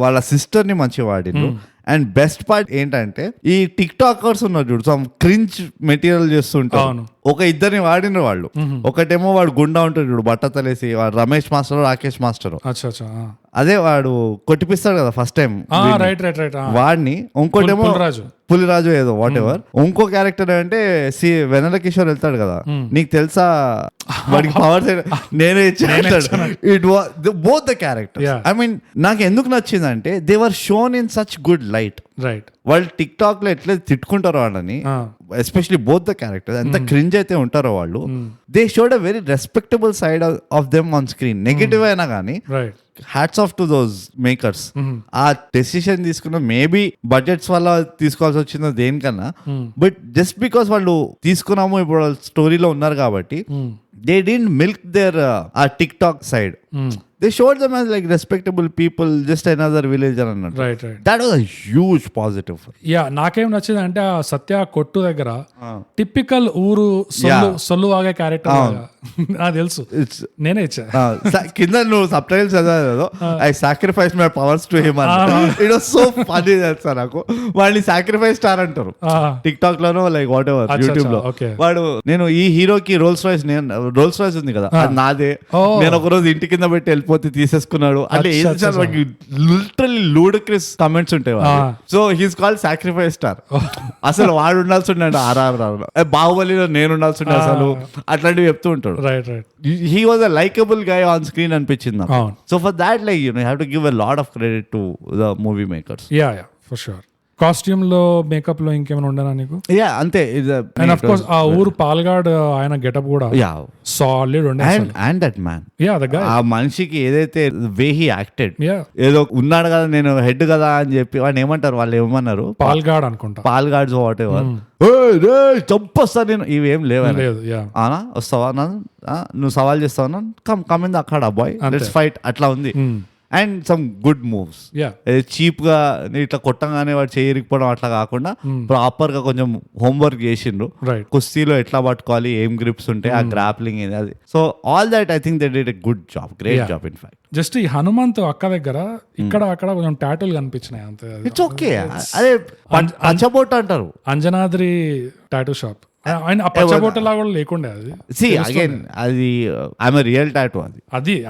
వాళ్ళ సిస్టర్ ని మంచిగా వాడినరు. అండ్ బెస్ట్ పార్ట్ ఏంటంటే ఈ టిక్ టాకర్స్ ఉన్నారు చూడు సమ్ క్రింజ్ మెటీరియల్ చేస్తుంటారు. ఒక ఇద్దరిని వాడిన వాళ్ళు. ఒకటేమో వాడు గుండా ఉంటాడు చూడు బట్టతలేసి, వాడు రమేష్ మాస్టర్ రాకేష్ మాస్టర్. అదే వాడు కొట్టిపిస్తాడు కదా ఫస్ట్ టైం వాడిని. ఇంకోటేమో పులిరాజు ఏదో వాట్ ఎవర్. ఇంకో క్యారెక్టర్ అంటే వెన్నెల కిషోర్ వెళ్తాడు కదా, నీకు తెలుసా వాడికి పవర్ నేనే ఇచ్చాను. It was both the character. I mean నాకు ఎందుకు నచ్చిందంటే they were shown in such good light. వాళ్ళు టిక్ టాక్ లో ఎట్లా తిట్టుకుంటారో వాళ్ళని, ఎస్పెషలీ బోత్ ద క్యారెక్టర్స్ ఎంత క్రింజ్ అయితే ఉంటారో వాళ్ళు, they showed a very respectable side of them on screen. Negative అయినా కానీ hats off to those makers. ఆ డెసిషన్ తీసుకున్న మేబీ బడ్జెట్స్ వల్ల తీసుకోవాల్సి వచ్చిందో దేనికన్నా, బట్ జస్ట్ బికాస్ వాళ్ళు తీసుకున్నాము ఇప్పుడు స్టోరీలో ఉన్నారు కాబట్టి they didn't milk their TikTok side. They showed them as like respectable people, just another villager అన్నట్టు. Right. That was a huge positive. Yeah, నాకేం నచ్చింది అంటే ఆ సత్య కొట్టు దగ్గర టిపికల్ ఊరు సొల్లు వాగే క్యారెక్టర్ నాకు తెలుసు. నేనే ఇచ్చా కింద నువ్వు సబ్ టైటిల్స్ చదివావు, I sacrifice my powers to him అని. ఇట్ వాస్ సో ఫన్నీ తెలుసా నాకు. వాళ్ళని సాక్రిఫైస్ స్టార్ అంటారు టిక్ టాక్ లోనో లైక్ వాట్ ఎవర్ యూట్యూబ్ లో. వాడు నేను ఈ హీరోకి రోల్స్ రాయ్స్ ఉంది కదా అది నాదే, నేను ఒక రోజు ఇంటి కింద పెట్టి వెళ్ళిపోతే తీసేసుకున్నాడు అంటే లిటరల్లీ లూడక్రస్ కమెంట్స్ ఉంటాయి. So he's called sacrifice star. అసలు వాడు ఉండాల్సి ఉన్నాడు RRR, బాహుబలిలో నేను ఉండాల్సి ఉండే అసలు అట్లాంటివి చెప్తూ ఉంటాడు. He was a likable guy on screen అనిపించింది. So for that like you have to give a lot of credit to the movie makers. Yeah for sure. Costume లో మేకప్ లో ఇంకేమైనా ఉండనా నీకు? యా అంతే. అండ్ ఆఫ్ కోర్స్ ఆ ఊరు పాల్గాడ్ ఆయన గెటప్ కూడా సాలిడ్ ఉండే. And that man, yeah the guy, ఆ మనిషికి ఏదైతే వే హీ యాక్టెడ్, ఏదో ఉన్నాడు కదా నేను హెడ్ కదా అని చెప్పి వాడిని ఏమంటారు వాళ్ళు ఏమన్నారు, పాల్గాడ్ అనుకుంటా, పాల్గాడ్స్ వాట్ ఎవర్, చంపొస్తా నేను, ఇవేం లేవని. అవునా వస్తావా నువ్వు సవాల్ చేస్తావా, కమ్ ఇన్ ద అక్కడ బాయ్ లెట్స్ ఫైట్ అట్లా ఉంది. And some good moves. Cheap గా ఇట్లా కొట్టంగానే వాడు చేయరికపోవడం అట్లా కాకుండా ప్రాపర్ గా కొంచెం హోంవర్క్ చేసిండ్రు. కుస్తీలో ఎట్లా పట్టుకోవాలి, ఏం గ్రిప్స్ ఉంటాయి, ఆ గ్రాప్లింగ్ ఏది అది. So all that I think they did a good job, great job in fact. Just ఈ హనుమంత్ అక్క దగ్గర ఇక్కడ అక్కడ కొంచెం టాటూలు కనిపించినాయి అంతే. It's okay. అదే పంచబోట్ అంటారు, అంజనాద్రి టాటూ షాప్. ఆయన పచ్చబొట్టలా కూడా లేకుండే అది. సి అగైన్ అది ఐఎమ్ రియల్ టాటూ.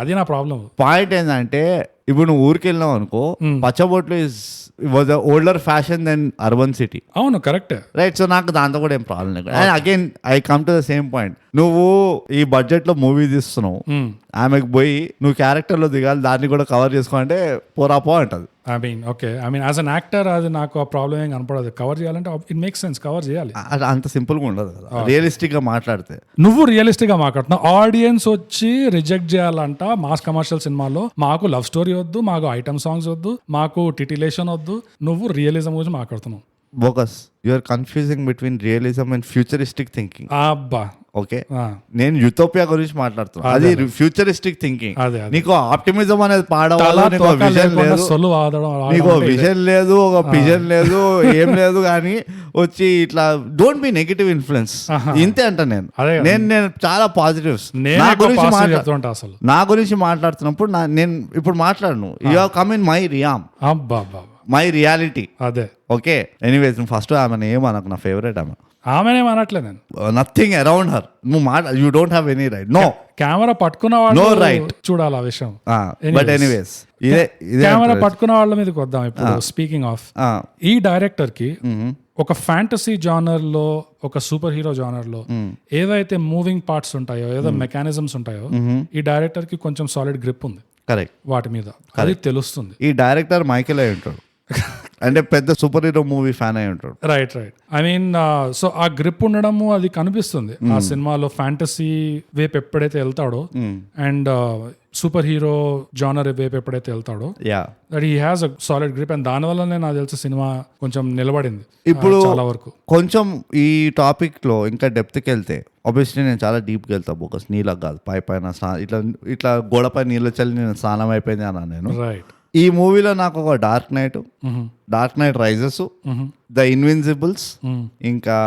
అది నా ప్రాబ్లం. పాయింట్ ఏంటంటే ఇప్పుడు నువ్వు ఊరికి వెళ్ళినావు అనుకో, పచ్చబొట్లు was older fashion then urban city. అవును, కరెక్ట్. రైట్. సో నాకు దాంతో కూడా ఏం ప్రాబ్లం లేదు. And again I come to the same point. నువ్వు ఈ బడ్జెట్ లో మూవీ తీస్తున్నావు, ఆమెకు పోయి నువ్వు క్యారెక్టర్ లో దిగాలి, దాన్ని కూడా కవర్ చేసుకోవాలంటే పోరాపో అంటది. I mean as an actor అది నాకు ఆ ప్రాబ్లం ఏం కనపడదు. కవర్ చేయాలంటే ఇట్ మేక్స్ సెన్స్, కవర్ చేయాలి. అంత సింపుల్ గా ఉండదు కదా రియలిస్టిక్ గా మాట్లాడితే. నువ్వు రియలిస్టిక్ గా మాట్లాడుతున్నావు, ఆడియన్స్ వచ్చి రిజెక్ట్ చేయాలంట. మాస్ కమర్షియల్ సినిమాలో మాకు లవ్ స్టోరీ వద్దు, మాకు ఐటమ్ సాంగ్స్ వద్దు, మాకు టిటిలేషన్ వద్దు, నువ్వు రియలిజం గురించి మాట్లాడుతున్నావు. Bogus, you are confusing between realism and futuristic thinking. అబ్బా, ఓకే, నేను యూటోపియా గురించి మాట్లాడుతున్నా, అది ఫ్యూచరిస్టిక్ థింకింగ్. నీకు ఆప్టిమిజం అనేది పాడవాలో, నీకు విజన్ లేదు, ఒక విజన్ లేదు, ఏం లేదు, కానీ వచ్చి ఇట్లా డోంట్ బి నెగటివ్ ఇన్ఫ్లుయెన్స్. ఇంతే అంట నేను చాలా పాజిటివ్స్ నా గురించి మాట్లాడుతున్నప్పుడు. నేను ఇప్పుడు మాట్లాడను, you have come in my realm, my reality. అదే, ఓకే. ఎనీవేస్, ఫస్ట్ ఆమె ఏమనకు, నా ఫేవరెట్ ఆమె. ఆమెనేం అనట్లేదు నేను. Nothing around her. నువ్వు you don't have any right. No, camera పట్టుకున్న వాళ్ళు రైట్ చూడాలి ఆ విషయం. బట్ ఎనీవేస్, కెమెరా పట్టుకున్న వాళ్ళ మీదకి వద్దాం ఇప్పుడు. స్పీకింగ్ ఆఫ్, ఈ డైరెక్టర్ కి ఒక ఫ్యాంటసీ జానర్ లో, ఒక సూపర్ హీరో జానర్ లో ఏవైతే మూవింగ్ పార్ట్స్ ఉంటాయో, ఏదో మెకానిజమ్స్ ఉంటాయో, ఈ డైరెక్టర్ కి కొంచెం సాలిడ్ గ్రిప్ ఉంది. కరెక్ట్. వాటి మీద అది తెలుస్తుంది. ఈ డైరెక్టర్ మైకేల్ అయి ఉంటాడు, అంటే పెద్ద సూపర్ హీరో మూవీ ఫ్యాన్ అయి ఉంటాడు. రైట్. ఐ మీన్, సో ఆ గ్రిప్ ఉండడము అది కనిపిస్తుంది ఆ సినిమాలో. ఫ్యాంటసీ వైపు ఎప్పుడైతే వెళ్తాడో అండ్ సూపర్ హీరో జానర్ వైపు ఎప్పుడైతే వెళ్తాడో, that he has a solid grip. And దాని వల్లనే నాకు తెలిసి సినిమా కొంచెం నిలబడింది ఇప్పుడు చాలా వరకు. కొంచెం ఈ టాపిక్ లో ఇంకా డెప్త్కి వెళ్తే, ఆబ్వియస్లీ నేను చాలా డీప్కి వెళ్తా, బోకస్ నీళ్ళకి కాదు, పైన ఇట్లా గోడపై నీళ్ళు చల్లి నేను స్నానం అయిపోయింది అన్నా నేను. రైట్. ఈ మూవీలో నాకు ఒక డార్క్ నైట్ రైజెస్, ద ఇన్విన్సిబుల్స్, ఇంకా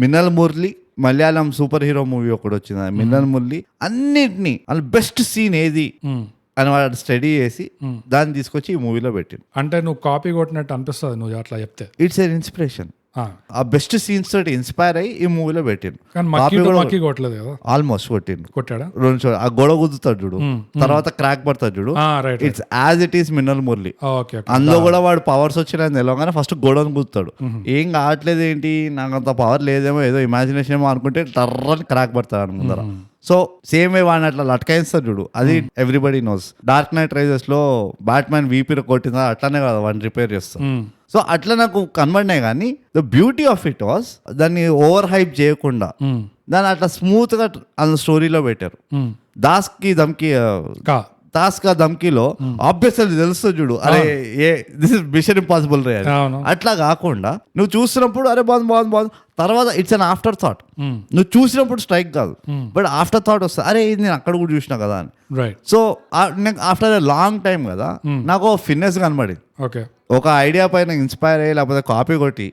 Minnal Murali, Malayalam super hero movie ఒకటి వచ్చింది, మిన్నల్ మురళి, అన్నిటినీ అసలు బెస్ట్ సీన్ ఏది అని వాడు స్టడీ చేసి దాన్ని తీసుకొచ్చి ఈ మూవీలో పెట్టింది. అంటే నువ్వు కాపీ కొట్టినట్టు అనిపిస్తుంది నువ్వు అట్లా చెప్తే. It's an inspiration. ఆ బెస్ట్ సీన్స్ తోటి ఇన్స్పైర్ అయ్యి ఈ మూవీలో పెట్టిండు. ఆల్మోస్ట్ కొట్టాడు. ఆ గొడవ గుద్దుతాడు చూడు, తర్వాత క్రాక్ పడతాడు చూడు, it's as it is Minnal Murali. అందులో కూడా వాడు పవర్స్ వచ్చిన తెలవగానే ఫస్ట్ గొడవను గుద్దుతాడు. ఏం కావట్లేదు ఏంటి, నాకు అంత పవర్ లేదేమో, ఏదో ఇమాజినేషన్ ఏమో అనుకుంటే టర్రని క్రాక్ పడతాడు ముందర. సో సేమ్ వే వాడిని అట్లా లట్కాయిస్తారు చూడు, అది everybody knows. Dark knight rises లో బ్యాట్మ్యాన్ వీపీ కొట్టిందా అట్లానే కదా వాడిని రిపేర్ చేస్తాం. సో అట్లా నాకు కనబడినాయి. కానీ the beauty of it was, దాన్ని ఓవర్ హైప్ చేయకుండా దాన్ని అట్లా స్మూత్ గా అన్న స్టోరీలో పెట్టారు. దాస్ కా ధమ్కీలో ఆబ్వియస్లీ తెలుస్తుంది చూడు, అరే దిస్ ఇస్ మిషన్ ఇంపాసిబుల్ రే, అట్లా కాకుండా నువ్వు చూసినప్పుడు అరే బాగుంది, తర్వాత ఇట్స్ అన్ ఆఫ్టర్ థాట్. నువ్వు చూసినప్పుడు స్ట్రైక్ కాదు, బట్ ఆఫ్టర్ థాట్ వస్తుంది, అరే ఇది నేను అక్కడ కూడా చూసినా కదా అని. So after a long time కదా నాకు ఫిట్నెస్ కనబడింది. ఒక ఐడియా పైన ఇన్స్పైర్ అయ్యి లేకపోతే కాపీ కొట్టి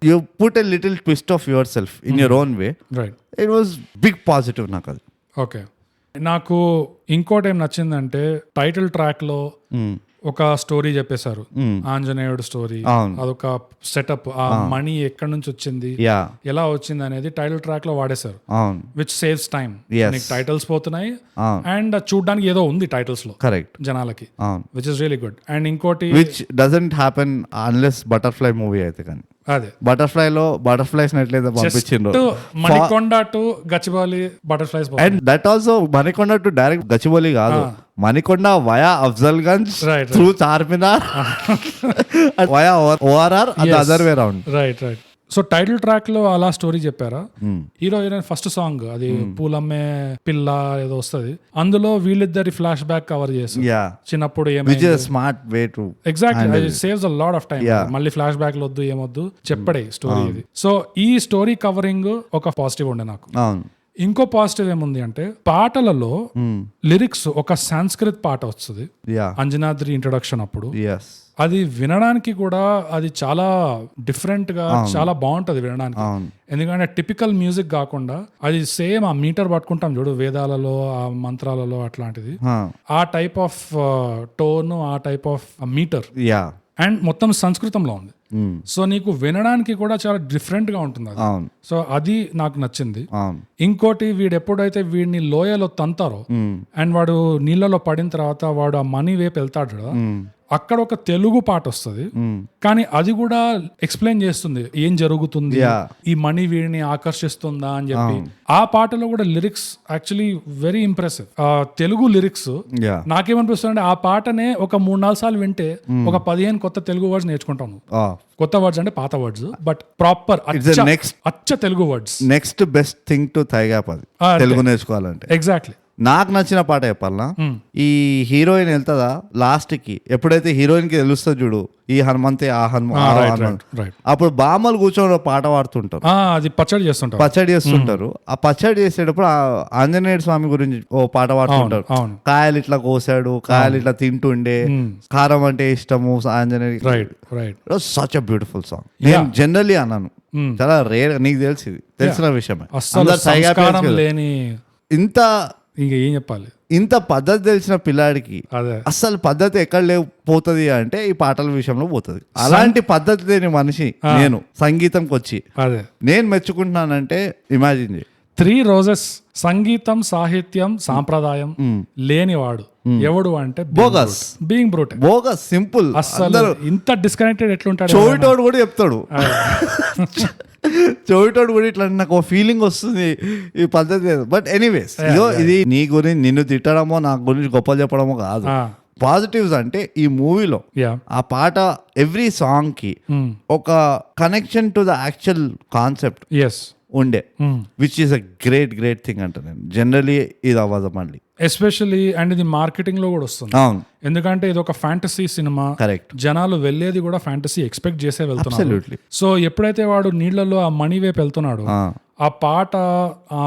you put a little twist of yourself in your own way. It was big positive నాకు అది. ఓకే. నాకు ఇంకోటి ఏం నచ్చిందంటే టైటిల్ ట్రాక్ లో ఒక స్టోరీ చెప్పేశారు, ఆంజనేయుడు స్టోరీ. అదొక సెటప్, ఆ మనీ ఎక్కడి నుంచి వచ్చింది, ఎలా వచ్చింది అనేది టైటిల్ ట్రాక్ లో వాడేశారు, విచ్ సేవ్స్ టైం. టైటిల్స్ పోతున్నాయి అండ్ చూడడానికి ఏదో ఉంది టైటిల్స్ లో కరెక్ట్ జనాలకి, which is really good. And ఇంకోటి which doesn't happen unless butterfly movie అయితే. కానీ అదే బటర్ఫ్లైస్ ఎట్లయితే పంపించిండ్రు, Manikonda to Gachibowli butterflies, and that also Manikonda to direct Gachibowli కాదు, Manikonda via Afzalgunj through Charminar via ORR, అది other way round. Right. So title track లో అలా స్టోరీ చెప్పారా. హీరో హీరోయిన్ ఫస్ట్ సాంగ్ అది పూలమ్మే పిల్ల ఏదో వస్తుంది, అందులో వీళ్ళిద్దరి ఫ్లాష్ బ్యాక్ కవర్ చేస్తారు చిన్నప్పుడు. Smart way to exactly, saves a lot of time. మళ్ళీ ఫ్లాష్ బ్యాక్ లో వద్దు ఏమొద్దు చెప్పడే స్టోరీ ఇది. సో ఈ స్టోరీ కవరింగ్ ఒక పాజిటివ్ ఉండే నాకు. ఇంకో పాజిటివ్ ఏముంది అంటే పాటలలో లిరిక్స్, ఒక సంస్కృత్ పాట వస్తుంది అంజనాద్రి ఇంట్రొడక్షన్ అప్పుడు, అది వినడానికి కూడా అది చాలా డిఫరెంట్ గా చాలా బాగుంటది వినడానికి. ఎందుకంటే టిపికల్ మ్యూజిక్ కాకుండా అది సేమ్ ఆ మీటర్ పట్టుకుంటాం చూడు వేదాలలో ఆ మంత్రాలలో అట్లాంటిది, ఆ టైప్ ఆఫ్ టోన్, ఆ టైప్ ఆఫ్ మీటర్, అండ్ మొత్తం సంస్కృతంలో ఉంది. సో నీకు వినడానికి కూడా చాలా డిఫరెంట్ గా ఉంటుంది అది. అవును సో అది నాకు నచ్చింది. అవును ఇంకోటి వీడు ఎప్పుడైతే వీడిని లోయలో తంతారో అండ్ వాడు నీళ్ళలో పడిన తర్వాత వాడు ఆ మనీ వైపు వెళ్తాడు కదా, అక్కడ ఒక తెలుగు పాట వస్తుంది, కానీ అది కూడా ఎక్స్ప్లెయిన్ చేస్తుంది ఏం జరుగుతుంది, ఈ మనీ వీడిని ఆకర్షిస్తుందా అని చెప్పి. ఆ పాటలో కూడా lyrics actually very impressive. Telugu lyrics నాకేమనిపిస్తుంది అంటే ఆ పాటనే ఒక 3-4 సార్లు వింటే ఒక 15 కొత్త తెలుగు వర్డ్స్ నేర్చుకుంటాను. కొత్త వర్డ్స్ అంటే పాత వర్డ్స్, బట్ ప్రాపర్ అచ్చ Telugu words. Next best thing to థైగాప్ అది తెలుగు నేర్చుకోవాలంటే. ఎగ్జాక్ట్లీ. నాకు నచ్చిన పాట చెప్పాలనా, ఈ హీరోయిన్ వెళ్తుందా లాస్ట్ కి, ఎప్పుడైతే హీరోయిన్ కి తెలుస్తుంది చూడు ఈ హనుమంతే ఆ హనుమంత్, అప్పుడు బామ్మలు కూర్చొని పాట పాడుతుంటారు, అది పచ్చడి చేస్తుంటారు. ఆ పచ్చడి చేసేటప్పుడు ఆంజనేయ స్వామి గురించి ఓ పాట పాడుతుంటారు. కాయలు ఇట్లా కోసాడు, కాయలు ఇట్లా తింటుండే, కారం అంటే ఇష్టము Anjaneya. Such a beautiful song. నేను జనరల్లీ అన్నాను, చాలా రేర్, నీకు తెలిసిన విషయమే. ఇంత ఇంకా ఏం చెప్పాలి, ఇంత పద్ధతి తెలిసిన పిల్లాడికి అసలు పద్ధతి ఎక్కడ పోతుంది అంటే ఈ పాటల విషయంలో పోతుంది. అలాంటి పద్ధతి లేని మనిషి నేను సంగీతంకి వచ్చి నేను మెచ్చుకుంటున్నానంటే ఇమాజిన్ చేయి. 3 రోజెస్ సంగీతం సాహిత్యం సాంప్రదాయం లేనివాడు ఎవడు అంటే bogus, being brute, bogus, simple. అసలు ఇంత డిస్కనెక్టెడ్ ఎట్లుంటాడు. చోవిటోడు కూడా చెప్తాడు, చోవిటోడు కూడా ఇట్లా నాకు ఫీలింగ్ వస్తుంది ఈ పద్ధతి. బట్ ఎనీవేస్, ఇది నీ గురించి నిన్ను తిట్టడమో నా గురించి గొప్పలు చెప్పడమో కాదు. పాజిటివ్స్ అంటే ఈ మూవీలో ఆ పాట ఎవ్రీ సాంగ్ కి ఒక connection to the actual concept ఉండే, which is a great thing అంట. నేను జనరలీ ఇది అవ్వదు మళ్ళీ, ఎస్పెషల్లీ అండ్ ఇది మార్కెటింగ్ లో కూడా వస్తుంది. ఎందుకంటే ఇది ఒక ఫ్యాంటసీ సినిమా, కరెక్ట్. జనాలు వెళ్ళేది కూడా ఫ్యాంటసీ ఎక్స్పెక్ట్ చేసే వెళ్తున్నారు. సో ఎప్పుడైతే వాడు నీళ్లలో ఆ మనీ వైపు వెళ్తున్నాడు, ఆ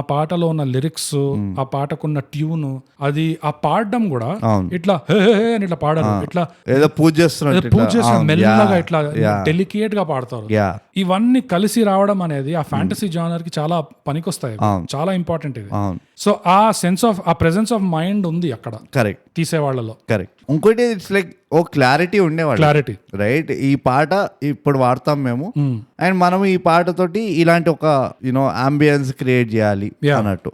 పాటలో ఉన్న లిరిక్స్, ఆ పాటకున్న ట్యూన్, అది ఆ పాడడం కూడా ఇట్లా అని ఇట్లా పాడరు, ఇట్లా ఏదో పూజ చేస్తున్నారు మెల్లగా ఇట్లా డెలికేట్ గా పాడతారు. ఇవన్నీ కలిసి రావడం అనేది ఆ ఫ్యాంటసీ జానర్ కి చాలా పనికొస్తాయి, చాలా ఇంపార్టెంట్ ఇది. సో ఆ సెన్స్ ఆఫ్ ఆ ప్రెసెన్స్ ఆఫ్ మైండ్ ఉంది అక్కడ, కరెక్ట్, తీసే వాళ్ళలో. కరెక్ట్. ఇంకోటి ఇట్స్ లైక్ ఓ క్లారిటీ ఉండేవాళ్ళు, క్లారిటీ, రైట్. ఈ పాట ఇప్పుడు వాడతాం మేము, అండ్ మనం ఈ పాటతోటి ఇలాంటి ఒక యూనో అంబియన్స్ క్రియేట్ చేయాలి అన్నట్టు.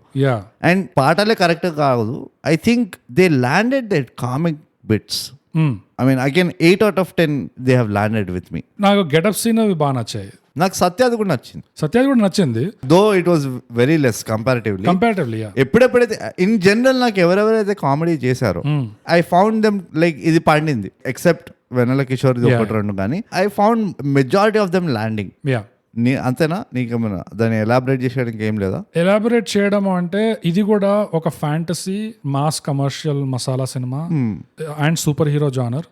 అండ్ పాటలే కరెక్ట్ కాదు, I think they landed that comic bits. I mean, again 8 out of 10 they have landed with me. నాకు గెటప్ సీన్ అవి బాగా నచ్చాయి. నాకు సత్యాది కూడా నచ్చింది, though it was very less comparatively. ఎప్పుడెప్పుడైతే ఇన్ జనరల్ నాకు ఎవరెవరైతే కామెడీ చేశారో ఐ ఫౌండ్ దెమ్ లైక్ ఇది పండింది, ఎక్సెప్ట్ వెన్నెల కిషోర్ ఒకటి రెండు, కానీ I found majority of them landing. అంతేనా? నీకేమైనా దాన్ని ఎలాబరేట్ చేసేయడానికి ఏం లేదా? ఎలాబరేట్ చేయడం అంటే ఇది కూడా ఒక fantasy, mass commercial masala cinema and super hero genre,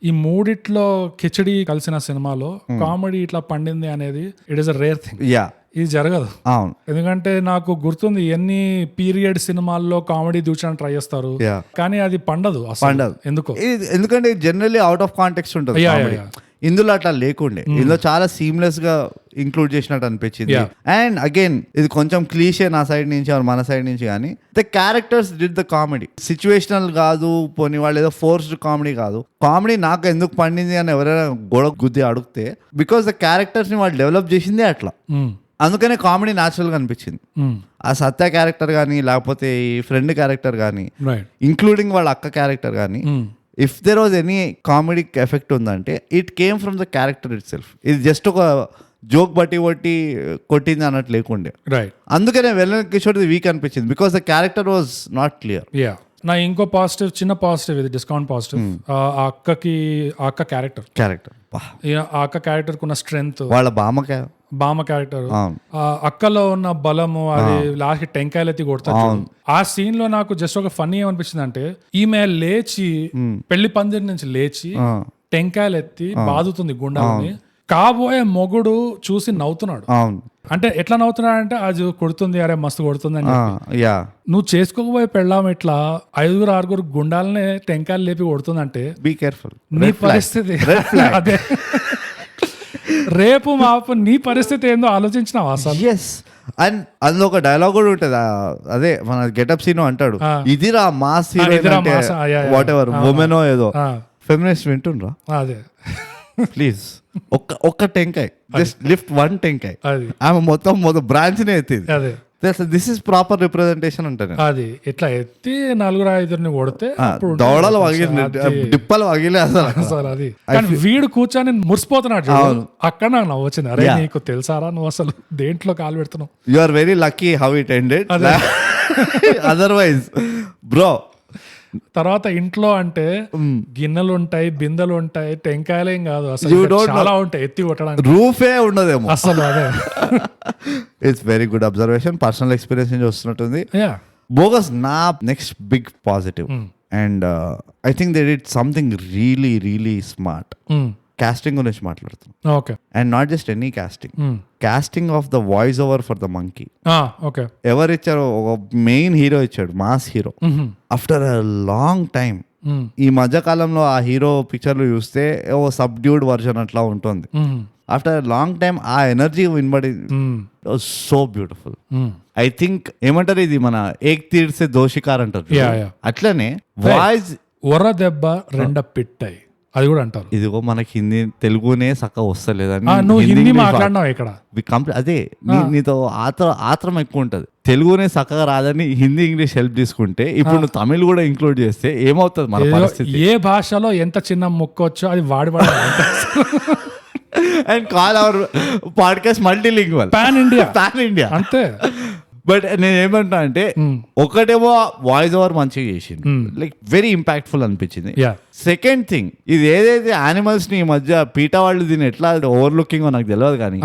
ఈ మూడిట్లో కిచడి కలిసిన సినిమాలో కామెడీ ఇట్లా పండింది అనేది it is a rare thing. ఇది జరగదు. అవును, ఎందుకంటే నాకు గుర్తుంది ఎన్ని పీరియడ్ సినిమాల్లో కామెడీ దూచడానికి ట్రై చేస్తారు, కానీ అది పండదు. ఎందుకంటే జనరల్లీ అవుట్ ఆఫ్ కాంటెక్స్ట్ ఉంటుంది. ఇందులో అట్లా లేకుండే, ఇందులో చాలా సీమ్లెస్ గా ఇంక్లూడ్ చేసినట్టు అనిపించింది. అండ్ అగైన్ ఇది కొంచెం క్లీషే నా సైడ్ నుంచి మన సైడ్ నుంచి, కానీ the characters did the comedy. Situational కాదు, పోనీ వాళ్ళు ఏదో ఫోర్స్డ్ కామెడీ కాదు. కామెడీ నాకు ఎందుకు పండింది అని ఎవరైనా గొడవ గుద్ది అడిగితే, బికాస్ ద క్యారెక్టర్స్ ని వాళ్ళు డెవలప్ చేసిందే అట్లా, అందుకనే కామెడీ న్యాచురల్ గా అనిపించింది. ఆ సత్య క్యారెక్టర్ కానీ, లేకపోతే ఈ ఫ్రెండ్ క్యారెక్టర్ కానీ, ఇంక్లూడింగ్ వాళ్ళ అక్క క్యారెక్టర్ కానీ, if there was any comedic effect ఉందంటే it came from the character itself. ఇది జస్ట్ ఒక జోక్ బట్టి కొట్టింది అన్నట్టు లేకుండే. అందుకనే వెన్నెల కిషోర్ వీక్ అనిపించింది, because the character was not clear. నా ఇంకో పాజిటివ్, చిన్న పాజిటివ్, ఇది డిస్కౌంట్ పాజిటివ్, ఆ అక్క క్యారెక్టర్ ఆ అక్క క్యారెక్టర్ కున్న స్ట్రెంగ్త్, వాళ్ళ బామ క్యారెక్టర్, అక్కలో ఉన్న బలము, అది లాస్ట్ టెంకాయలు ఎత్తి కొడతారు. ఆ సీన్ లో నాకు జస్ట్ ఒక ఫన్నీ ఏమనిపించింది అంటే, ఈమె లేచి పెళ్లి పందిరి నుంచి లేచి టెంకాయలు ఎత్తి బాదుతుంది గుండాలని, కాబోయే మొగుడు చూసి నవ్వుతున్నాడు. అంటే ఎట్లా నవ్వుతున్నాడు అంటే, అది కొడుతుంది, అరే మస్తు కొడుతుంది అని. నువ్వు చేసుకోకపోయే పెళ్ళాం ఇట్లా 5-6 గుండాలనే టెంకాయలు లేపి కొడుతుందంటే బీ కేర్ఫుల్, నీ పరిస్థితి అదే. రేపు మాపు నీ పరిస్థితి ఏందో ఆలోచించినావా అసలు? అండ్ అందులో ఒక డైలాగ్ కూడా ఉంటుంది, అదే మన గెటప్ సీన్ అంటాడు, ఇదిరా మాస్ హీరోయిన్, వాట్ ఎవర్ ఉమెనో ఏదో. ఫెమినిస్ట్ వింటుండ్రా? అదే ప్లీజ్ ఒక్క టెంకాయ్, జస్ట్ లిఫ్ట్ 1 టెంకాయ్, అది ఆమె మొత్తం బ్రాంచ్ నే ఎత్తింది. అదే దిస్ ఇస్ ప్రాపర్ రిప్రజెంటేషన్ అంటాను. అది ఇట్లా ఎత్తి 4-5 కొడితే అప్పుడు దవడలు వగిలి, డిప్పలు వగిలే అసలు. అసలు అది కానీ వీడు కూర్చొని మురిసిపోతున్నాడు చూడు. అక్కడ నాకు నవ్వు వచ్చింది. అరే నీకు తెలుసారా నువ్వు అసలు దేంట్లో కాలు పెడుతున్నావు. You are very lucky how it ended, otherwise bro. తర్వాత ఇంట్లో అంటే గిన్నెలు ఉంటాయి, బిందెలు ఉంటాయి, టెంకాయలేం కాదు అసలు చాలా ఉంటాయి ఎత్తి కొట్టడానికి. రూఫే ఉండదేమో అసలు. అదే it's very good observation, personal experience నుంచి వస్తున్నట్టుంది. బోగస్ నా next big positive, and I think they did something really really smart. Casting గురించి మాట్లాడుతున్నాం. Okay. And not just any casting of the voice over for the monkey. Okay. ఎవరు ఇచ్చారు? ఒక మెయిన్ హీరో ఇచ్చాడు, mass hero. After a long time, ఈ మధ్య కాలంలో ఆ హీరో పిక్చర్లు చూస్తే ఓ సబ్డ్యూడ్ వర్జన్ అట్లా ఉంటుంది. ఆఫ్టర్ లాంగ్ టైమ్ ఆ ఎనర్జీ వినబడి సో బ్యూటిఫుల్. ఐ థింక్ ఏమంటారు, ఇది మన ఏక్ తీర్సే దోషికార్ అంటారు, అట్లనే వాయిస్ ఒర్ర దెబ్బ రెండ పిట్టాయి అది కూడా అంటారు. ఇదిగో మనకి హిందీ తెలుగునే సక్క వస్తలేదని నువ్వు హిందీ మాట్లాడినావు ఇక్కడ. అదే నీతో ఆత్రం ఎక్కువ ఉంటది, తెలుగునే చక్కగా రాదని హిందీ ఇంగ్లీష్ హెల్ప్ తీసుకుంటే ఇప్పుడు నువ్వు తమిళ్ కూడా ఇంక్లూడ్ చేస్తే ఏమవుతుంది మన పరిస్థితి? ఏ భాషలో ఎంత చిన్న ముక్క వచ్చో అది వాడి and call our podcast multilingual, pan India అంతే. బట్ నేను ఏమంటున్నా అంటే, ఒకటేమో వాయిస్ ఓవర్ మంచిగా చేసింది, లైక్ వెరీ ఇంపాక్ట్ఫుల్ అనిపించింది. సెకండ్ థింగ్, ఇది ఏదైతే యానిమల్స్ ని ఈ మధ్య పీటా వాళ్ళు దీన్ని ఎట్లా ఓవర్లుకింగ్ నాకు తెలియదు, కానీ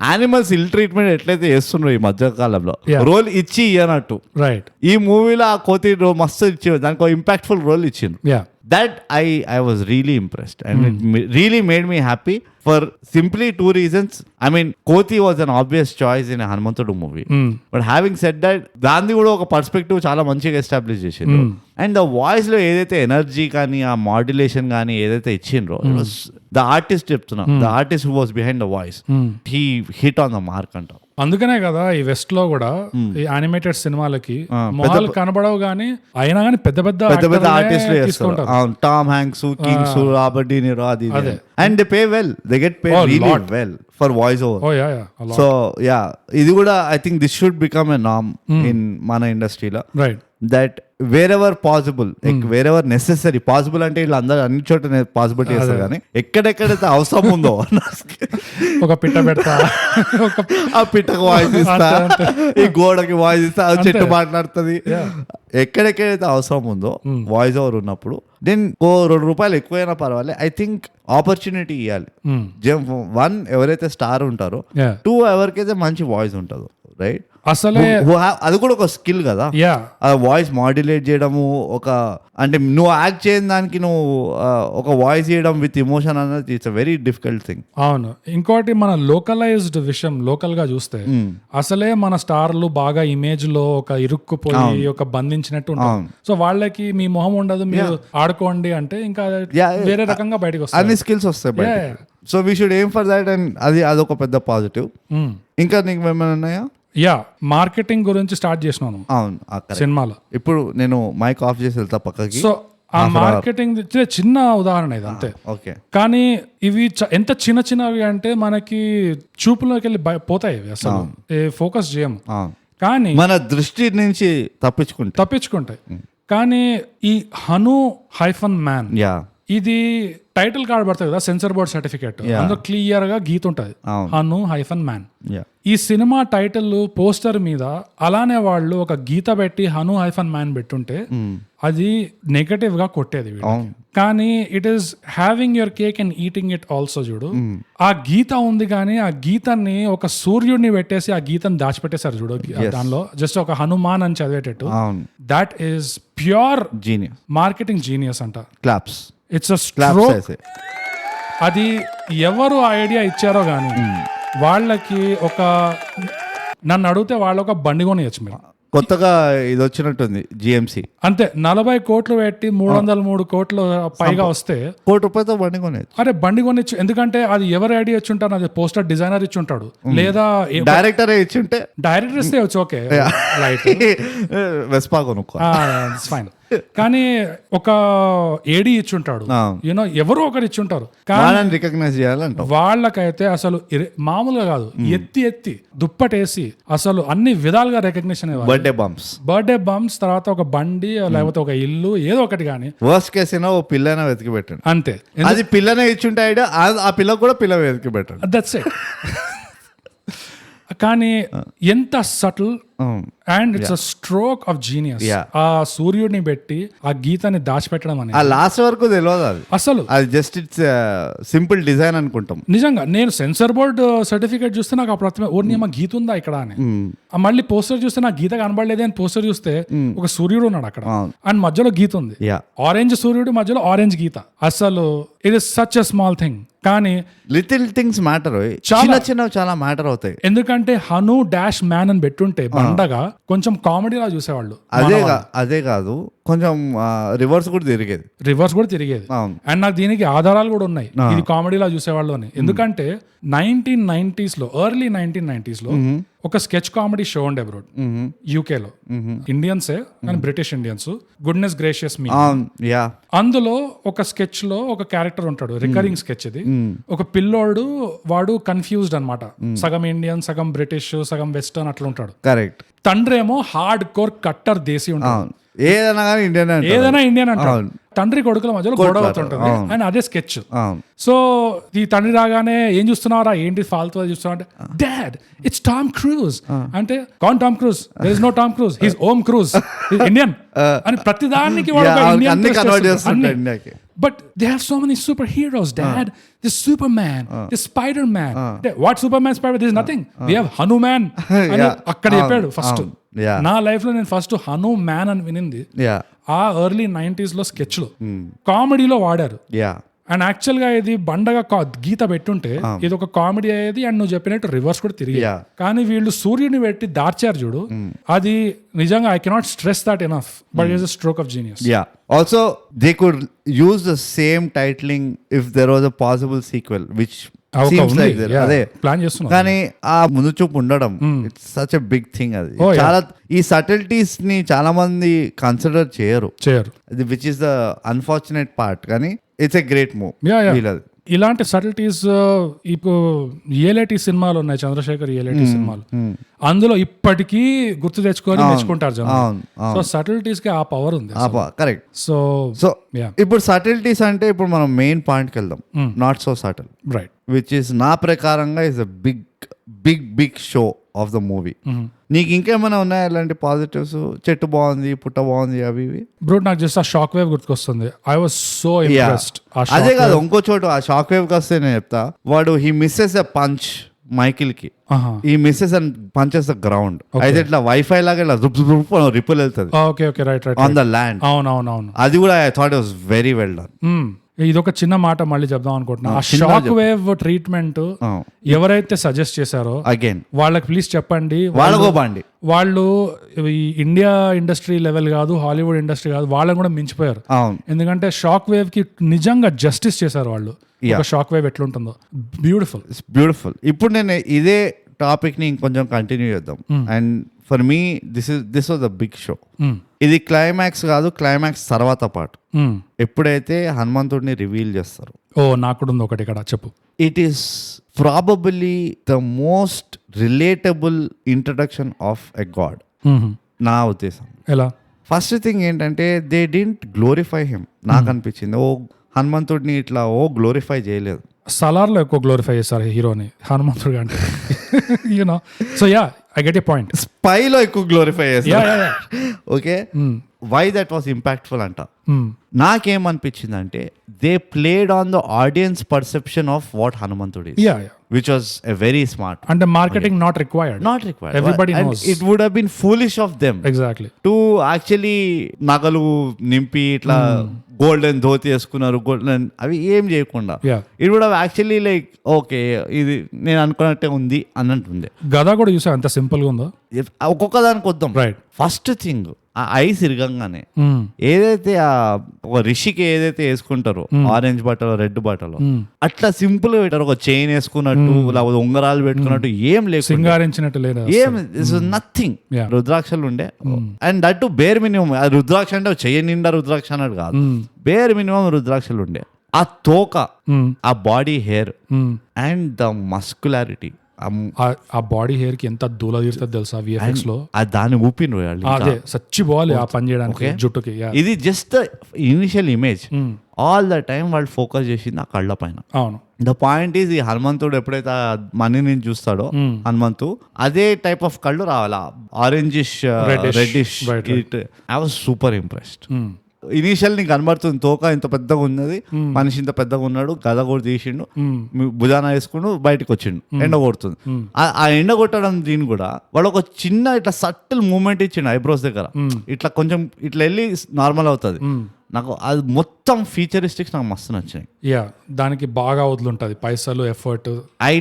యానిమల్స్ ఇల్ ట్రీట్మెంట్ ఎట్లయితే చేస్తున్నారు ఈ మధ్య కాలంలో, రోల్ ఇచ్చి ఇయ్యనట్టు. రైట్. ఈ మూవీలో ఆ కోతి మస్తు ఇచ్చి దానికి ఇంపాక్ట్ఫుల్ రోల్ ఇచ్చింది. That I was really impressed, and it really made me happy for simply 2 reasons. I mean, Koti was an obvious choice in a Hanumantudu movie, but having said that, దాన్ని కూడా ఒక పర్స్పెక్టివ్ చాలా మంచిగా ఎస్టాబ్లిష్ చేసిండ్రు. అండ్ ద వాయిస్ లో ఏదైతే ఎనర్జీ కానీ ఆ మాడ్యులేషన్ కానీ ఏదైతే ఇచ్చిండ్రో, ద ఆర్టిస్ట్ చెప్తున్నా, the artist who was behind the voice, he hit on the mark అంటాం. అందుకనే కదా ఈ వెస్ట్ లో కూడా ఈ యానిమేటెడ్ సినిమాలకి మొహాలు కనబడవు గానీ అయినా కానీ పెద్ద పెద్ద ఆర్టిస్టులు తీసుకుంటారు. Tom Hanks, kings, Robert De Niro, అది. And they pay well, they get pay really well for voice over. So yeah, ఇది కూడా I think this should become a norm in మన ఇండస్ట్రీలో. Right. That wherever possible, wherever necessary, possible అంటే వీళ్ళు అందరూ అన్ని చోట పాసిబిలిటీ చేస్తారు, కానీ ఎక్కడెక్కడైతే అవసరం ఉందో ఒక పిట్ట పెడతా, ఆ పిట్టకు వాయిస్ ఇస్తా, ఈ గోడకి వాయిస్ ఇస్తా, ఆ చెట్టు మాట్లాడుతుంది. ఎక్కడెక్కడైతే అవసరం ఉందో వాయిస్ ఓవర్ ఉన్నప్పుడు దెన్ ఓ ₹2 ఎక్కువైనా పర్వాలేదు, ఐ థింక్ ఆపర్చునిటీ ఇవ్వాలి. 1 ఎవరైతే స్టార్ ఉంటారో, 2 ఎవరికైతే మంచి వాయిస్ ఉంటుందో, రైట్. అసలే అది కూడా ఒక స్కిల్ కదా, వాయిస్ మాడ్యులేట్ చేయడము. ఒక అంటే నువ్వు యాక్ట్ చేయని దానికి నువ్వు ఒక వాయిస్ చేయడం విత్ ఇమోషన్ అనేది ఇట్స్ వెరీ డిఫికల్ట్ థింగ్. అవును. ఇంకోటి మన లోకలైజ్డ్ విషయం, లోకల్ గా చూస్తే అసలే మన స్టార్లు బాగా ఇమేజ్ లో ఒక ఇరుక్కుపోయి ఒక బంధించినట్టు ఉంటారు. సో వాళ్ళకి మీ మొహం ఉండదు, మీరు ఆడుకోండి అంటే ఇంకా వేరే రకంగా బయటకు వస్తాయి, అన్ని స్కిల్స్ వస్తాయి. So we should aim for that, and అదొక పెద్ద పాజిటివ్. ఇంకా నీకు ఏమైనా ఉన్నాయా? మార్కెటింగ్ గురించి స్టార్ట్ చేసినాను. అవును, సినిమాలో. ఇప్పుడు నేను మైక్ ఆఫ్ చేసి వెళ్తా పక్కకి. సో ఆ మార్కెటింగ్ చిన్న ఉదాహరణ ఇది అంతే. ఓకే. కానీ ఇవి ఎంత చిన్నవి అంటే మనకి చూపులోకి వెళ్ళి పోతాయి, అసలు ఫోకస్ చేయము, కానీ మన దృష్టి నుంచి తప్పించుకుంటాయి. కానీ ఈ హను -మ్యాన్, ఇది టైటిల్ కార్డ్ పడుతుంది కదా, సెన్సర్ బోర్డ్ సర్టిఫికేట్, అందులో క్లియర్ గా గీత ఉంటది, హను -మ్యాన్. ఈ సినిమా టైటిల్ పోస్టర్ మీద అలానే వాళ్ళు ఒక గీత పెట్టి హను -మ్యాన్ పెట్టుంటే అది నెగటివ్ గా కొట్టేది. కానీ it is having your cake and eating it also. చూడు, ఆ గీత ఉంది కానీ ఆ గీతాన్ని ఒక సూర్యుడిని పెట్టేసి ఆ గీతను దాచిపెట్టేశారు చూడు, దానిలో జస్ట్ ఒక హనుమాన్ అని చదివేటట్టు. That is pure genius, marketing genius అంట. క్లాప్స్. It's a stroke. అది ఎవరు ఐడియా ఇచ్చారో గానీ వాళ్ళకి నన్ను అడిగితే వాళ్ళు ఒక బండి కొనియచ్చు. మీరు కొత్తగా ఇది వచ్చినట్టుంది జిఎంసి, అంతే 40 కోట్లు పెట్టి 303 కోట్లు పైగా వస్తే ₹1 బండి కొనేది. అరే బండి కొనిచ్చు, ఎందుకంటే అది ఎవరు ఐడియా ఇచ్చి ఉంటారు, అది పోస్టర్ డిజైనర్ ఇచ్చి ఉంటాడు, లేదా డైరెక్టర్ ఇచ్చి ఉంటే, డైరెక్టర్ ఇస్తే వచ్చు, ఓకే లైట్ వెస్పా కొనుక్కో, ఫైన్. కానీ ఒక ఏడి ఇచ్చుంటాడు, యూనో ఎవరో ఒకరు ఇచ్చుంటారు, కానీ వాళ్ళని రికగ్నైజ్ చేయాలంట. వాళ్ళకైతే అసలు మామూలుగా కాదు, ఎత్తి దుప్పటేసి అసలు అన్ని విధాలుగా రికగ్నిషన్ ఇవ్వాలి. బర్త్డే బంప్స్, తర్వాత ఒక బండి లేకపోతే ఒక ఇల్లు ఏదో ఒకటి, కానీ వర్స్ట్ కేస్ అయినా ఓ పిల్లనే వెతికి పెట్టండి అంతే. అది పిల్లనే ఇచ్చుంటే ఐడియా, ఆ పిల్ల కూడా పిల్ల వెతికి పెట్టండి. That's it. కానీ ఎంత subtle and it's a stroke of genius. ఆ సూర్యుడిని పెట్టి ఆ గీతని దాచిపెట్టడం అనేది ఆ లాస్ట్ వరకు తెలియదు అది అసలు. అది జస్ట్ ఇట్స్ సింపుల్ డిజైన్ అనుకుంటాం. నిజంగా నేను సెన్సర్ బోర్డ్ సర్టిఫికేట్ చూస్తే నాకు అప్పుడు ఓర్ని మా గీత ఉందా ఇక్కడ అని, మళ్ళీ పోస్టర్ చూస్తే నాకు గీత కనబడలేదు అని పోస్టర్ చూస్తే ఒక సూర్యుడు ఉన్నాడు అక్కడ అండ్ మధ్యలో గీత ఉంది, ఆరెంజ్ సూర్యుడు మధ్యలో ఆరెంజ్ గీత. అసలు it is such a small thing, కానీ లిటిల్ థింగ్స్ మ్యాటర్, చిన్న చిన్నవి చాలా మ్యాటర్ అవుతాయి. ఎందుకంటే హను డాష్ మ్యాన్ అని పెట్టుంటే బండగా కొంచెం కామెడీలా చూసేవాళ్ళు. అదే కాదు, కొంచెం రివర్స్ కూడా తిరిగేది. అండ్ నాకు దీనికి ఆధారాలు కూడా ఉన్నాయి, ఇది కామెడీలా చూసేవాళ్ళు అని. ఎందుకంటే 1990s లో, ఎర్లీ 1990s లో ఒక స్కెచ్ కామెడీ షో ఉండే బ్రోడ్ యూకే లో. ఇండియన్సే కానీ బ్రిటిష్ ఇండియన్స్, గుడ్నెస్ గ్రేషియస్ మీ. అందులో ఒక స్కెచ్ లో ఒక క్యారెక్టర్ ఉంటాడు, రికరింగ్ స్కెచ్ ఇది. ఒక పిల్లోడు, వాడు కన్ఫ్యూజ్డ్ అన్నమాట, సగం ఇండియన్ సగం బ్రిటిష్ సగం వెస్టర్న్ అట్లా ఉంటాడు. కరెక్ట్. తండ్రి ఏమో హార్డ్ కోర్ కట్టర్ దేశీ ఉంటాడు, ఏదైనా ఇండియన్ అంటాడు. తండ్రి కొడుకుల మధ్యలో గొడవ అవుతుంటుంది అండ్ అదే స్కెచ్. సో ఈ తండ్రి రాగానే ఏం చూస్తున్నారా, ఏంటి ఫాల్తూ చూస్తున్నా అంటే, డాడ్ ఇట్స్ టామ్ క్రూజ్ అంటే, కాన్ Tom Cruise, there is no Tom Cruise, he's Om Cruise, Indian అని ప్రతిదానికి But they have so many superheroes, Dad. This Superman, this Spider-Man. What Superman, Spider-Man? There is nothing. We have Hanuman. అని అక్కడ చెప్పాడు ఫస్ట్. నా లైఫ్ లో నేను ఫస్ట్ హనుమాన్ అని వినింది ఆ ఎర్లీ 90s లో స్కెచ్ లో, కామెడీలో వాడారు. అండ్ యాక్చువల్ గా ఇది బండగా గీత పెట్టుంటే ఇది ఒక కామెడీ అయ్యేది, అండ్ నువ్వు చెప్పినట్టు రివర్స్ కూడా తిరిగి. కానీ వీళ్ళు సూర్యుని పెట్టి దార్చారు చూడు, అది నిజంగా I cannot stress that enough, but it's a stroke of genius. Also they could use the same titling if there was a possible sequel, which seems like that. అదే ప్లాన్ చేస్తున్నా, కానీ ఆ ముందు చూపు ఉండడం it's such a big thing. అది చాలా, ఈ సటిల్టీస్ ని చాలా మంది కన్సిడర్ చేయరు, which is the unfortunate part. కానీ ఇట్స్ ఎ గ్రేట్ మూవ్. ఇలాంటి సటిల్టీస్ ఇప్పుడు ఏలేటి సినిమాలు ఉన్నాయి, చంద్రశేఖర్ ఏలేటి సినిమాలు, అందులో ఇప్పటికీ గుర్తు తెచ్చుకొని మెచ్చుకుంటారు జనం. సో సటిల్టీస్ కి ఆ పవర్ ఉంది. కరెక్ట్. సో ఇప్పుడు సటిల్టీస్ అంటే ఇప్పుడు మనం మెయిన్ పాయింట్ కి వెళ్దాం. Not so subtle, right, which is నా ప్రకారంగా is a big show of the movie. నీకు ఇంకేమైనా ఉన్నాయా ఇలాంటి పాజిటివ్స్? చెట్టు బాగుంది, పుట్ట బాగుంది, అవి ఇవి. బ్రో నాకు జస్ట్ ఆ షాక్ వేవ్ గుర్తుకొస్తుంది. I was so impressed. అదే కాదు, ఇంకో చోటు ఆ షాక్ వేవ్ వస్తే నేను చెప్తా, వాడు he misses a punch Michael కి, he misses and punches the ground. అయితే ఇట్లా వైఫై లాగా ఇలా రిపుల్ వెళ్తుంది ఆన్ ద ల్యాండ్. అవునవునవును, అది కూడా I thought it was very well done. ఇదొక చిన్న మాట మళ్ళీ చెప్దాం అనుకుంటున్నా. ఆ షాక్ వేవ్ ట్రీట్మెంట్ ఎవరైతే సజెస్ట్ చేశారో అగైన్ వాళ్ళకి ప్లీజ్ చెప్పండి. వాళ్ళు ఈ ఇండియా ఇండస్ట్రీ లెవెల్ కాదు, హాలీవుడ్ ఇండస్ట్రీ కాదు, వాళ్ళని కూడా మించిపోయారు. ఎందుకంటే షాక్ వేవ్ కి నిజంగా జస్టిస్ చేశారు వాళ్ళు. షాక్ వేవ్ ఎట్లుంటుందో బ్యూటిఫుల్. ఇప్పుడు నేను ఇదే టాపిక్ ని ఇంకొంచెం కంటిన్యూ చేద్దాం. And for me this was a big show. ఇది క్లైమాక్స్ కాదు, క్లైమాక్స్ తర్వాత పాటు ఎప్పుడైతే హనుమంతుడిని రివీల్ చేస్తారు. నాకు ఉంది ఒకటి ఇక్కడ, చెప్పు. It is ప్రాబబిలీ the most relatable introduction of a God, నా ఉద్దేశం. ఎలా? ఫస్ట్ థింగ్ ఏంటంటే దే డింట్ గ్లోరిఫై హిమ్. నాకు అనిపించింది హనుమంతుడిని ఇట్లా గ్లోరిఫై చేయలేదు. సలార్లో ఎక్కువ గ్లోరిఫై చేస్తారు హీరోని, హనుమంతుడు అంటే. You know, so ya I get a point. స్పైలో ఎక్కువ గ్లోరిఫై చేస్తారు. Okay, why that was impactful అంట. నాకేమనిపించింది they played on the audience perception of what హనుమంతుడు is, which was a very smart. And the marketing not required. Everybody knows. It would have been foolish of them. Exactly. To actually nagalu nimpi itla golden dhoti వేసుకున్నారు, గోల్డెన్ అవి ఏం చేయకుండా Yeah. ఇది కూడా యాక్చువల్లీ లైక్ ఓకే ఇది నేను అనుకున్నట్టే ఉంది అన్నట్టుంది. గద కూడా చూసా ఎంత సింపుల్ గా ఉందో. ఒక్కొక్క దానికి వద్దాం. రైట్. ఫస్ట్ థింగ్ ఆ ఐస్ ఇరగంగానే ఏదైతే ఆ ఒక రిషికి ఏదైతే వేసుకుంటారో ఆరెంజ్ బట్టలు రెడ్ బట్టలు అట్లా సింపుల్ గా పెట్టారు. ఒక చైన్ వేసుకున్నట్టు లేకపోతే ఉంగరాలు పెట్టుకున్నట్టు ఏం లేదు, సింగారించినట్టు లేదు, ఏం నథింగ్. రుద్రాక్షలు ఉండే and that to bear minimum. Rudraksha అంటే చెయ్యి నిండా రుద్రాక్ష అన్నట్టు కాదు, బేర్ మినిమం రుద్రాక్షలు ఉండే. ఆ తోక, ఆ బాడీ హెయిర్ అండ్ ద మస్కులారిటీ, ఆ బాడీ హెయిర్ కి ఎంత దూల తీరుతుంది తెలుసా విఎఫ్ఎక్స్ లో. దాన్ని ఊపిన అదే సచ్చి బాల్ ఆ పని చేయడానికి జుట్టుకి. ఇది just initial image. All the time వాళ్ళు ఫోకస్ చేసింది ఆ కళ్ళ పైన. అవును. ద పాయింట్ ఈజ్ ఈ హనుమంతుడు ఎప్పుడైతే మనీని చూస్తాడో హనుమంతు అదే టైప్ ఆఫ్ కళ్ళు రావాలా, orangish reddish. I was super impressed. Initial నీకు కనబడుతుంది తోక ఇంత పెద్దగా ఉన్నది, మనిషి ఇంత పెద్దగా ఉన్నాడు, గద కూడా తీసిండు, భుజాన వేసుకుండు, బయటకు వచ్చిండు, ఎండ కొడుతుంది. ఆ ఎండ కొట్టడం దీన్ని కూడా వాడు ఒక చిన్న ఇట్లా సటిల్ మూమెంట్ ఇచ్చిండు ఐబ్రోస్ దగ్గర, ఇట్లా కొంచెం ఇట్లా వెళ్ళి నార్మల్ అవుతుంది. నాకు అది మొత్తం ఫీచరిస్టిక్స్ నాకు మస్తు నచ్చాయి. యా, దానికి బాగా వదులుంటది పైసలు, effort. I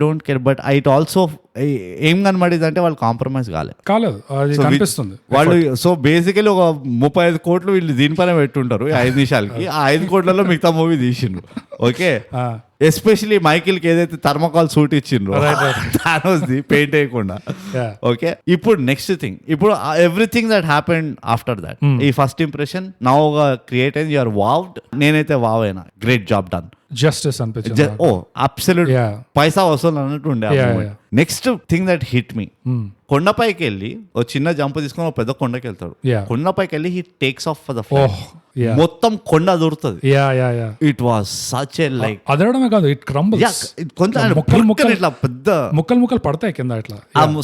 don't care but it also ఏం కనబడింది అంటే వాళ్ళు కాంప్రమైజ్ కాలేదు, అది కనిపిస్తుంది వాళ్ళు. సో బేసికలీ ఒక 35 కోట్లు వీళ్ళు దీనిపైన పెట్టుంటారు 5 నిమిషాలకి. ఆ 5 కోట్లలో మిగతా మూవీ తీసిండ్రు. ఓకే, ఎస్పెషలీ మైకిల్ కి ఏదైతే థర్మకాల్ సూట్ ఇచ్చిండ్రు దాని పెయింట్ వేయకుండా. ఓకే, ఇప్పుడు నెక్స్ట్ థింగ్, ఇప్పుడు everything that happened after that, ఈ ఫస్ట్ ఇంప్రెషన్ నౌ క్రియేట్ అయింది. యూఆర్ వావ్డ్. నేనైతే వావ్ అయినా, గ్రేట్ జాబ్ డన్, జస్టిస్ అనిపించింది. ఓ అబ్సల్యూట్ పైసా వసూలు అన్నట్టు ఉండే. నెక్స్ట్ థింగ్ దట్ హిట్ మీ, కొండపైకి వెళ్ళి ఓ చిన్న జంప్ తీసుకొని ఒక పెద్ద కొండకి వెళ్తాడు. కొండపైకి వెళ్ళి he takes off for the flight. మొత్తం కొండ దూరుతుంది. It was such a like అదడమే కాదు, ఇట్ క్రంబుల్స్. కొంచెం ఇట్లా పెద్ద ముక్కలు పడతాయి కింద, ఇట్లా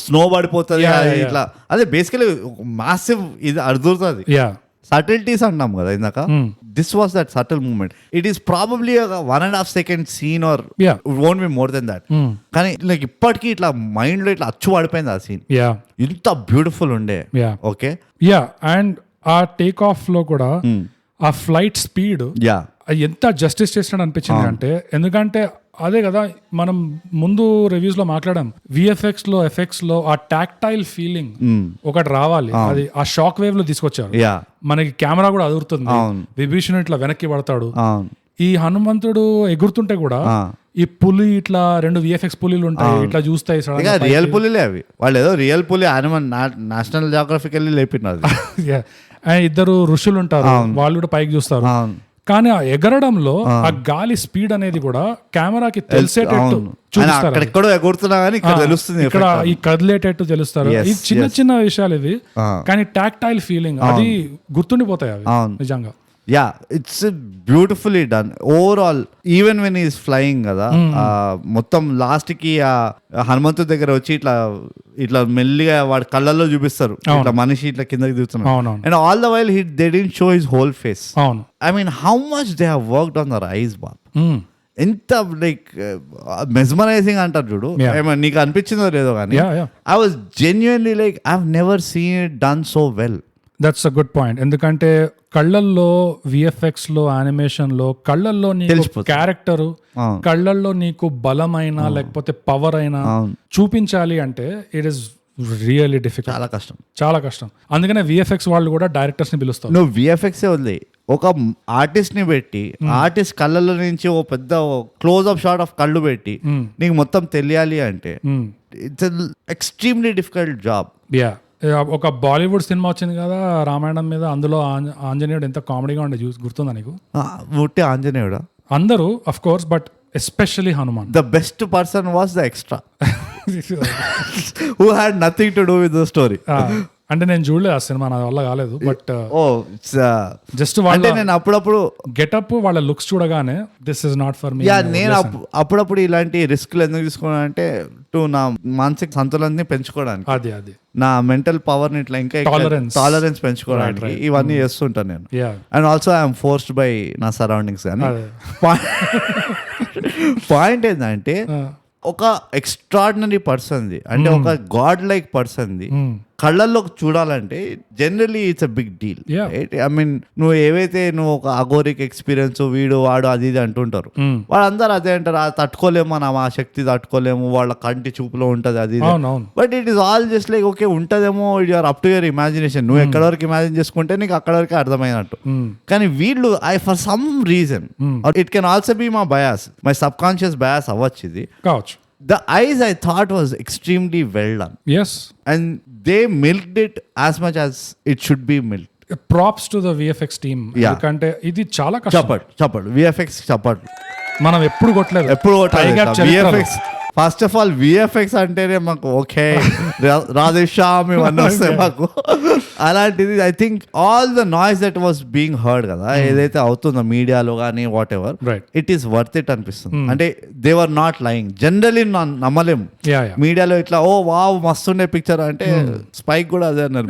స్నో పడిపోతుంది ఇట్లా. అదే బేసికలీ మాసివ్ ఇది అడుగుతుంది. సటిల్టీస్ అంటాం కదా ఇందాక, this was that subtle moment. It is probably 1.5 second scene or won't be more than that. కానీ లైక్ ఇప్పటికీ ఇట్లా మైండ్ లో ఇట్లా అచ్చు పడిపోయింది ఆ సీన్. ఇంత బ్యూటిఫుల్ ఉండే. ఓకే, అండ్ ఆ టేక్ ఆఫ్ లో కూడా ఆ ఫ్లైట్ స్పీడ్ ఎంత జస్టిస్ చేసినట్టు అనిపించింది అంటే, ఎందుకంటే అదే కదా మనం ముందు రివ్యూస్ లో మాట్లాడాం, విఎఫ్ఎక్స్ లో ఎఫెక్ట్స్ లో ఆ టాక్టైల్ ఫీలింగ్ ఒకటి రావాలి, అది ఆ షాక్ వేవ్ లో తీసుకొచ్చారు. మనకి కెమెరా కూడా అదురుతుంది, విభీషణ్ ఇట్లా వెనక్కి పడతాడు, ఈ హనుమంతుడు ఎగురుతుంటే కూడా ఈ పులి ఇట్లా 2 విఎఫ్ఎక్స్ పులిలు ఉంటాయి, ఇట్లా చూస్తాయి. రియల్ పులిలే అవి, వాళ్ళు ఏదో రియల్ పులి నేషనల్ జియోగ్రఫిక్ వెళ్ళి లేపినారు. ఇద్దరు ఋషులు ఉంటారు, వాళ్ళు కూడా పైకి చూస్తారు. కానీ ఆ ఎగరడంలో ఆ గాలి స్పీడ్ అనేది కూడా కెమెరాకి తెలిసేటట్టు చూపిస్తారు. ఇక్కడ ఈ కదిలేటట్టు తెలుస్తారు. ఈ చిన్న చిన్న విషయాలు ఇవి, కానీ టాక్టైల్ ఫీలింగ్ అది గుర్తుండిపోతాయి అవి నిజంగా. Yeah, it's beautifully done overall. Even when is flying కదా, మొత్తం లాస్ట్ కి ఆ హనుమంతు దగ్గర వచ్చి ఇట్లా ఇట్లా మెల్లిగా వాడి కళ్ళల్లో చూపిస్తారు, ఇట్లా మనిషి ఇట్లా కిందకి దిగుతున్నారు. And all the while they didn't show his whole face. I mean how much they have worked on their eyes Bob. ఎంత లైక్ మెస్మరైజింగ్ అంటారు చూడు. నీకు అనిపించిందో లేదో కానీ I was genuinely like I have never seen it done so well. That's a good point. ఎందుకంటే కళ్ళల్లో విఎఫ్ఎక్స్ లో, యానిమేషన్ లో కళ్ళల్లో నీకు క్యారెక్టర్, కళ్ళల్లో నీకు బలమైన లేకపోతే పవర్ అయినా చూపించాలి అంటే ఇట్ ఈస్ రియల్లీ డిఫికల్ట్. చాలా కష్టం. అందుకనే విఎఫ్ఎక్స్ వాళ్ళు కూడా డైరెక్టర్స్ ని పిలుస్తారు. నువ్వు విఎఫ్ఎక్స్ వదిలే ఒక ఆర్టిస్ట్ ని పెట్టి, ఆర్టిస్ట్ కళ్ళల్లో నుంచి ఓ పెద్ద క్లోజ్ అప్ షాట్ ఆఫ్ కళ్ళు పెట్టి నీకు మొత్తం తెలియాలి అంటే ఇట్స్ ఎక్స్ట్రీమ్లీ డిఫికల్ట్ జాబ్. ఒక బాలీవుడ్ సినిమా వచ్చింది కదా రామాయణం మీద, అందులో ఆంజనేయుడు ఎంత కామెడీగా ఉండే గుర్తుందా నీకు? ఆంజనేయుడా? అందరూ of course, but especially Hanuman. The best person was the extra who had nothing to do with the story. అంటే నేను చూడలేదు ఆ సినిమా, నా వల్ల కాలేదు. బట్ జస్ట్ అంటే నేను అప్పుడప్పుడు గెటప్ వాళ్ళ లుక్స్ చూడగానే this is not for me. నేను అప్పుడప్పుడు ఇలాంటి రిస్క్లు ఎందుకు తీసుకున్నాను అంటే టు నా మానసిక సంతులన్ని పెంచుకోవడానికి, అది నా మెంటల్ పవర్ ని ఇట్లా ఇంకా టాలరెన్స్ పెంచుకోవడానికి ఇవన్నీ చేస్తుంటాను నేను. And also I'm forced by నా సరౌండింగ్స్. కానీ పాయింట్ ఏంటంటే ఒక ఎక్స్ట్రాడినరీ పర్సన్ది, అంటే ఒక గాడ్ లైక్ పర్సన్ది కళ్ళల్లో చూడాలంటే generally it's a big deal. Yeah. I mean నువ్వు ఏవైతే నువ్వు ఒక అగోరిక్ ఎక్స్పీరియన్స్ వీడు వాడు అది ఇది అంటుంటారు, వాళ్ళందరూ అదే అంటారు, అది తట్టుకోలేము మనం, ఆ శక్తి తట్టుకోలేము, వాళ్ళ కంటి చూపులో ఉంటది అది. అవునవును. But it is all just like okay ఉంటదేమో, you are up to your imagination. నువ్వు ఎక్కడ వరకు ఇమాజిన్ చేసుకుంటే నీకు అక్కడ వరకు అర్థమైనట్టు. కానీ వీళ్ళు for some reason it can also be my bias, my subconscious bias అవ్వచ్చు ఇది. కావచ్చు. The eyes I thought was extremely well done. Yes. And they milked it as much as it should be milked. Props to the VFX team. Yeah. ఎందుకంటే ఇది చాలా కష్టం. చప్పట్ VFX చప్పట్. మనం ఎప్పుడు కొట్టలేదు. ఎప్పుడు VFX. First of all VFX అంటేనే మాకు ఓకే రాధేశ్యామ్ ఇవన్నీ వస్తాయి మాకు. అలాంటిది I think all the noise that was being heard కదా, ఏదైతే అవుతుందో మీడియాలో కానీ whatever, it is worth it అనిపిస్తుంది. అంటే they were not lying. Generally నమ్మలేము మీడియాలో ఇట్లా ఓ వావ్ మస్తుండే పిక్చర్ అంటే, స్పైక్ కూడా అదే అన్నారు.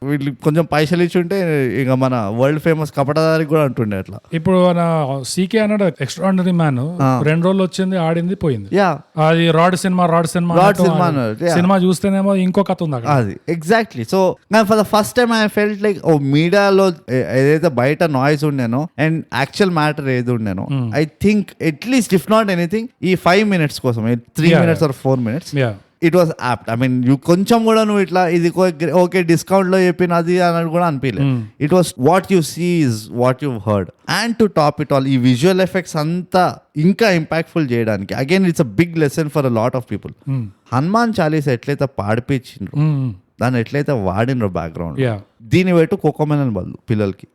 వీళ్ళు కొంచెం పైసలు ఇచ్చి ఉంటే ఇక మన వరల్డ్ ఫేమస్ కపటదారికి కూడా అంటుండే అట్లా. ఇప్పుడు మన సీకే అన్నాడు ఎక్స్ట్రాడినరీ మ్యాన్, 2 రోజులు వచ్చింది, ఆడింది, పోయింది. అది రాడ్ సినిమా సినిమా చూస్తేనేమో ఇంకో కథ ఉంది అక్కడ. అది exactly. So for the first time I felt like oh మీడియాలో ఏదైతే బయట నాయిస్ ఉండేనో అండ్ యాక్చువల్ మ్యాటర్ ఏది ఉండేనో, I think at least if not anything ఈ 5 minutes కోసం 3 minutes or 4 minutes it was apt. I mean you కొంచెం కూడా నువ్వు ఇట్లా ఇది ఓకే డిస్కౌంట్ లో చెప్పినది అని కూడా అనిపించలేదు. It was what you see is what you heard. And to top it all ఈ విజువల్ ఎఫెక్ట్స్ అంతా ఇంకా ఇంపాక్ట్ఫుల్ చేయడానికి again it's a big lesson for a lot of people. Hanuman Chalisa ఎట్లయితే పాడిపించిండ్రు, దాన్ని ఎట్లయితే వాడినరు బ్యాక్గ్రౌండ్, దీని పెట్టు కోకోమెలన్ బదులు పిల్లలకి.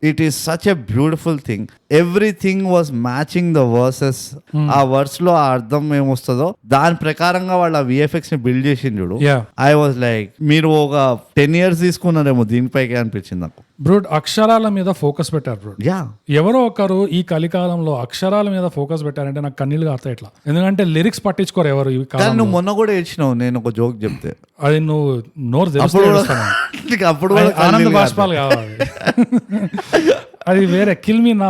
It is such a beautiful thing. Everything was matching the versus. ఆ వర్స్ లో ఆ అర్థం ఏమొస్తుందో దాని ప్రకారంగా వాళ్ళు ఆ VFX ని బిల్డ్ చేసింది చూడు. ఐ వాజ్ లైక్ మీరు ఒక 10 years తీసుకున్నారేమో దీనిపైకి అనిపించింది నాకు. బ్రూడ్ అక్షరాల మీద ఫోకస్ పెట్టారు బ్రూడ్. ఎవరో ఒకరు ఈ కలికాలంలో అక్షరాల మీద ఫోకస్ పెట్టారంటే నాకు కన్నీళ్ళు కాస్తాయి ఇట్లా. ఎందుకంటే లిరిక్స్ పట్టించుకోరు ఎవరు ఈ కాలంలో. నువ్వు మొన్న కూడా ఏడ్చినావు నేను ఒక జోక్ చెప్తే, అది నువ్వు నోరు అప్పుడు ఆనంద బాష్పాలు కావాలి. అది వేరే కిల్ మీ నా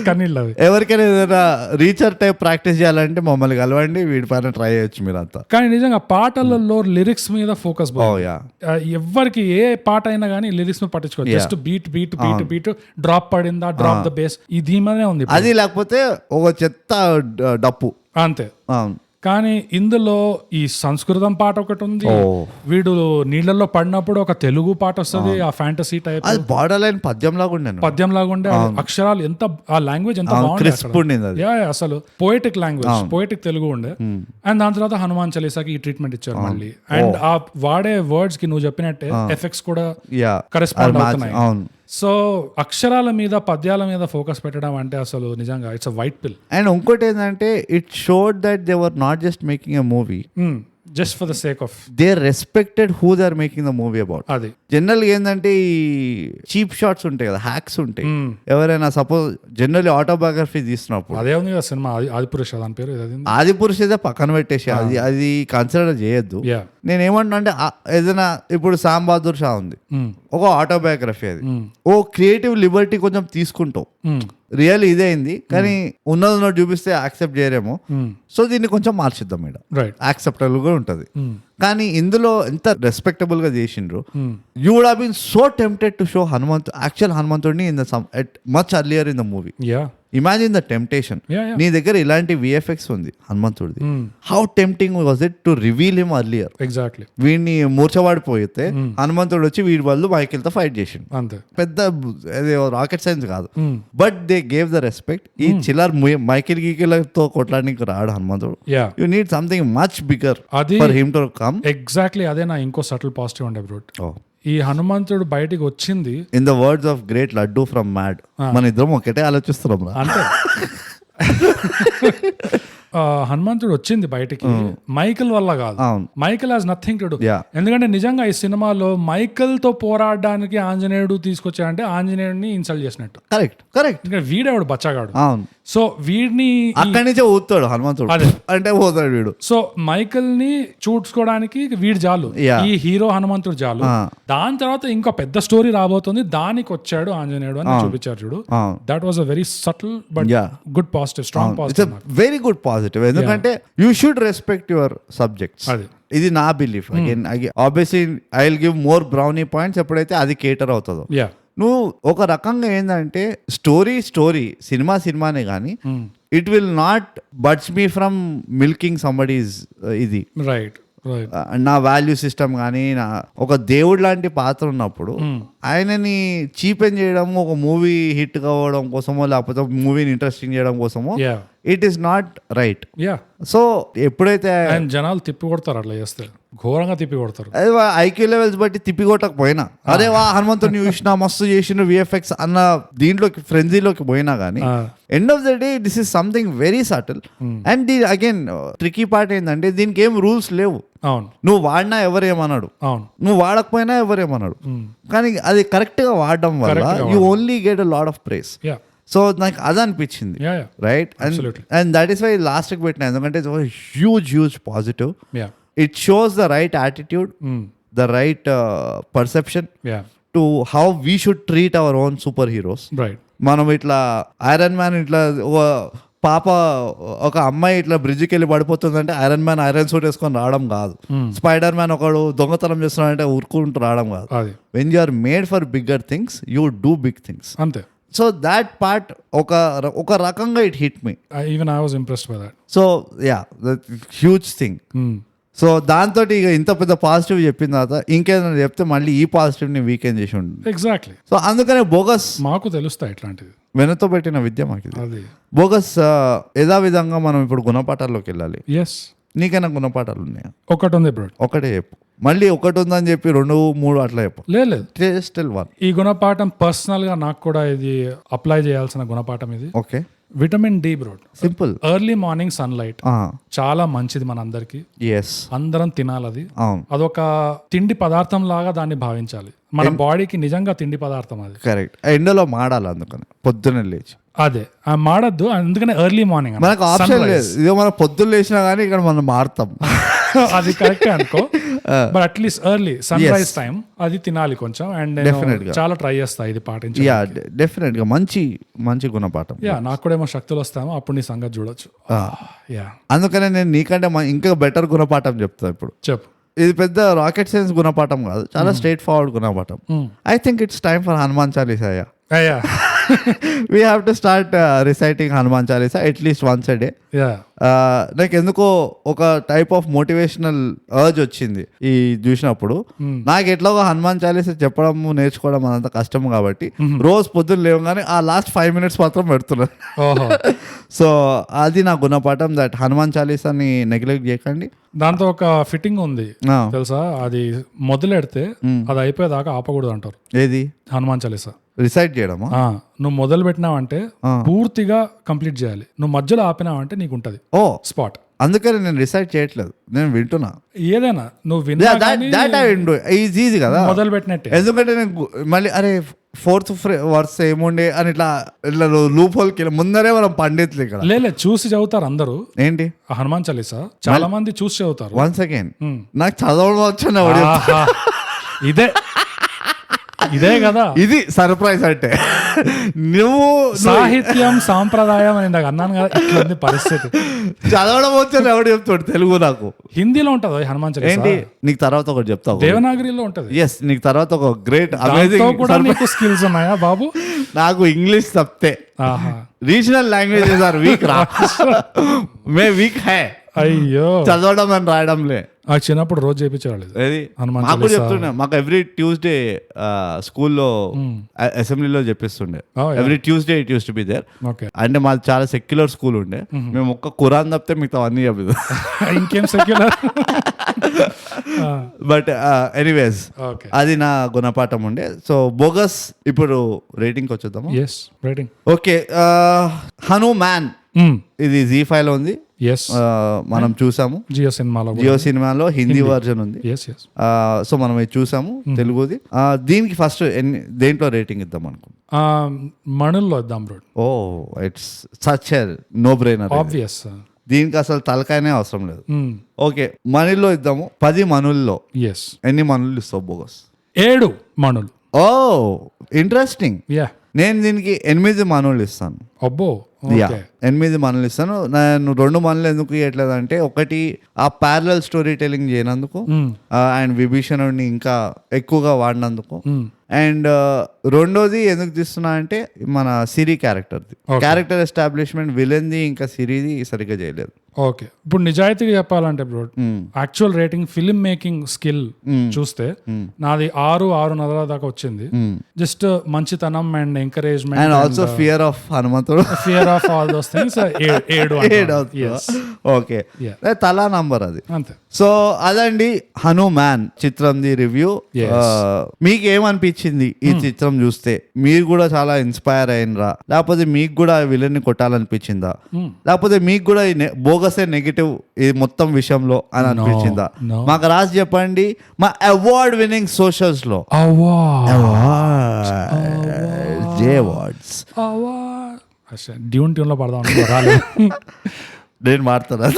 కన్నీళ్ళు అవి. ఎవరికైనా ఏదైనా రీచర్ టైప్ ప్రాక్టీస్ చేయాలంటే మమ్మల్ని కలవండి, వీడి పైన ట్రై చేయొచ్చు మీరంతా. కానీ నిజంగా పాటలలో లిరిక్స్ మీద ఫోకస్ ఎవరికి ఏ పాట అయినా కానీ లిరిక్స్ మీద పట్టించుకోవచ్చు. Just beat beat beat beat drop పడిందా, డ్రాప్ ద బేస్, ఇది మీదనే ఉంది. అది లేకపోతే ఒక చెత్త డప్పు అంతే. కానీ ఇందులో ఈ సంస్కృతం పాట ఒకటి ఉంది, వీడు నీళ్ళల్లో పడినప్పుడు ఒక తెలుగు పాట వస్తుంది, ఆ ఫ్యాంటసీ టైప్. అది బార్డర్ లైన్ పద్యం లాగా ఉండే అక్షరాలు ఎంత, ఆ లాంగ్వేజ్ ఎంత బాగుంది అసలు. పోయిటిక్ లాంగ్వేజ్, పోయిటిక్ తెలుగు ఉండే. అండ్ దాని తర్వాత హనుమాన్ చాలీసాకి ఈ ట్రీట్మెంట్ ఇచ్చారు మళ్ళీ. అండ్ ఆ వాడే వర్డ్స్ కి నువ్వు చెప్పినట్టే ఎఫెక్ట్స్ కూడా కరెస్పాండ్ అవుతున్నాయి. సో అక్షరాల మీద పద్యాల మీద ఫోకస్ పెట్టడం అంటే అసలు నిజంగా it's a white pill. And ఇంకోటి ఏంటంటే it showed that they were not just making a movie just for the sake of, they respected who they are making the movie about. అది జనరల్ ఏంటంటే ఈ చీప్ షాట్స్ ఉంటాయి కదా, హ్యాక్స్ ఉంటాయి. ఎవరైనా సపోజ్ జనరల్లీ ఆటోబయోగ్రఫీ తీసినప్పుడు అదే ఉంది కదా సినిమా ఆదిపురుష, దాని పేరు ఆదిపురుష అయితే పక్కన పెట్టేసి అది కన్సిడర్ చేయొద్దు. నేనేమంటున్నా అంటే ఏదైనా ఇప్పుడు శ్యామ్ బహదూర్ షా ఉంది, ఒక ఆటోబయోగ్రఫీ, అది ఓ క్రియేటివ్ లిబర్టీ కొంచెం తీసుకుంటావు. రియల్ ఇదే అయింది కానీ ఉన్నది చూపిస్తే యాక్సెప్ట్ చేయరేమో, సో దీన్ని కొంచెం మార్చిద్దాం మేడం, యాక్సెప్టబుల్ గా ఉంటది. కానీ ఇందులో ఎంత రెస్పెక్టబుల్ గా చేసిండ్రు. You would have been so tempted to show actual హనుమంతుడిని in the much earlier in the movie. Imagine the temptation. నీ దగ్గర ఇలాంటి VFX ఉంది హనుమంతుడిది, how tempting was it to reveal him earlier. Exactly. వీడిని మూర్చవాడిపోతే హనుమంతుడు వచ్చి వీడి వాళ్ళు మైకిల్ తో ఫైట్ చేసిండు. అంతే, పెద్ద రాకెట్ సైన్స్ కాదు. But they gave the respect. ఈ చిల్లర్ మైకిల్ గీకిలతో కొట్లాడడానికి రాడు హనుమంతుడు. You need something much bigger for him to come. Exactly. అదే నా ఇంకో సటిల్ పాజిటివ్ ఉండే బ్రూట్. ఈ హనుమంతుడు బయటికి వచ్చింది, in the words of great laddu from mad, మన ఇద్దరం ఒకటే ఆలోచిస్తున్నాం అంటే హనుమంతుడు వచ్చింది బయటికి మైకిల్ వల్ల కాదు. Michael has nothing to do. ఎందుకంటే నిజంగా ఈ సినిమాలో మైకిల్ తో పోరాడడానికి ఆంజనేయుడు తీసుకొచ్చాడంటే ఆంజనేయుడిని ఇన్సల్ట్ చేసినట్టు. కరెక్ట్. వీడేవాడు బచ్చగాడు. సో వీడిని అక్కడి నుంచే ఊతాడు హనుమంతుడు, అంటే పోతాడు వీడు. సో మైకిల్ ని చూడ్చుకోవడానికి వీడు చాలు, ఈ హీరో హనుమంతుడు చాలు. దాని తర్వాత ఇంకో పెద్ద స్టోరీ రాబోతుంది, దానికి వచ్చాడు ఆంజనేయుడు అని చూపించారు చూడు. That was a very subtle but good positive, strong positive, very good positive. ఎందుకంటే you should respect your subjects. ఇది నా belief again obviously I will give more brownie points ఎప్పుడైతే అది కేటర్ అవుతుందో. యా నువ్వు ఒక రకంగా ఏంటంటే స్టోరీ సినిమానే కానీ it will not buts me from milking somebody's ఇది రైట్ నా వాల్యూ సిస్టమ్ కానీ నా ఒక దేవుడు లాంటి పాత్ర ఉన్నప్పుడు ఆయనని చీపెన్ చేయడం ఒక మూవీ హిట్ కావడం కోసమో లేకపోతే మూవీని ఇంట్రెస్టింగ్ చేయడం కోసమో it is not right. Yeah so ఎప్పుడైతే జనాలు తిప్పి కొడతారు అట్లా చేస్తే, ఘోరంగా తిప్పి కొడతారు. ఐక్యూ లెవెల్స్ బట్టి తిప్పి కొట్టకపోయినా అరే వా హనుమంతుని చూసిన మస్తు చేసిన విఎఫ్ఎక్స్ అన్న దీంట్లోకి ఫ్రెంజీలోకి పోయినా కానీ end of the day this is something very subtle. And దీని అగైన్ ట్రికీ పార్ట్ ఏంటంటే దీనికి ఏం రూల్స్ లేవు. అవును, నువ్వు వాడినా ఎవరేమన్నాడు, అవును, నువ్వు వాడకపోయినా ఎవరేమన్నాడు. కానీ అది కరెక్ట్ గా వాడడం వల్ల you only get a lot of price. So నాకు అది అనిపించింది, right? And that is why last కి పెట్టిన, ఎందుకంటే huge positive. It shows the right attitude, the right perception to how we should treat our own super heroes. మనం ఇట్లా ఐరన్ మ్యాన్ ఇట్లా పాప ఒక అమ్మాయి ఇట్లా బ్రిడ్జ్కి వెళ్ళి పడిపోతుందంటే ఐరన్ మ్యాన్ ఐరన్ సూట్ వేసుకొని రావడం కాదు. స్పైడర్ మ్యాన్ ఒకడు దొంగతనం చేస్తున్నాడంటే ఊరుకుంటూ రావడం కాదు. When you are made for bigger things you do big things, అంతే. సో దాట్ పార్ట్ ఒక రకంగా it hit me. Even I was impressed by that. So yeah, huge thing. So దాంతో ఇక ఇంత పెద్ద పాజిటివ్ చెప్పిన తర్వాత ఇంకేదైనా చెప్తే మళ్ళీ ఈ పాజిటివ్ ని వీకెండ్ చేసి ఉంటుంది. ఎగ్జాక్ట్లీ. సో అందుకనే బోగస్ మాకు తెలుస్తాయి ఇట్లాంటివి, వెనతో పెట్టిన విద్య మాకు ఇది. బోగస్ యథావిధంగా మనం ఇప్పుడు గుణపాఠాల్లోకి వెళ్ళాలి. ఎస్, నీకైనా గుణపాఠాలు ఉన్నాయా? ఒకటి ఉంది బ్రో. ఒకటే చెప్పు, మళ్ళీ ఒకటి ఉందని చెప్పి 2, 3 అట్లా చెప్పు. లేదు, స్టిల్ వన్. ఈ గుణపాఠం పర్సనల్ గా నాకు కూడా ఇది అప్లై చేయాల్సిన గుణపాఠం ఇది. Okay. Vitamin D bro. Simple. Early morning sunlight చాలా మంచిది మన అందరికి. అందరం తినాలి అది. అదొక తిండి పదార్థం లాగా దాన్ని భావించాలి. మన బాడీకి నిజంగా తిండి పదార్థం అది. కరెక్ట్. ఎండలో మాడాలి, అందుకని పొద్దున్నే లేచి. అదే మాడద్దు, అందుకనే ఎర్లీ మార్నింగ్ మనకు ఆప్షన్ లేదు. ఇదో మనం పొద్దున్న లేచినా కానీ ఇక్కడ మనం మారుతాం. అది కరెక్టే అనుకో, but at least early sunrise time అది తినాలి కొంచెం. అండ్ చాలా ట్రై చేస్తా ఇది పాటించి. డెఫినెట్ గా మంచి గుణపాఠం. నాకు కూడా ఏమో శక్తులు వస్తామో అప్పుడు నీ సంగతి చూడొచ్చు. అందుకనే నేను నీకంటే ఇంకా బెటర్ గుణపాఠం చెప్తా ఇప్పుడు. చెప్పు. ఇది పెద్ద రాకెట్ సైన్స్ గుణపాఠం కాదు, చాలా స్ట్రైట్ ఫార్వర్డ్ గుణపాఠం. I think it's time for Hanuman Chalisa. We have to start reciting Hanuman Chalisa at least once a day. నాకు ఎందుకో ఒక టైప్ ఆఫ్ మోటివేషనల్ అర్జ్ వచ్చింది ఈ చూసినప్పుడు. నాకు ఎట్లాగో హనుమాన్ చాలీసా చెప్పడం నేర్చుకోవడం అదంత కష్టం కాబట్టి రోజు పొద్దున్న లేవగానే ఆ లాస్ట్ 5 minutes మాత్రం పెడుతున్నాను. సో అది నా గుణపాఠం, దట్ హనుమాన్ చాలీసాని నెగ్లెక్ట్ చేయకండి. దాంతో ఒక ఫిట్టింగ్ ఉంది తెలుసా, అది మొదలెడితే అది అయిపోయేదాకా ఆపకూడదు అంటారు. ఏది? హనుమాన్ చాలీసా రిసైట్ చేయడమా? నువ్వు మొదలు పెట్టినావంటే పూర్తిగా కంప్లీట్ చేయాలి. నువ్వు మధ్యలో ఆపినావంటే నీకు ఉంటది స్పాట్. అందుకని నేను రిసైట్ చేయట్లేదు, నేను వింటున్నా. ఏదైనా నువ్వు ఈజీ కదా మొదలు పెట్టినట్టే. ఎందుకంటే నేను మళ్ళీ అరే 4th వర్స్ ఏముండే అని ఇట్లా లూప్ హోల్కి ముందరే మనం పండితులు ఇక్కడ లేదు చూసి చదువుతారు అందరూ. ఏంటి హనుమాన్ చాలీసా చాలా మంది చూసి చదువుతారు. వన్స్ అగైన్ నాకు చదవడం వచ్చాను. ఇదే కదా ఇది సర్ప్రైజ్ అంటే. నువ్వు సాహిత్యం సాంప్రదాయం అని నాకు అన్నాను కదా, ఇట్లా పరిస్థితి. చదవడం వచ్చాను ఎవడు చెప్తాడు? తెలుగు నాకు హిందీలో ఉంటది హనుమాన్ చాలీసా. ఏంటి నీకు తర్వాత ఒకటి చెప్తావు, దేవనాగరిలో ఉంటది. ఎస్, నీకు తర్వాత ఒక గ్రేట్ అమేజింగ్ స్కిల్స్ ఉన్నాయా బాబు? నాకు ఇంగ్లీష్ తప్పితే రీజనల్ లాంగ్వేజెస్ ఆర్ వీక్ రా. మే వీక్ హై. అయ్యో, చదవడం అని రాయడంలే. చిన్నప్పుడు రోజు చేయించేవాళ్ళు మాకు చెప్తుండే. మాకు ఎవ్రీ ట్యూస్డే స్కూల్లో అసెంబ్లీలో చెప్పిస్తుండే. Every Tuesday it use to be there. అంటే మాది చాలా సెక్యులర్ స్కూల్ ఉండే. మేము ఒక్క ఖురాన్ తప్పితే మిగతా అన్ని చెప్పదు. ఇంకేం సెక్యులర్. బట్ ఎనీవేస్ అది నా గుణపాఠం ఉండే. సో బోగస్ ఇప్పుడు రేటింగ్ వచ్చేద్దాము. ఓకే, హనుమాన్ ఇది ZEE5 లో ఉంది. మనం చూసాము. జియో సినిమాలో హిందీ వర్జన్ ఉంది. సో మనం ఇది చూసాము తెలుగుది. దీనికి ఫస్ట్ దేంట్లో రేటింగ్ ఇద్దాం అనుకుంటున్నాం? మణుల్లో ఇద్దాం bro. Oh it's such a no brainer. Obvious, దీనికి అసలు తలకాయనే అవసరం లేదు. ఓకే, మనీలో ఇద్దాము. 10 మనుల్లో ఎన్ని మనులు ఇస్తావు బోగస్? 7 మనులు. ఓ ఇంట్రెస్టింగ్. నేను దీనికి 8 మనులు ఇస్తాను. అబ్బో, ఓకే 8 మనలు ఇస్తాను. నేను 2 మనలు ఎందుకు ఇవ్వట్లేదు అంటే, ఒకటి ఆ ప్యారలల్ స్టోరీ టెలింగ్ చేయనందుకు, అండ్ విభీషణుడిని ఇంకా ఎక్కువగా వాడినందుకు, అండ్ రెండోది ఎందుకు తీస్తున్నా అంటే మన సిరి క్యారెక్టర్ ఎస్టాబ్లిష్మెంట్ విలన్ది ఇంకా సిరిది సరిగ్గా చేయలేదు. ఓకే, ఇప్పుడు నిజాయితీగా చెప్పాలంటే bro, actual rating film making skill చూస్తే నాది 6.5 దాకా వచ్చింది. జస్ట్ మంచితనం and encouragement and also fear of హనుమంతుడు, fear of all those things 7. Okay, తలా నంబర్ అది అంతే. సో అదండి హనుమాన్ చిత్రంది రివ్యూ. మీకు ఏమనిపించింది ఈ చిత్రం చూస్తే? మీరు కూడా చాలా ఇన్స్పైర్ అయినరా, లేకపోతే మీకు కూడా విలన్ ని కొట్టాలనిపించిందా, లేకపోతే మీకు కూడా బోగసే నెగిటివ్ ఈ మొత్తం విషయంలో అని అనిపించిందా? మాకు రాసి చెప్పండి మా అవార్డ్ విన్నింగ్ సోషల్స్ లో. డ్యూన్ ట్యూన్ లో పడదాం రాలేదు. నేను మారుతాను.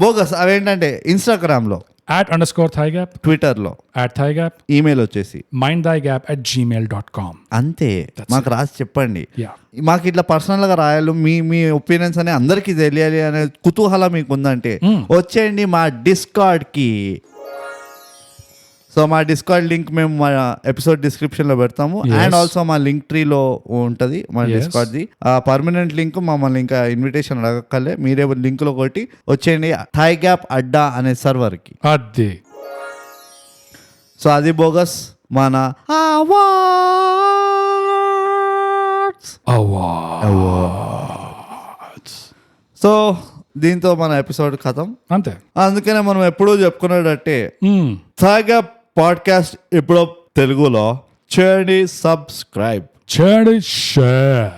బోగస్ అవేంటంటే ఇన్స్టాగ్రామ్ లో @_thigap, ట్విట్టర్ లో @thigap, ఈమెయిల్ వచ్చేసి mindthigap@gmail.com. అంతే. మాకు రాసి చెప్పండి. Yeah. మాకు ఇట్లా పర్సనల్ గా రాయాలి, మీ ఒపీనియన్స్ అనే అందరికీ తెలియాలి అనే కుతూహలం మీకు ఉందంటే వచ్చేయండి మా డిస్కార్డ్ కి. సో మా డిస్కార్డ్ లింక్ మేము మా ఎపిసోడ్ డిస్క్రిప్షన్ లో పెడతాము. అండ్ ఆల్సో మా లింక్ ట్రీలో ఉంటది మా డిస్కార్డ్ ది పర్మనెంట్ లింక్. మమ్మల్ని ఇంకా ఇన్విటేషన్ అడగక్కలే, మీరే లింక్ లో కొట్టి వచ్చేయండి థైగ్యాప్ అడ్డా అనే సర్వర్ కి. అది సో అది బోగస్ మన సో దీంతో మన ఎపిసోడ్ ఖతం. అంతే. అందుకనే మనం ఎప్పుడూ చెప్పుకునేటట్టే థైగ్యాప్ పాడ్కాస్ట్ ఇప్పుడు తెలుగులో చేయండి, సబ్స్క్రైబ్ చేయండి, షేర్.